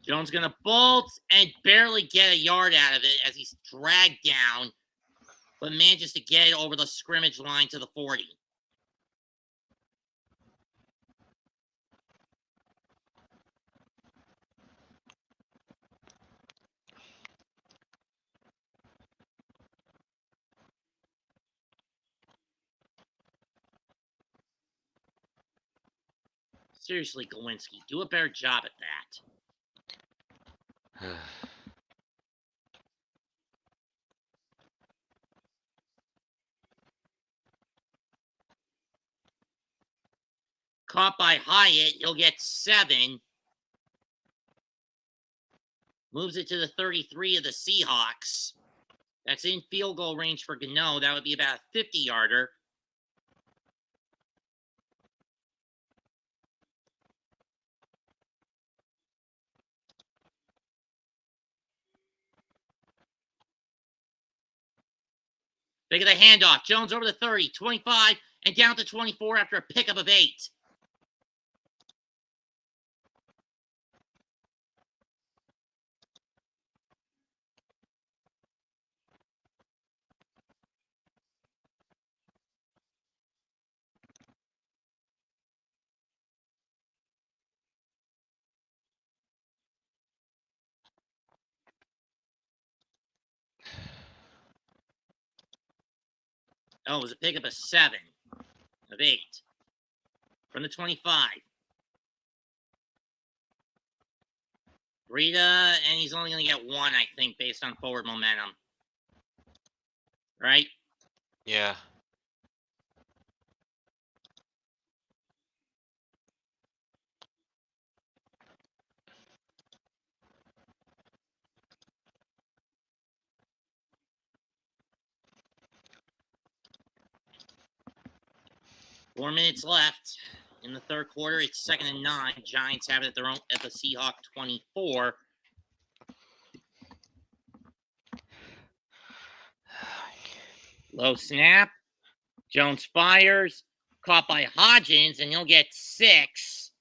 Speaker 1: Jones going to bolt and barely get a yard out of it as he's dragged down, but manages to get it over the scrimmage line to the 40. Seriously, Glowinski, do a better job at that. Caught by Hyatt, he'll get 7. Moves it to the 33 of the Seahawks. That's in field goal range for Gano. That would be about a 50-yarder. They get a handoff. Jones over the 30, 25, and down to 24 after a pickup of 8. Oh, it was a pickup of 7, of 8. From the 25. Breida, and he's only going to get 1, I think, based on forward momentum. Right?
Speaker 3: Yeah.
Speaker 1: Four minutes left in the third quarter. It's 2nd and 9. Giants have it at the Seahawk 24. Low snap. Jones fires. Caught by Hodgins, and he'll get 6.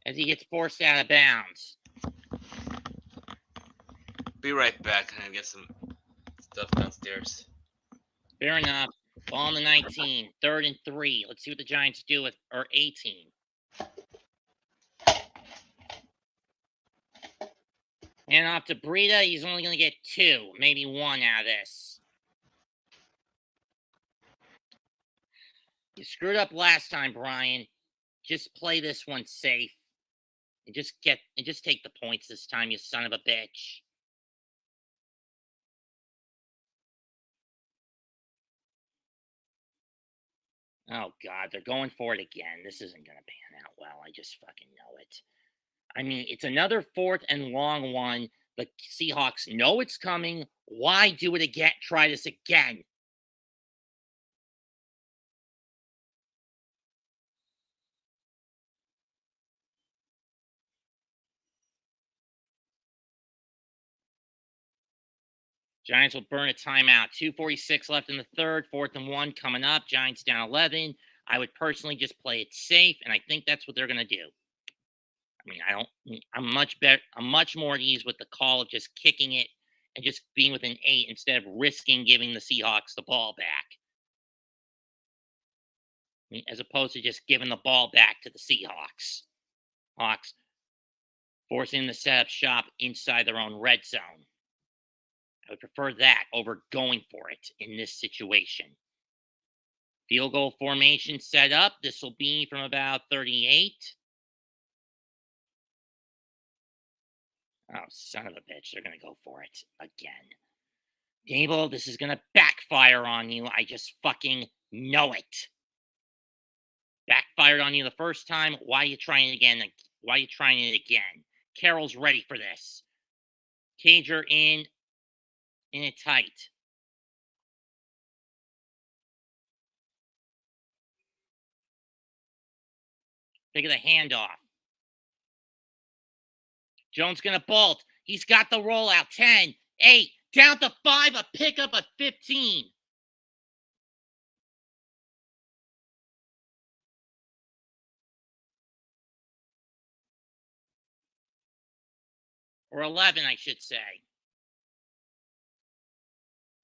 Speaker 1: As he gets forced out of bounds.
Speaker 3: Be right back. I'm gonna get some stuff downstairs.
Speaker 1: Fair enough. Ball on the 19. 3rd and 3. Let's see what the Giants do with, or 18. Hand off to Breida. He's only going to get 2, maybe 1 out of this. You screwed up last time, Brian. Just play this one safe. And just take the points this time, you son of a bitch. Oh, God, they're going for it again. This isn't going to pan out well. I just fucking know it. I mean, it's another 4th and long one. The Seahawks know it's coming. Why do it again? Try this again. Giants will burn a timeout. 2:46 left in the third. 4th and 1 coming up. Giants down 11. I would personally just play it safe, and I think that's what they're going to do. I mean, I'm much more at ease with the call of just kicking it and just being within 8 instead of risking giving the Seahawks the ball back. as opposed to just giving the ball back to the Seahawks. Hawks forcing them to set up shop inside their own red zone. I would prefer that over going for it in this situation. Field goal formation set up. This will be from about 38. Oh, son of a bitch. They're going to go for it again. Dable, this is going to backfire on you. I just fucking know it. Backfired on you the first time. Why are you trying it again? Why are you trying it again? Carroll's ready for this. Cager in it tight. Pick of the handoff. Jones going to bolt. He's got the rollout. 10, 8, down to 5, a pickup of 15. Or 11, I should say.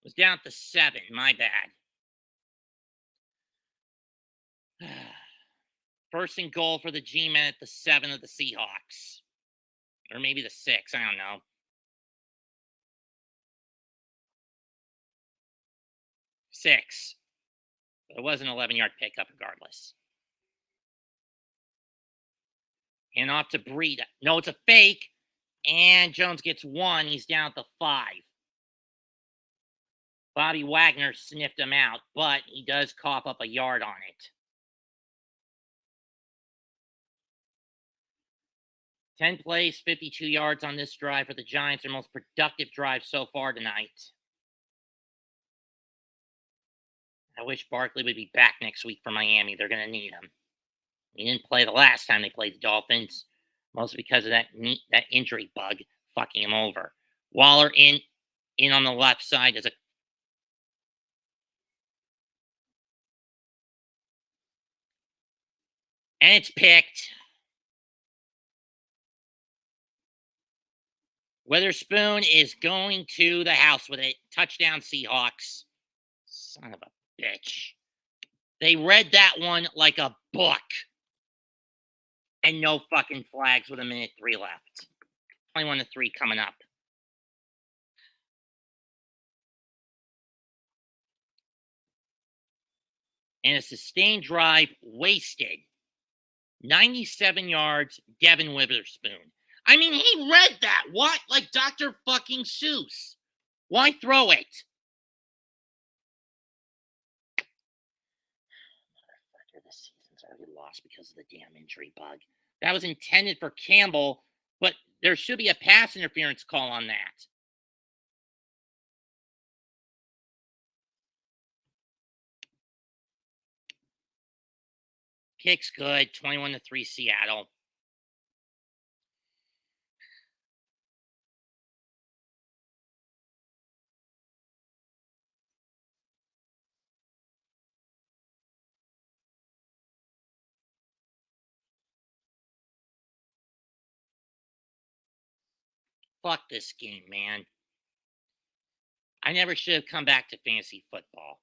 Speaker 1: It was down to 7. My bad. First and goal for the G-Men at the 7 of the Seahawks. Or maybe the 6. I don't know. 6. But it was an 11-yard pickup regardless. And off to Breed. No, it's a fake. And Jones gets 1. He's down to 5. Bobby Wagner sniffed him out, but he does cough up a yard on it. 10 plays, 52 yards on this drive for the Giants. Their most productive drive so far tonight. I wish Barkley would be back next week for Miami. They're going to need him. He didn't play the last time they played the Dolphins, mostly because of that injury bug fucking him over. Waller in on the left side as a and it's picked. Witherspoon is going to the house with it. Touchdown, Seahawks. Son of a bitch. They read that one like a book. And no fucking flags with 1:03 left. 21-3 coming up. And a sustained drive wasted. 97 yards, Devin Witherspoon. I mean, he read that. What? Like Dr. fucking Seuss. Why throw it? Motherfucker, this season's already lost because of the damn injury bug. That was intended for Campbell, but there should be a pass interference call on that. Kick's good. 21-3 Seattle. Fuck this game, man. I never should have come back to fantasy football.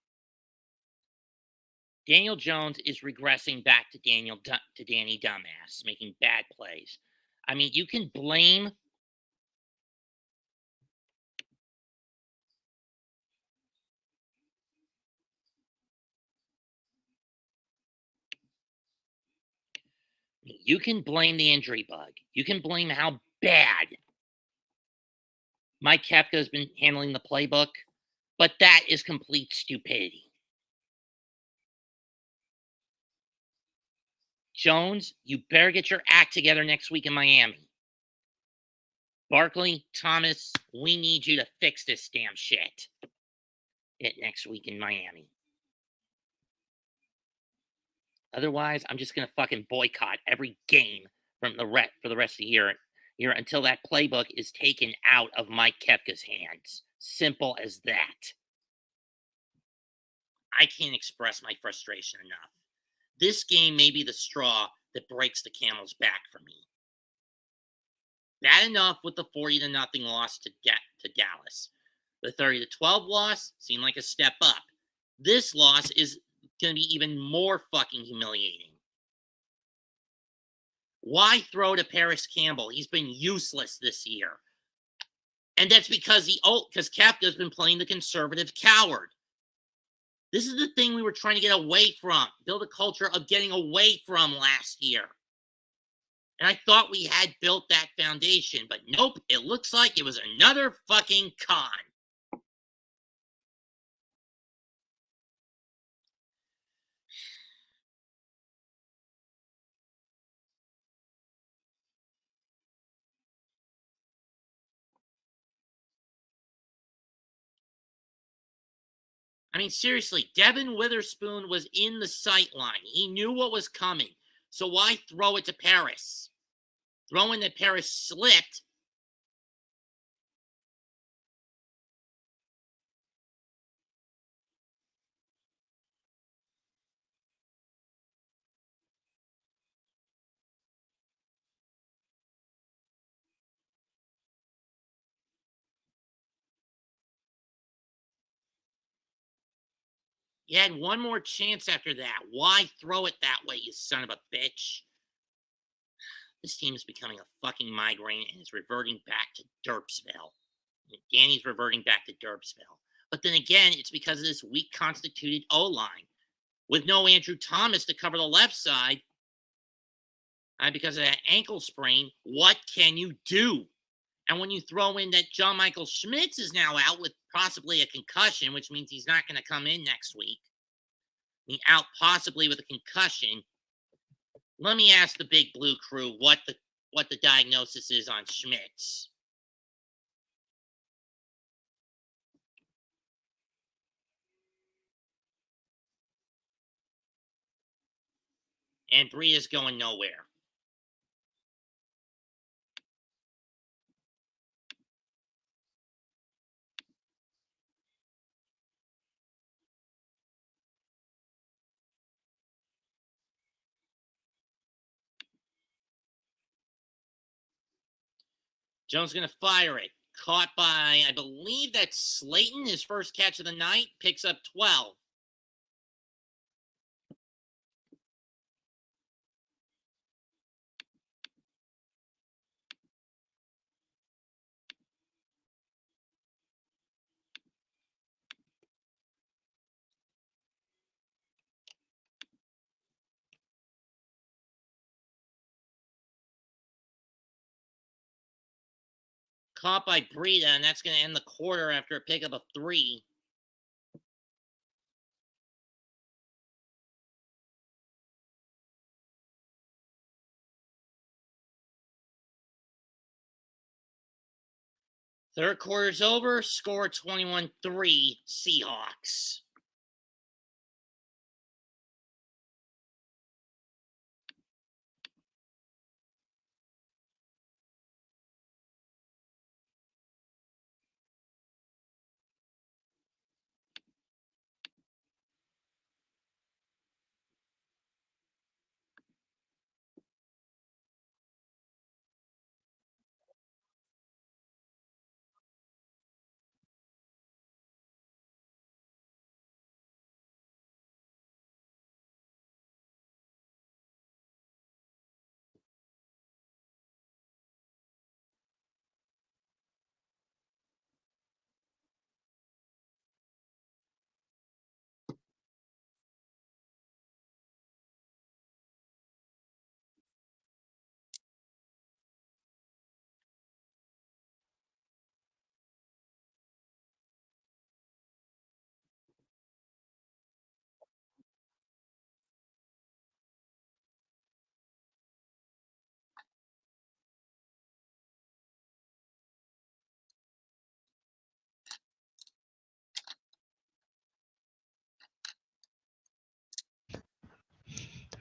Speaker 1: Daniel Jones is regressing back to Danny Dumbass, making bad plays. I mean, you can blame the injury bug. You can blame how bad Mike Kefka has been handling the playbook, but that is complete stupidity. Jones, you better get your act together next week in Miami. Barkley, Thomas, we need you to fix this damn shit. Next week in Miami. Otherwise, I'm just going to fucking boycott every game for the rest of the year until that playbook is taken out of Mike Kefka's hands. Simple as that. I can't express my frustration enough. This game may be the straw that breaks the camel's back for me. Bad enough with the 40-0 loss to Dallas. The 30-12 loss seemed like a step up. This loss is going to be even more fucking humiliating. Why throw to Paris Campbell? He's been useless this year. And that's because Kafka's been playing the conservative coward. This is the thing we were trying to get away from, build a culture of getting away from last year. And I thought we had built that foundation, but nope, it looks like it was another fucking con. I mean, seriously, Devin Witherspoon was in the sight line. He knew what was coming. So why throw it to Paris? Throwing that Paris slipped. You had one more chance after that. Why throw it that way, you son of a bitch? This team is becoming a fucking migraine and is reverting back to Derpsville. Danny's reverting back to Derpsville. But then again, it's because of this weak constituted O-line. With no Andrew Thomas to cover the left side, because of that ankle sprain, what can you do? And when you throw in that John Michael Schmitz is now out with possibly a concussion, which means he's not going to come in next week. He's out possibly with a concussion. Let me ask the Big Blue crew what the diagnosis is on Schmitz. And Bria's going nowhere. Jones going to fire it. Caught by, I believe that's Slayton, his first catch of the night, picks up 12. Caught by Breida, and that's going to end the quarter after a pickup of 3. Third quarter's over. Score 21-3 Seahawks.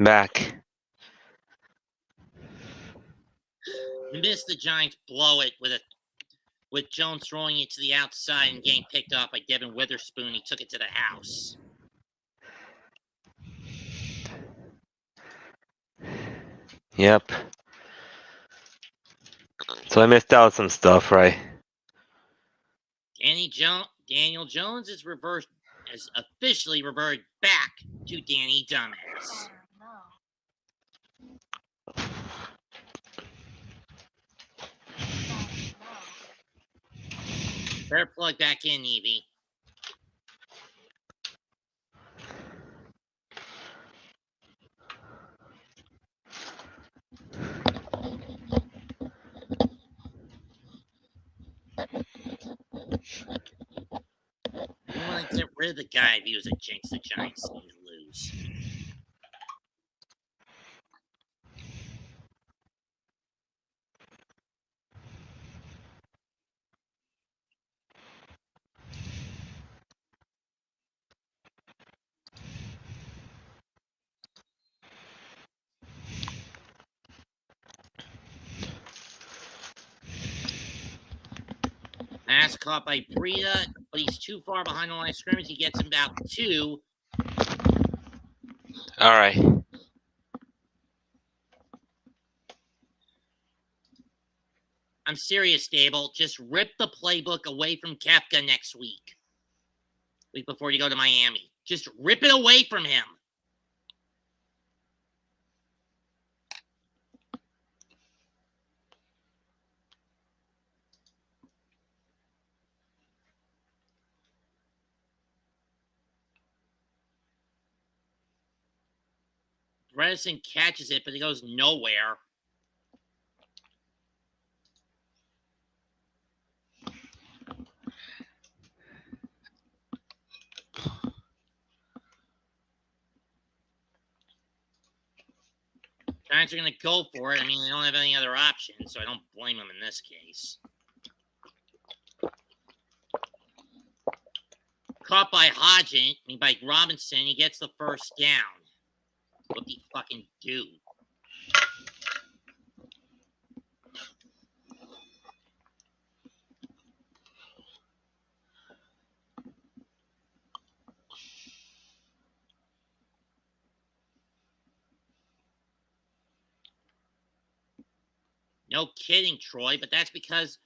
Speaker 3: Back.
Speaker 1: Missed the Giants blow it with Jones throwing it to the outside and getting picked up by Devin Witherspoon. He took it to the house.
Speaker 3: Yep. So I missed out some stuff, right?
Speaker 1: Daniel Jones is officially reverted back to Danny Dumbass. Better plug back in, Evie. You want to get rid of the guy if he was a jinx the Giants seem to lose. Pass caught by Breida, but he's too far behind the line of scrimmage. He gets about 2.
Speaker 3: All right.
Speaker 1: I'm serious, Dable. Just rip the playbook away from Kefka next week. Week before you go to Miami. Just rip it away from him. Bredesen catches it, but it goes nowhere. Giants are going to go for it. I mean, they don't have any other option, so I don't blame them in this case. Caught by by Robinson. He gets the first down. What did he fucking do? No kidding, Troy, but that's because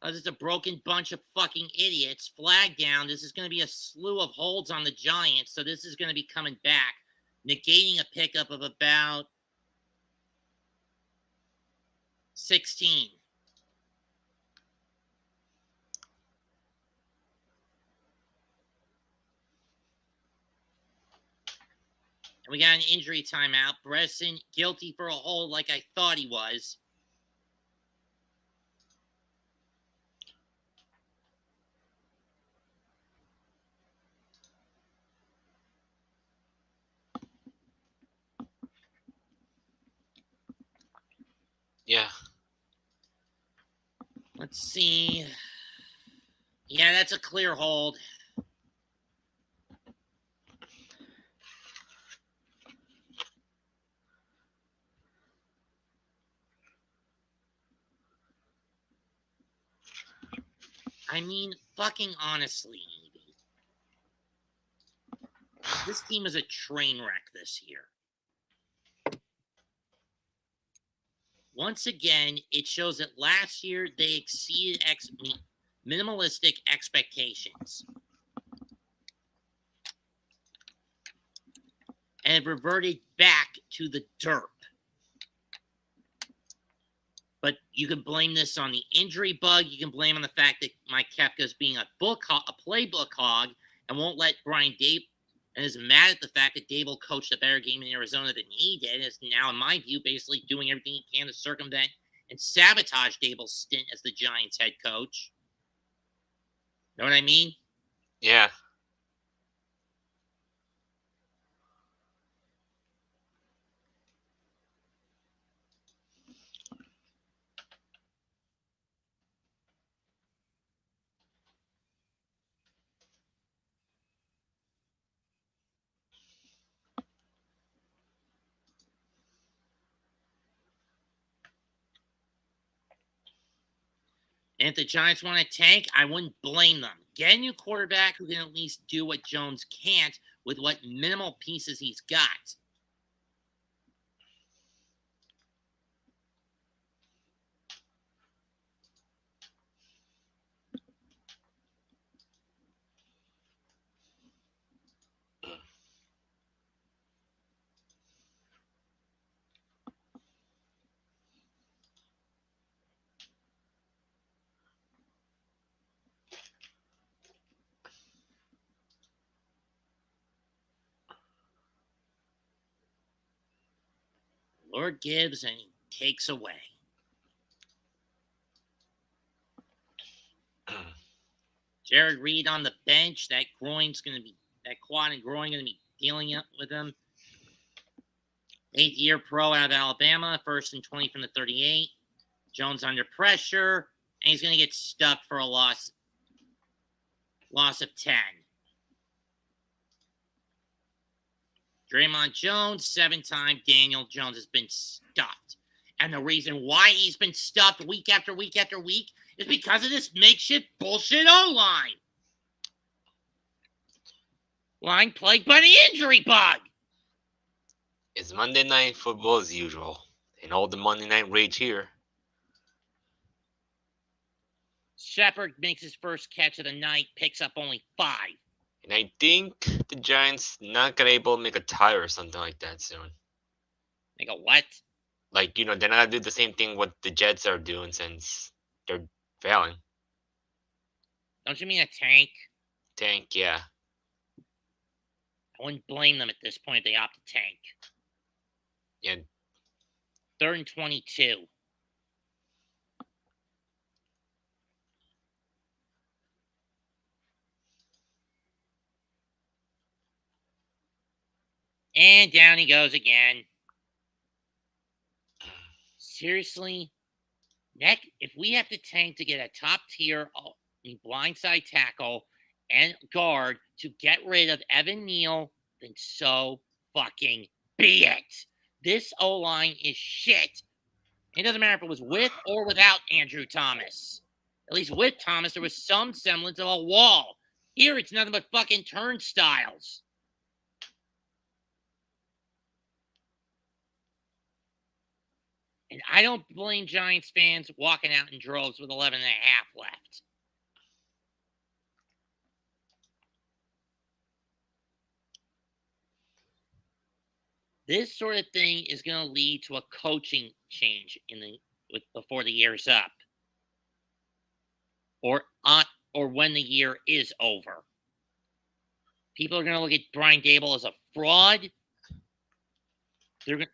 Speaker 1: this is a broken bunch of fucking idiots. Flag down. This is going to be a slew of holds on the Giants, so this is going to be coming back, negating a pickup of about 16. And we got an injury timeout. Bredesen guilty for a hold like I thought he was.
Speaker 3: Yeah.
Speaker 1: Let's see. Yeah, that's a clear hold. I mean, fucking honestly, Evie, this team is a train wreck this year. Once again, it shows that last year they exceeded minimalistic expectations and reverted back to the derp. But you can blame this on the injury bug. You can blame on the fact that Mike Kefka's being a playbook hog and won't let Brian Dable, and is mad at the fact that Dable coached a better game in Arizona than he did, is now, in my view, basically doing everything he can to circumvent and sabotage Dable's stint as the Giants head coach. Know what I mean?
Speaker 3: Yeah.
Speaker 1: And if the Giants want to tank, I wouldn't blame them. Get a new quarterback who can at least do what Jones can't with what minimal pieces he's got. Lord gives and he takes away. Jared Reed on the bench. That quad and groin going to be dealing with him. 8th-year pro out of Alabama, 1st and 20 from the 38. Jones under pressure, and he's going to get stuffed for a loss of 10. Draymond Jones, 7-time Daniel Jones has been stuffed. And the reason why he's been stuffed week after week after week is because of this makeshift bullshit O-line. Line plagued by the injury bug.
Speaker 3: It's Monday Night Football as usual. And all the Monday Night rage here.
Speaker 1: Shepard makes his first catch of the night, picks up only 5.
Speaker 3: And I think the Giants not gonna able to make a tie or something like that soon.
Speaker 1: They go, what?
Speaker 3: Like, they're not gonna do the same thing what the Jets are doing since they're failing.
Speaker 1: Don't you mean a tank?
Speaker 3: Tank, yeah.
Speaker 1: I wouldn't blame them at this point if they opt to tank.
Speaker 3: Yeah.
Speaker 1: 3rd and 22. And down he goes again. Seriously? If we have to tank to get a top-tier blindside tackle and guard to get rid of Evan Neal, then so fucking be it. This O-line is shit. It doesn't matter if it was with or without Andrew Thomas. At least with Thomas, there was some semblance of a wall. Here, it's nothing but fucking turnstiles. And I don't blame Giants fans walking out in droves with 11 and a half left. This sort of thing is going to lead to a coaching change before the year's up, or when the year is over. People are going to look at Brian Daboll as a fraud. They're going.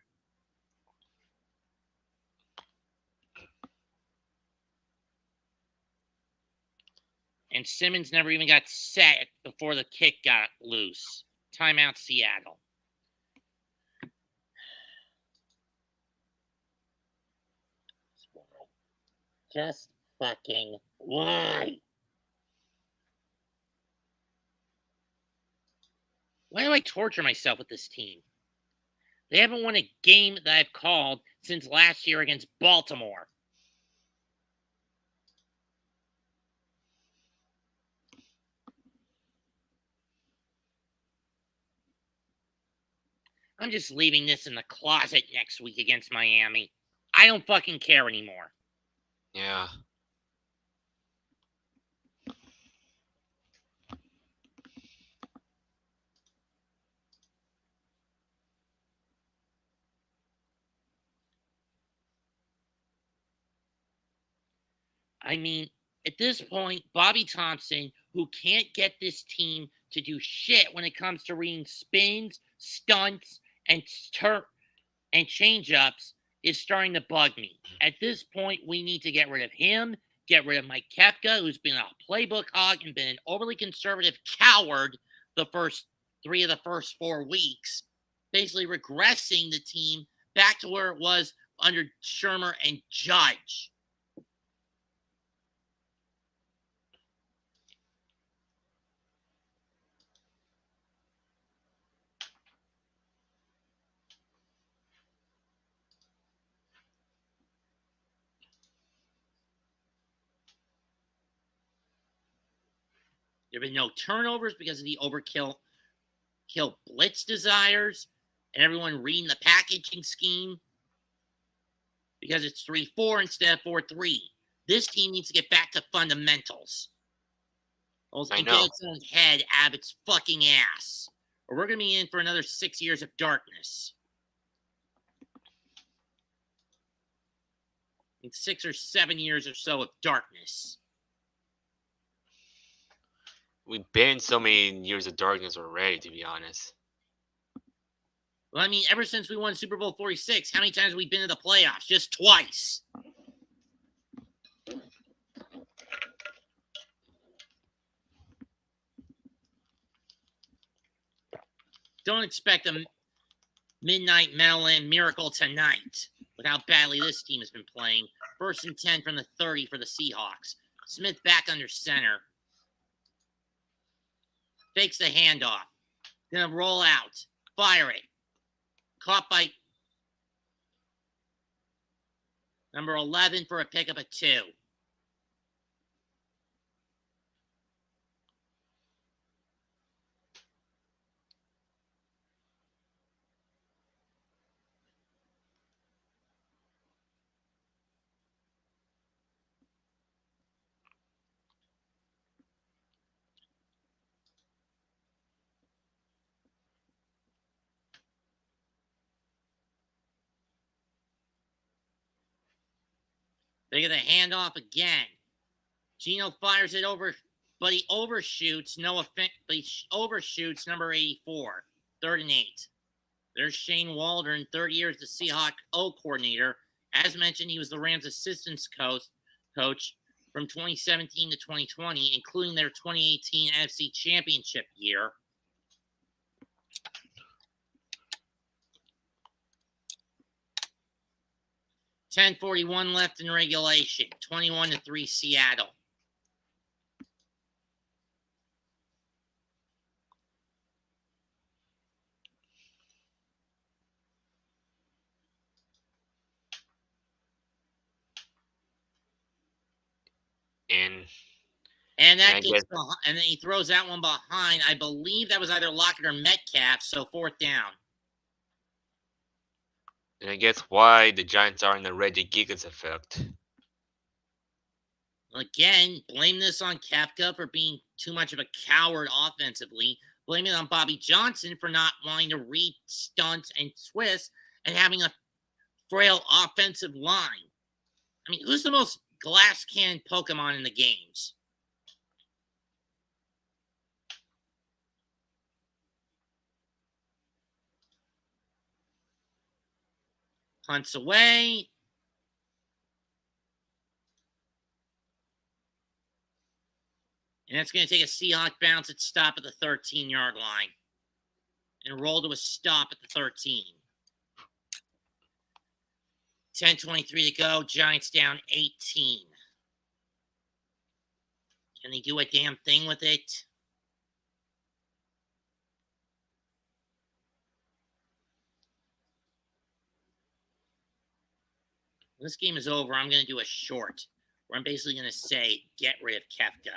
Speaker 1: And Simmons never even got set before the kick got loose. Timeout, Seattle. Just fucking why? Why do I torture myself with this team? They haven't won a game that I've called since last year against Baltimore. I'm just leaving this in the closet next week against Miami. I don't fucking care anymore.
Speaker 3: Yeah.
Speaker 1: I mean, at this point, Bobby Thompson, who can't get this team to do shit when it comes to reading spins, stunts, and change-ups, is starting to bug me. At this point, we need to get rid of him, get rid of Mike Kefka, who's been a playbook hog and been an overly conservative coward the first 3 of the first 4 weeks, basically regressing the team back to where it was under Shermer and Judge. There have been no turnovers because of the overkill blitz desires and everyone reading the packaging scheme because it's 3-4 instead of 4-3. This team needs to get back to fundamentals. And get its own head out of its fucking ass. Or we're going to be in for another 6 years of darkness. In 6 or 7 years or so of darkness.
Speaker 3: We've been in so many years of darkness already, to be honest.
Speaker 1: Well, I mean, ever since we won Super Bowl 46, how many times have we been to the playoffs? Just twice. Don't expect a midnight Meadowland miracle tonight with how badly this team has been playing. 1st and 10 from the 30 for the Seahawks. Smith back under center. Fakes the handoff. Gonna roll out. Fire it. Caught by number 11 for a pickup of 2. They get the handoff again. Gino fires it over, but he overshoots. But he overshoots number 84. 3rd and 8. There's Shane Waldron, 30 years the Seahawks O coordinator. As mentioned, he was the Rams' assistant coach from 2017 to 2020, including their 2018 NFC Championship year. .41 left in regulation. 21-3 Seattle. And that gets behind, and then he throws that one behind. I believe that was either Lockett or Metcalf, so 4th down.
Speaker 3: And I guess why the Giants are in the Reggie Gigas effect.
Speaker 1: Again, blame this on Kafka for being too much of a coward offensively. Blame it on Bobby Johnson for not wanting to read stunts and twists and having a frail offensive line. I mean, who's the most glass can Pokemon in the games? Punts away. And that's going to take a Seahawk bounce at stop at the 13-yard line. And roll to a stop at the 13. 10:23 to go. Giants down 18. Can they do a damn thing with it? When this game is over, I'm going to do a short where I'm basically going to say, get rid of Kefka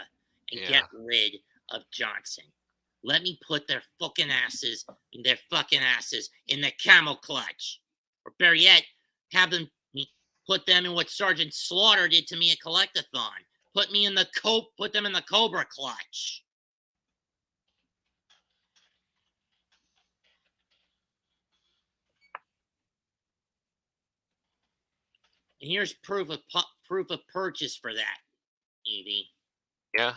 Speaker 1: and get rid of Johnson. Let me put their fucking asses in the camel clutch. Or better yet, have them put them in what Sergeant Slaughter did to me at Collectathon. Put them in the Cobra clutch. And here's proof of purchase for that, Evie.
Speaker 3: Yeah. Of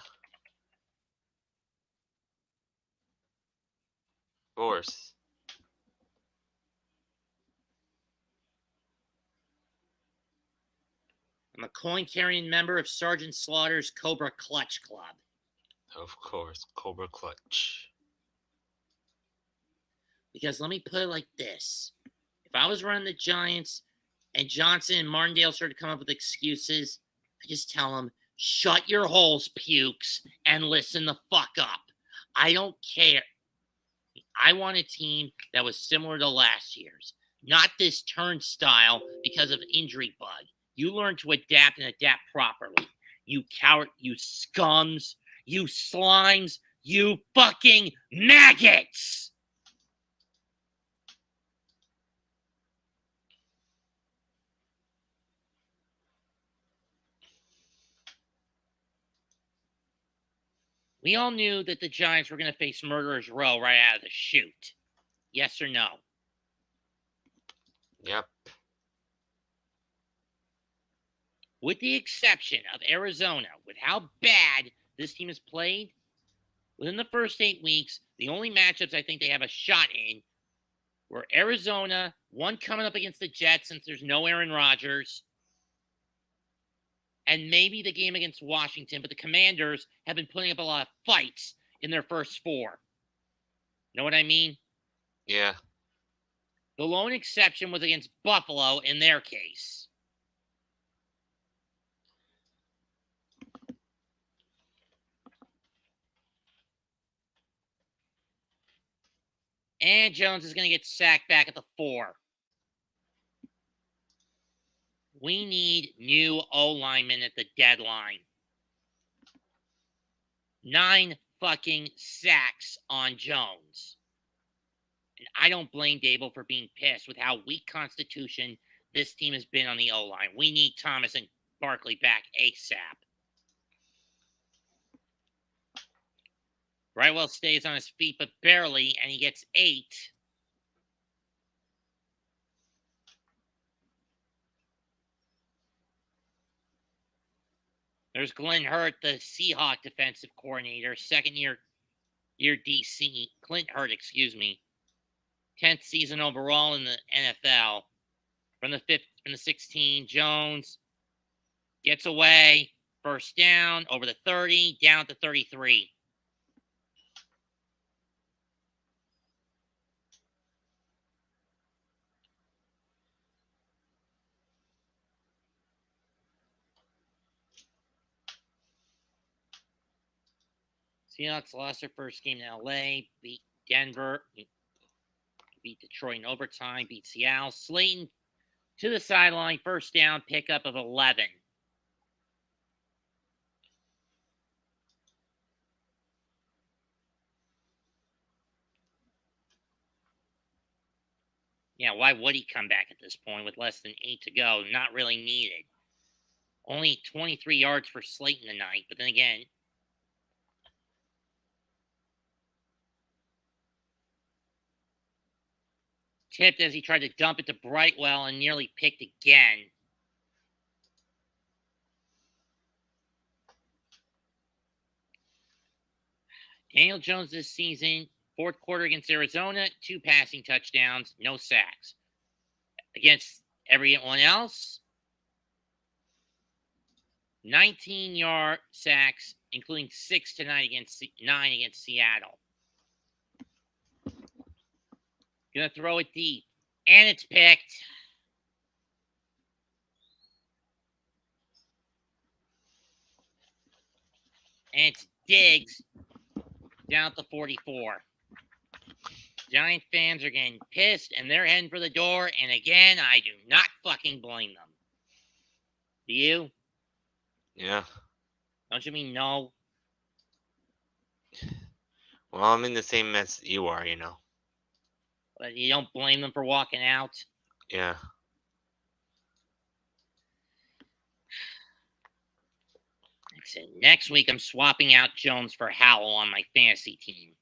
Speaker 3: course.
Speaker 1: I'm a coin-carrying member of Sergeant Slaughter's Cobra Clutch Club.
Speaker 3: Of course, Cobra Clutch.
Speaker 1: Because let me put it like this. If I was running the Giants and Johnson and Martindale started to come up with excuses, I just tell them, shut your holes, pukes, and listen the fuck up. I don't care. I want a team that was similar to last year's. Not this turnstile because of injury bug. You learn to adapt and adapt properly. You coward, you scums, you slimes, you fucking maggots! We all knew that the Giants were going to face Murderers Row right out of the chute. Yes or no?
Speaker 3: Yep.
Speaker 1: With the exception of Arizona, with how bad this team has played, within the first 8 weeks, the only matchups I think they have a shot in We're Arizona, one coming up against the Jets since there's no Aaron Rodgers, and maybe the game against Washington, but the Commanders have been putting up a lot of fights in their first 4. Know what I mean?
Speaker 3: Yeah.
Speaker 1: The lone exception was against Buffalo in their case. And Jones is going to get sacked back at the 4. We need new O-linemen at the deadline. 9 fucking sacks on Jones. And I don't blame Dable for being pissed with how weak constitution this team has been on the O-line. We need Thomas and Barkley back ASAP. Brightwell stays on his feet, but barely, and he gets 8. There's Glenn Hurt, the Seahawks defensive coordinator, second-year DC. Clint Hurt, excuse me. 10th season overall in the NFL. From the 16, Jones gets away. First down, over the 30, down to 33. Seahawks lost their first game in LA, beat Denver, beat Detroit in overtime, beat Seattle. Slayton to the sideline, first down, pickup of 11. Yeah, why would he come back at this point with less than 8 to go? Not really needed. Only 23 yards for Slayton tonight, but then again, tipped as he tried to dump it to Brightwell and nearly picked again. Daniel Jones this season, 4th quarter against Arizona, 2 passing touchdowns, no sacks. Against everyone else, 19-yard sacks, including 6 tonight against 9 against Seattle. Gonna throw it deep, and it's picked. And it's Diggs down at the 44. Giant fans are getting pissed, and they're heading for the door. And again, I do not fucking blame them. Do you?
Speaker 3: Yeah.
Speaker 1: Don't you mean no?
Speaker 3: Well, I'm in the same mess you are, you know.
Speaker 1: But you don't blame them for walking out?
Speaker 3: Yeah.
Speaker 1: Next week, I'm swapping out Jones for Howell on my fantasy team.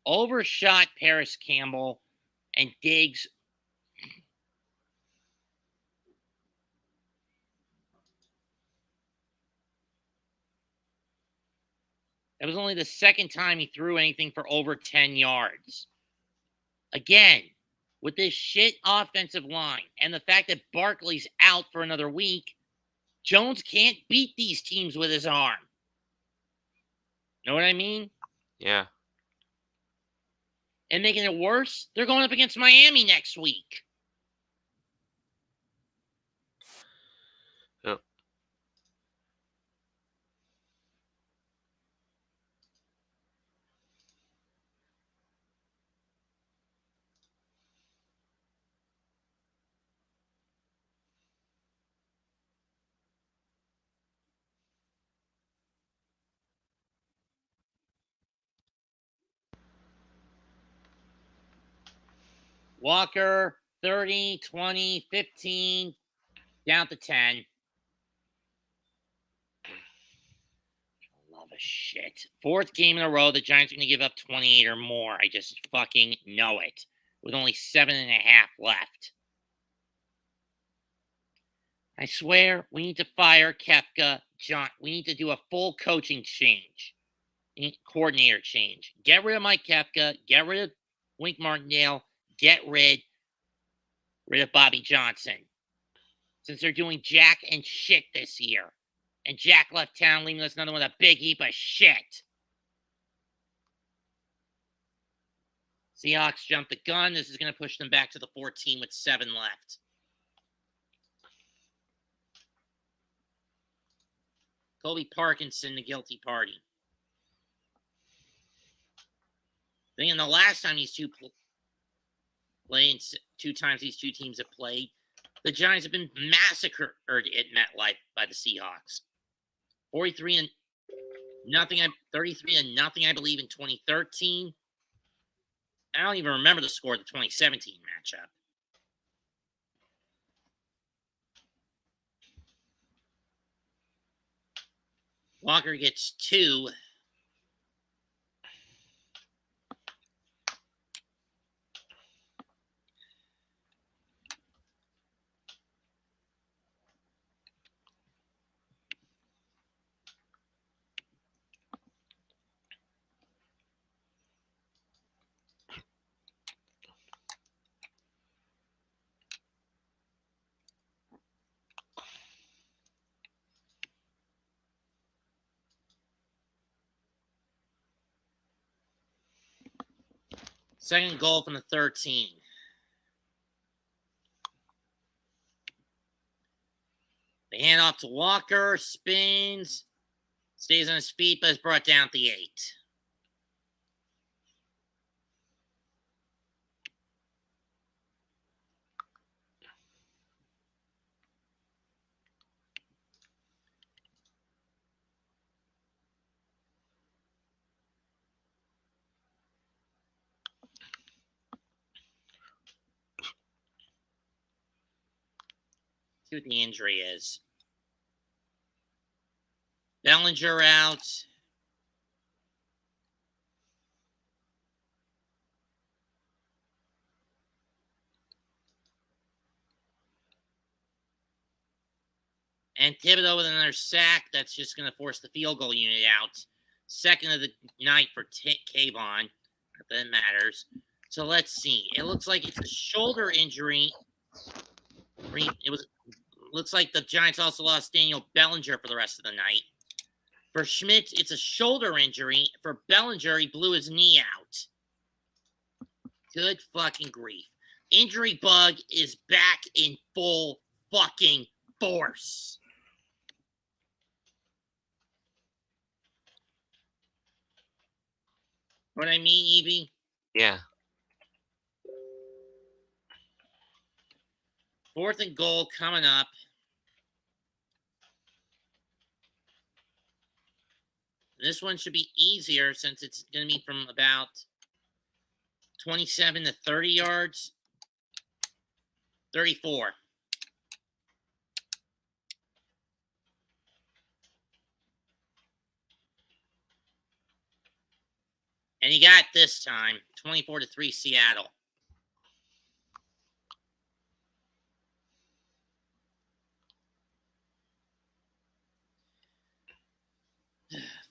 Speaker 1: Overshot Paris Campbell and Diggs. That was only the second time he threw anything for over 10 yards. Again, with this shit offensive line and the fact that Barkley's out for another week, Jones can't beat these teams with his arm. Know what I mean?
Speaker 3: Yeah.
Speaker 1: And making it worse, they're going up against Miami next week.
Speaker 3: Yep.
Speaker 1: Walker, 30, 20, 15, down to 10. Love a shit. 4th game in a row, the Giants are going to give up 28 or more. I just fucking know it. With only 7.5 left. I swear, we need to fire Kefka. John, we need to do a full coaching change, coordinator change. Get rid of Mike Kefka. Get rid of Wink Martindale. Get rid of Bobby Johnson. Since they're doing jack and shit this year. And Jack left town, leaving us another one with a big heap of shit. Seahawks jumped the gun. This is going to push them back to the 14 with 7 left. Colby Parkinson, the guilty party. Then the last time these two played, 2 times these two teams have played, the Giants have been massacred at MetLife by the Seahawks. 33-0, 33-0, I believe, in 2013. I don't even remember the score of the 2017 matchup. Walker gets 2. Second goal from the 13. They hand off to Walker, spins, stays on his feet, but is brought down at the 8. See what the injury is. Bellinger out. And Thibodeau with another sack. That's just going to force the field goal unit out. Second of the night for Kayvon. Not that it matters. So let's see. It looks like it's a shoulder injury. Looks like the Giants also lost Daniel Bellinger for the rest of the night. For Schmitz, it's a shoulder injury. For Bellinger, he blew his knee out. Good fucking grief. Injury bug is back in full fucking force. What I mean, Evie?
Speaker 3: Yeah.
Speaker 1: 4th and goal coming up. This one should be easier since it's going to be from about 27 to 30 yards. 34. And he got this time, 24-3 Seattle.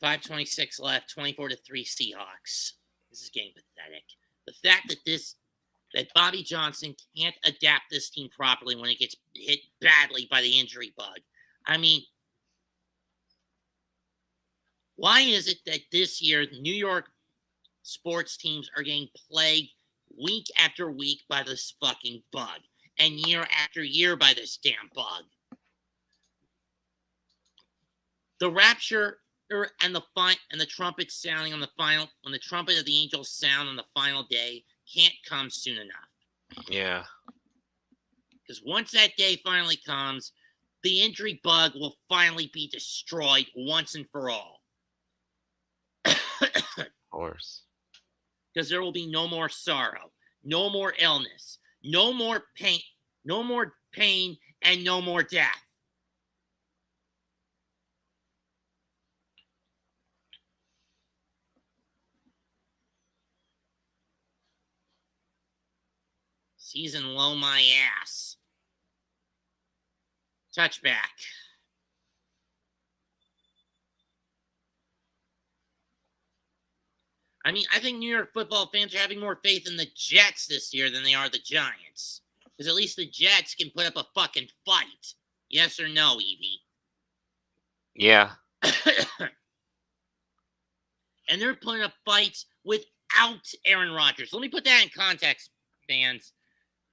Speaker 1: .526 left, 24-3 Seahawks. This is getting pathetic. The fact that Bobby Johnson can't adapt this team properly when it gets hit badly by the injury bug. I mean, why is it that this year New York sports teams are getting plagued week after week by this fucking bug and year after year by this damn bug? The rapture and the trumpet sounding on the final, when the trumpet of the angels sound on the final day, can't come soon enough.
Speaker 3: Yeah.
Speaker 1: Because once that day finally comes, the injury bug will finally be destroyed once and for all.
Speaker 3: Of course.
Speaker 1: Because there will be no more sorrow, no more illness, no more pain, and no more death. Season low my ass. Touchback. I mean, I think New York football fans are having more faith in the Jets this year than they are the Giants. Because at least the Jets can put up a fucking fight. Yes or no, Evie?
Speaker 3: Yeah.
Speaker 1: And they're putting up fights without Aaron Rodgers. Let me put that in context, fans.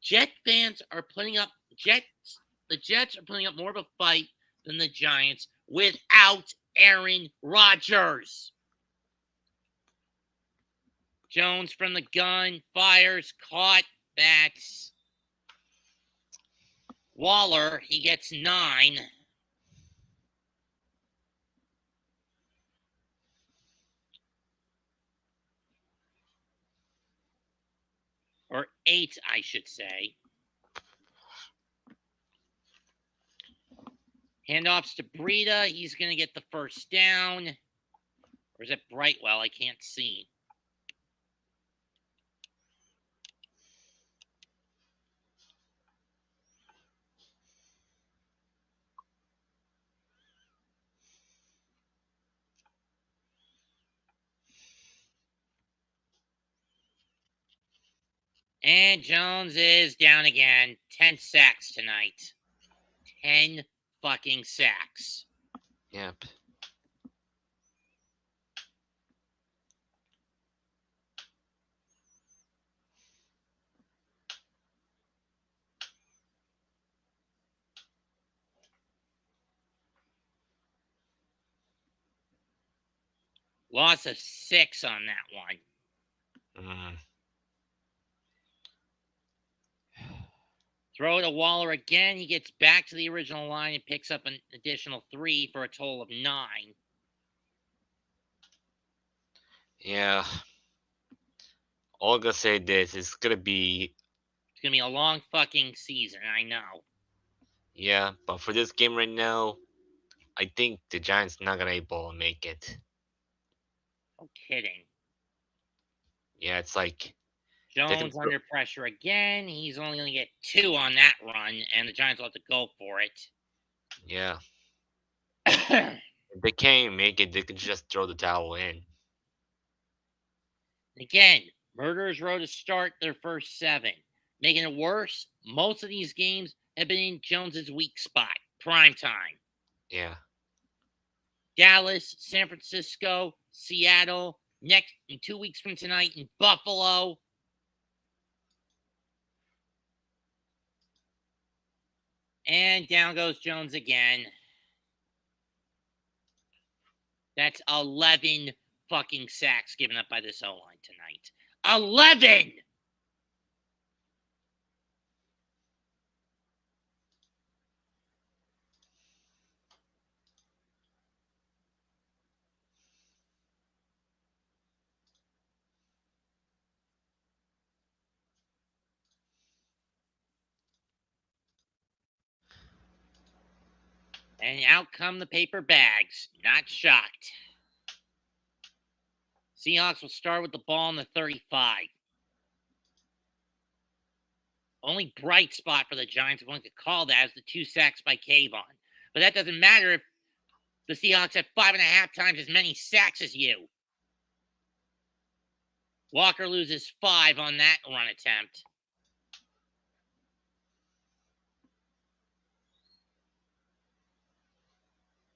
Speaker 1: The Jets are putting up more of a fight than the Giants without Aaron Rodgers. Jones from the gun, fires, caught, that's Waller. He gets 9. Or 8, I should say. Handoffs to Breida. He's going to get the first down. Or is it Brightwell? I can't see. And Jones is down again. 10 sacks tonight. 10 fucking sacks.
Speaker 3: Yep.
Speaker 1: Loss of 6 on that one. Throw to Waller again. He gets back to the original line and picks up an additional 3 for a total of 9.
Speaker 3: Yeah. All I'm gonna say this is gonna be.
Speaker 1: It's gonna be a long fucking season, I know.
Speaker 3: Yeah, but for this game right now, I think the Giants not gonna able to make it.
Speaker 1: No kidding.
Speaker 3: Yeah, it's like
Speaker 1: Jones under pressure again. He's only going to get 2 on that run, and the Giants will have to go for it.
Speaker 3: Yeah. If they can't make it, they can just throw the towel in.
Speaker 1: Again, Murderers Row to start their first 7. Making it worse, most of these games have been in Jones's weak spot, prime time.
Speaker 3: Yeah.
Speaker 1: Dallas, San Francisco, Seattle, next in 2 weeks from tonight in Buffalo. And down goes Jones again. That's 11 fucking sacks given up by this O-line tonight. 11! And out come the paper bags. Not shocked. Seahawks will start with the ball on the 35. Only bright spot for the Giants, if one could call that, is the 2 sacks by Kayvon. But that doesn't matter if the Seahawks have 5.5 times as many sacks as you. Walker loses 5 on that run attempt.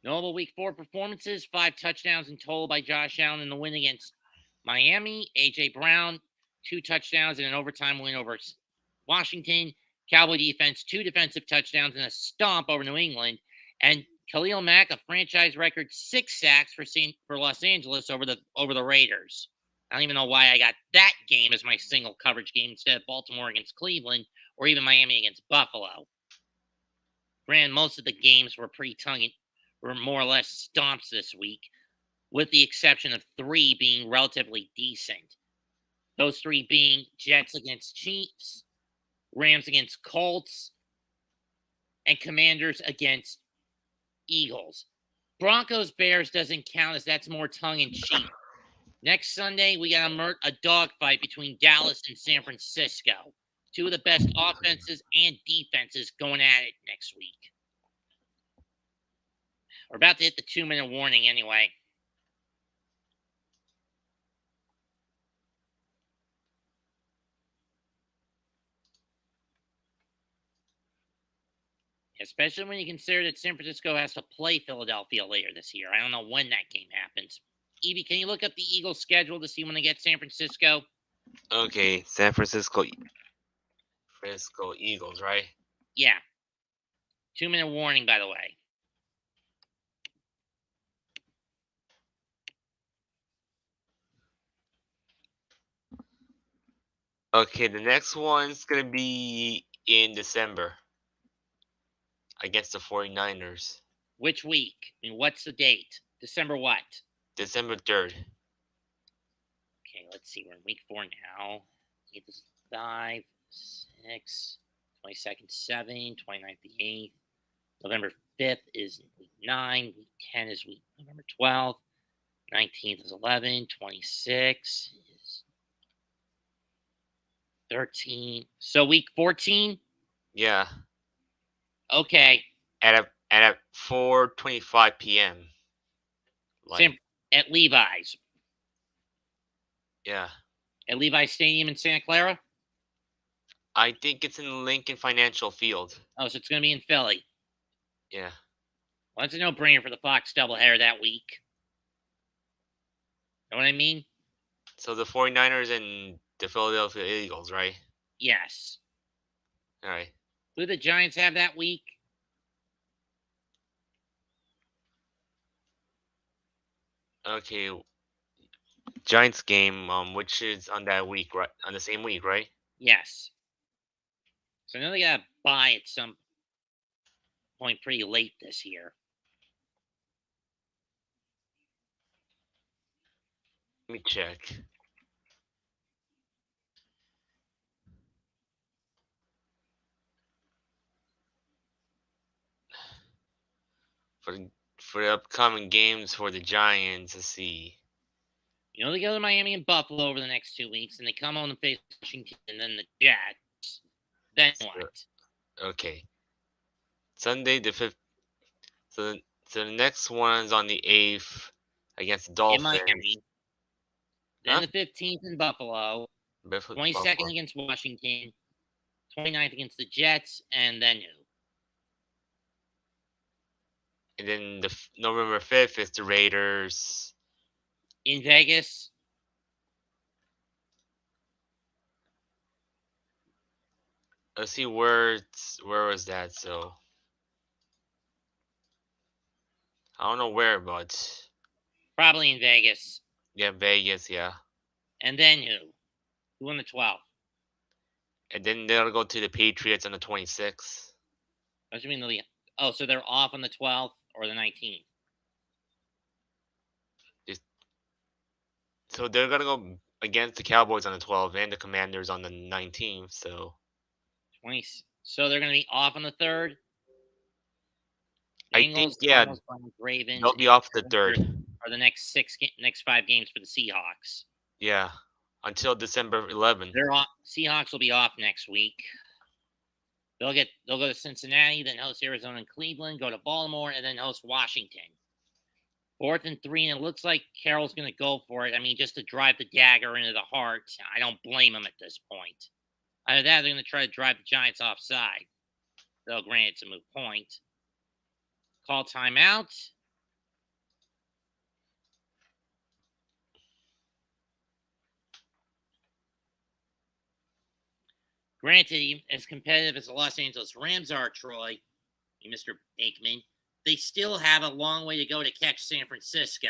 Speaker 1: Notable Week 4 performances, 5 touchdowns in total by Josh Allen in the win against Miami. A.J. Brown, 2 touchdowns in an overtime win over Washington. Cowboy defense, 2 defensive touchdowns and a stomp over New England. And Khalil Mack, a franchise record 6 sacks for Los Angeles over the Raiders. I don't even know why I got that game as my single coverage game instead of Baltimore against Cleveland or even Miami against Buffalo. Granted, most of the games were were more or less stomps this week, with the exception of 3 being relatively decent. Those 3 being Jets against Chiefs, Rams against Colts, and Commanders against Eagles. Broncos Bears doesn't count as that's more tongue-in-cheek. Next Sunday, we got a dogfight between Dallas and San Francisco. 2 of the best offenses and defenses going at it next week. We're about to hit the 2-minute warning anyway. Especially when you consider that San Francisco has to play Philadelphia later this year. I don't know when that game happens. Evie, can you look up the Eagles' schedule to see when they get San Francisco?
Speaker 3: Okay, San Francisco Eagles, right?
Speaker 1: Yeah. 2-minute warning, by the way.
Speaker 3: Okay, the next one's gonna be in December against the 49ers.
Speaker 1: Which week? I mean, what's the date? December what?
Speaker 3: December 3rd.
Speaker 1: Okay, let's see. We're in week 4 now. 8th is 5, 6, 22nd, 7, 29th, the 8th. November 5th is week 9. Week 10 is week November 12th. 19th is 11. 26 is 13. So week 14?
Speaker 3: Yeah,
Speaker 1: Okay.
Speaker 3: at 4:25 p.m. Like,
Speaker 1: At Levi's.
Speaker 3: yeah,
Speaker 1: At Levi's Stadium in Santa Clara?
Speaker 3: I think it's in Lincoln Financial Field.
Speaker 1: Oh, so it's going to be in Philly.
Speaker 3: Yeah.
Speaker 1: Well, it's a no-brainer for the Fox doubleheader that week. Know what I mean?
Speaker 3: So the 49ers and the Philadelphia Eagles, right?
Speaker 1: Yes.
Speaker 3: All right.
Speaker 1: Who do the Giants have that week?
Speaker 3: Okay. Giants game, which is on that week, right? On the same week, right?
Speaker 1: Yes. So I know they got to buy at some point pretty late this year.
Speaker 3: Let me check. For the upcoming games for the Giants, let's see.
Speaker 1: You know, they go to Miami and Buffalo over the next 2 weeks, and they come home and face Washington and then the Jets. Then what?
Speaker 3: Okay. Sunday the 5th. So the next one's on the 8th against the
Speaker 1: In
Speaker 3: Dolphins.
Speaker 1: Miami. Then the 15th in Buffalo. 22nd
Speaker 3: Buffalo.
Speaker 1: against Washington. 29th against the Jets. And then who?
Speaker 3: And then November 5th is the Raiders.
Speaker 1: In Vegas.
Speaker 3: Let's see where was that? So I don't know where, but
Speaker 1: Probably in Vegas.
Speaker 3: yeah, Vegas, yeah.
Speaker 1: And then who? Who on the 12th?
Speaker 3: And then they'll go to the Patriots on the 26th.
Speaker 1: What do you mean? Oh, so they're off on the 12th or the 19th?
Speaker 3: So they're gonna go against the Cowboys on the 12th and the Commanders on the 19th. So
Speaker 1: 20. So they're going to be off on the 3rd.
Speaker 3: I
Speaker 1: Bengals,
Speaker 3: think, yeah,
Speaker 1: Cardinals, Browns, Ravens,
Speaker 3: they'll be
Speaker 1: and
Speaker 3: off the 3rd.
Speaker 1: are the next 5 games for the Seahawks.
Speaker 3: Yeah, until December 11th.
Speaker 1: They're off. Seahawks will be off next week. They'll go to Cincinnati, then host Arizona and Cleveland, go to Baltimore, and then host Washington. 4th and 3, and it looks like Carroll's going to go for it. I mean, just to drive the dagger into the heart. I don't blame him at this point. Either that, they're going to try to drive the Giants offside. Though, granted, it's a moot point. Call timeout. Granted, as competitive as the Los Angeles Rams are, Troy, Mr. Aikman, they still have a long way to go to catch San Francisco.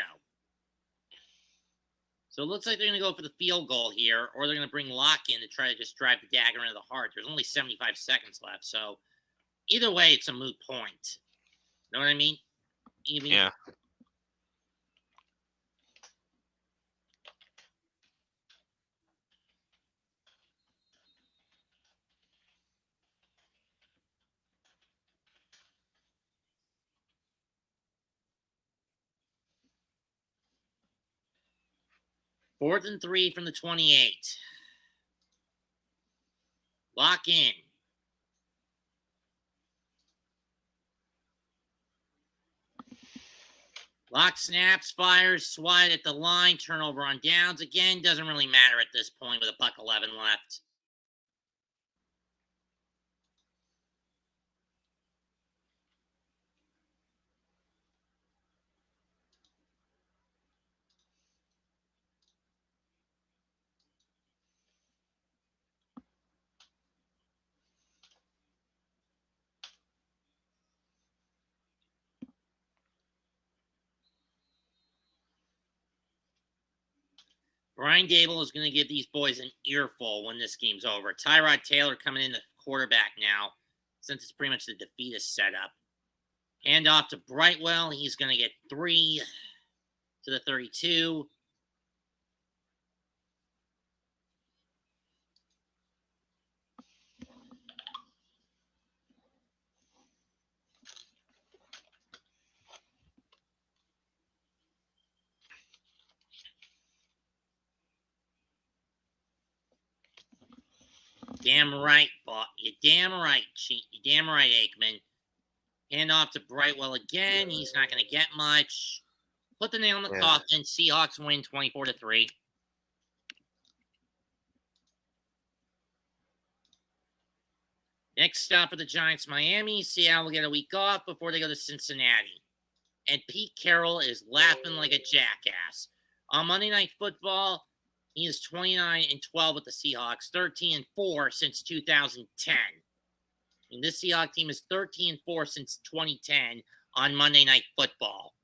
Speaker 1: So it looks like they're going to go for the field goal here, or they're going to bring Locke in to try to just drive the dagger into the heart. There's only 75 seconds left, so either way, it's a moot point. Know what I mean? Even
Speaker 3: Yeah.
Speaker 1: Fourth and 3 from the 28. Lock in. Lock snaps, fires, swat at the line, turnover on downs. Again, doesn't really matter at this point with $1.11 left. Brian Dable is going to give these boys an earful when this game's over. Tyrod Taylor coming in the quarterback now, since it's pretty much the defeatist setup. Hand off to Brightwell. He's going to get 3 to the 32. Damn right, you damn right, you damn right, Aikman. Hand off to Brightwell again. He's not going to get much. Put the nail in the coffin. Seahawks win 24-3. Next stop for the Giants, Miami. Seattle will get a week off before they go to Cincinnati. And Pete Carroll is laughing like a jackass. On Monday Night Football, he is 29-12 with the Seahawks, 13-4 since 2010. And this Seahawks team is 13-4 since 2010 on Monday Night Football.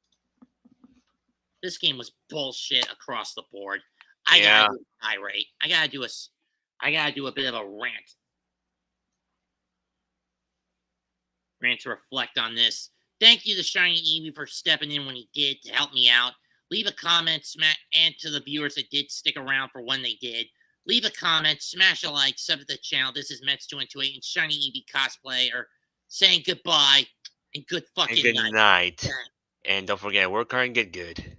Speaker 1: This game was bullshit across the board. I gotta do a tirade. I gotta do a bit of a rant. Rant to reflect on this. Thank you to Shiny Evie for stepping in when he did to help me out. Leave a comment, and to the viewers that did stick around for when they did. Leave a comment, smash a like, sub to the channel. This is Mets228 and Shiny Evie Cosplayer saying goodbye and good fucking
Speaker 3: night. And don't forget, work hard and get good.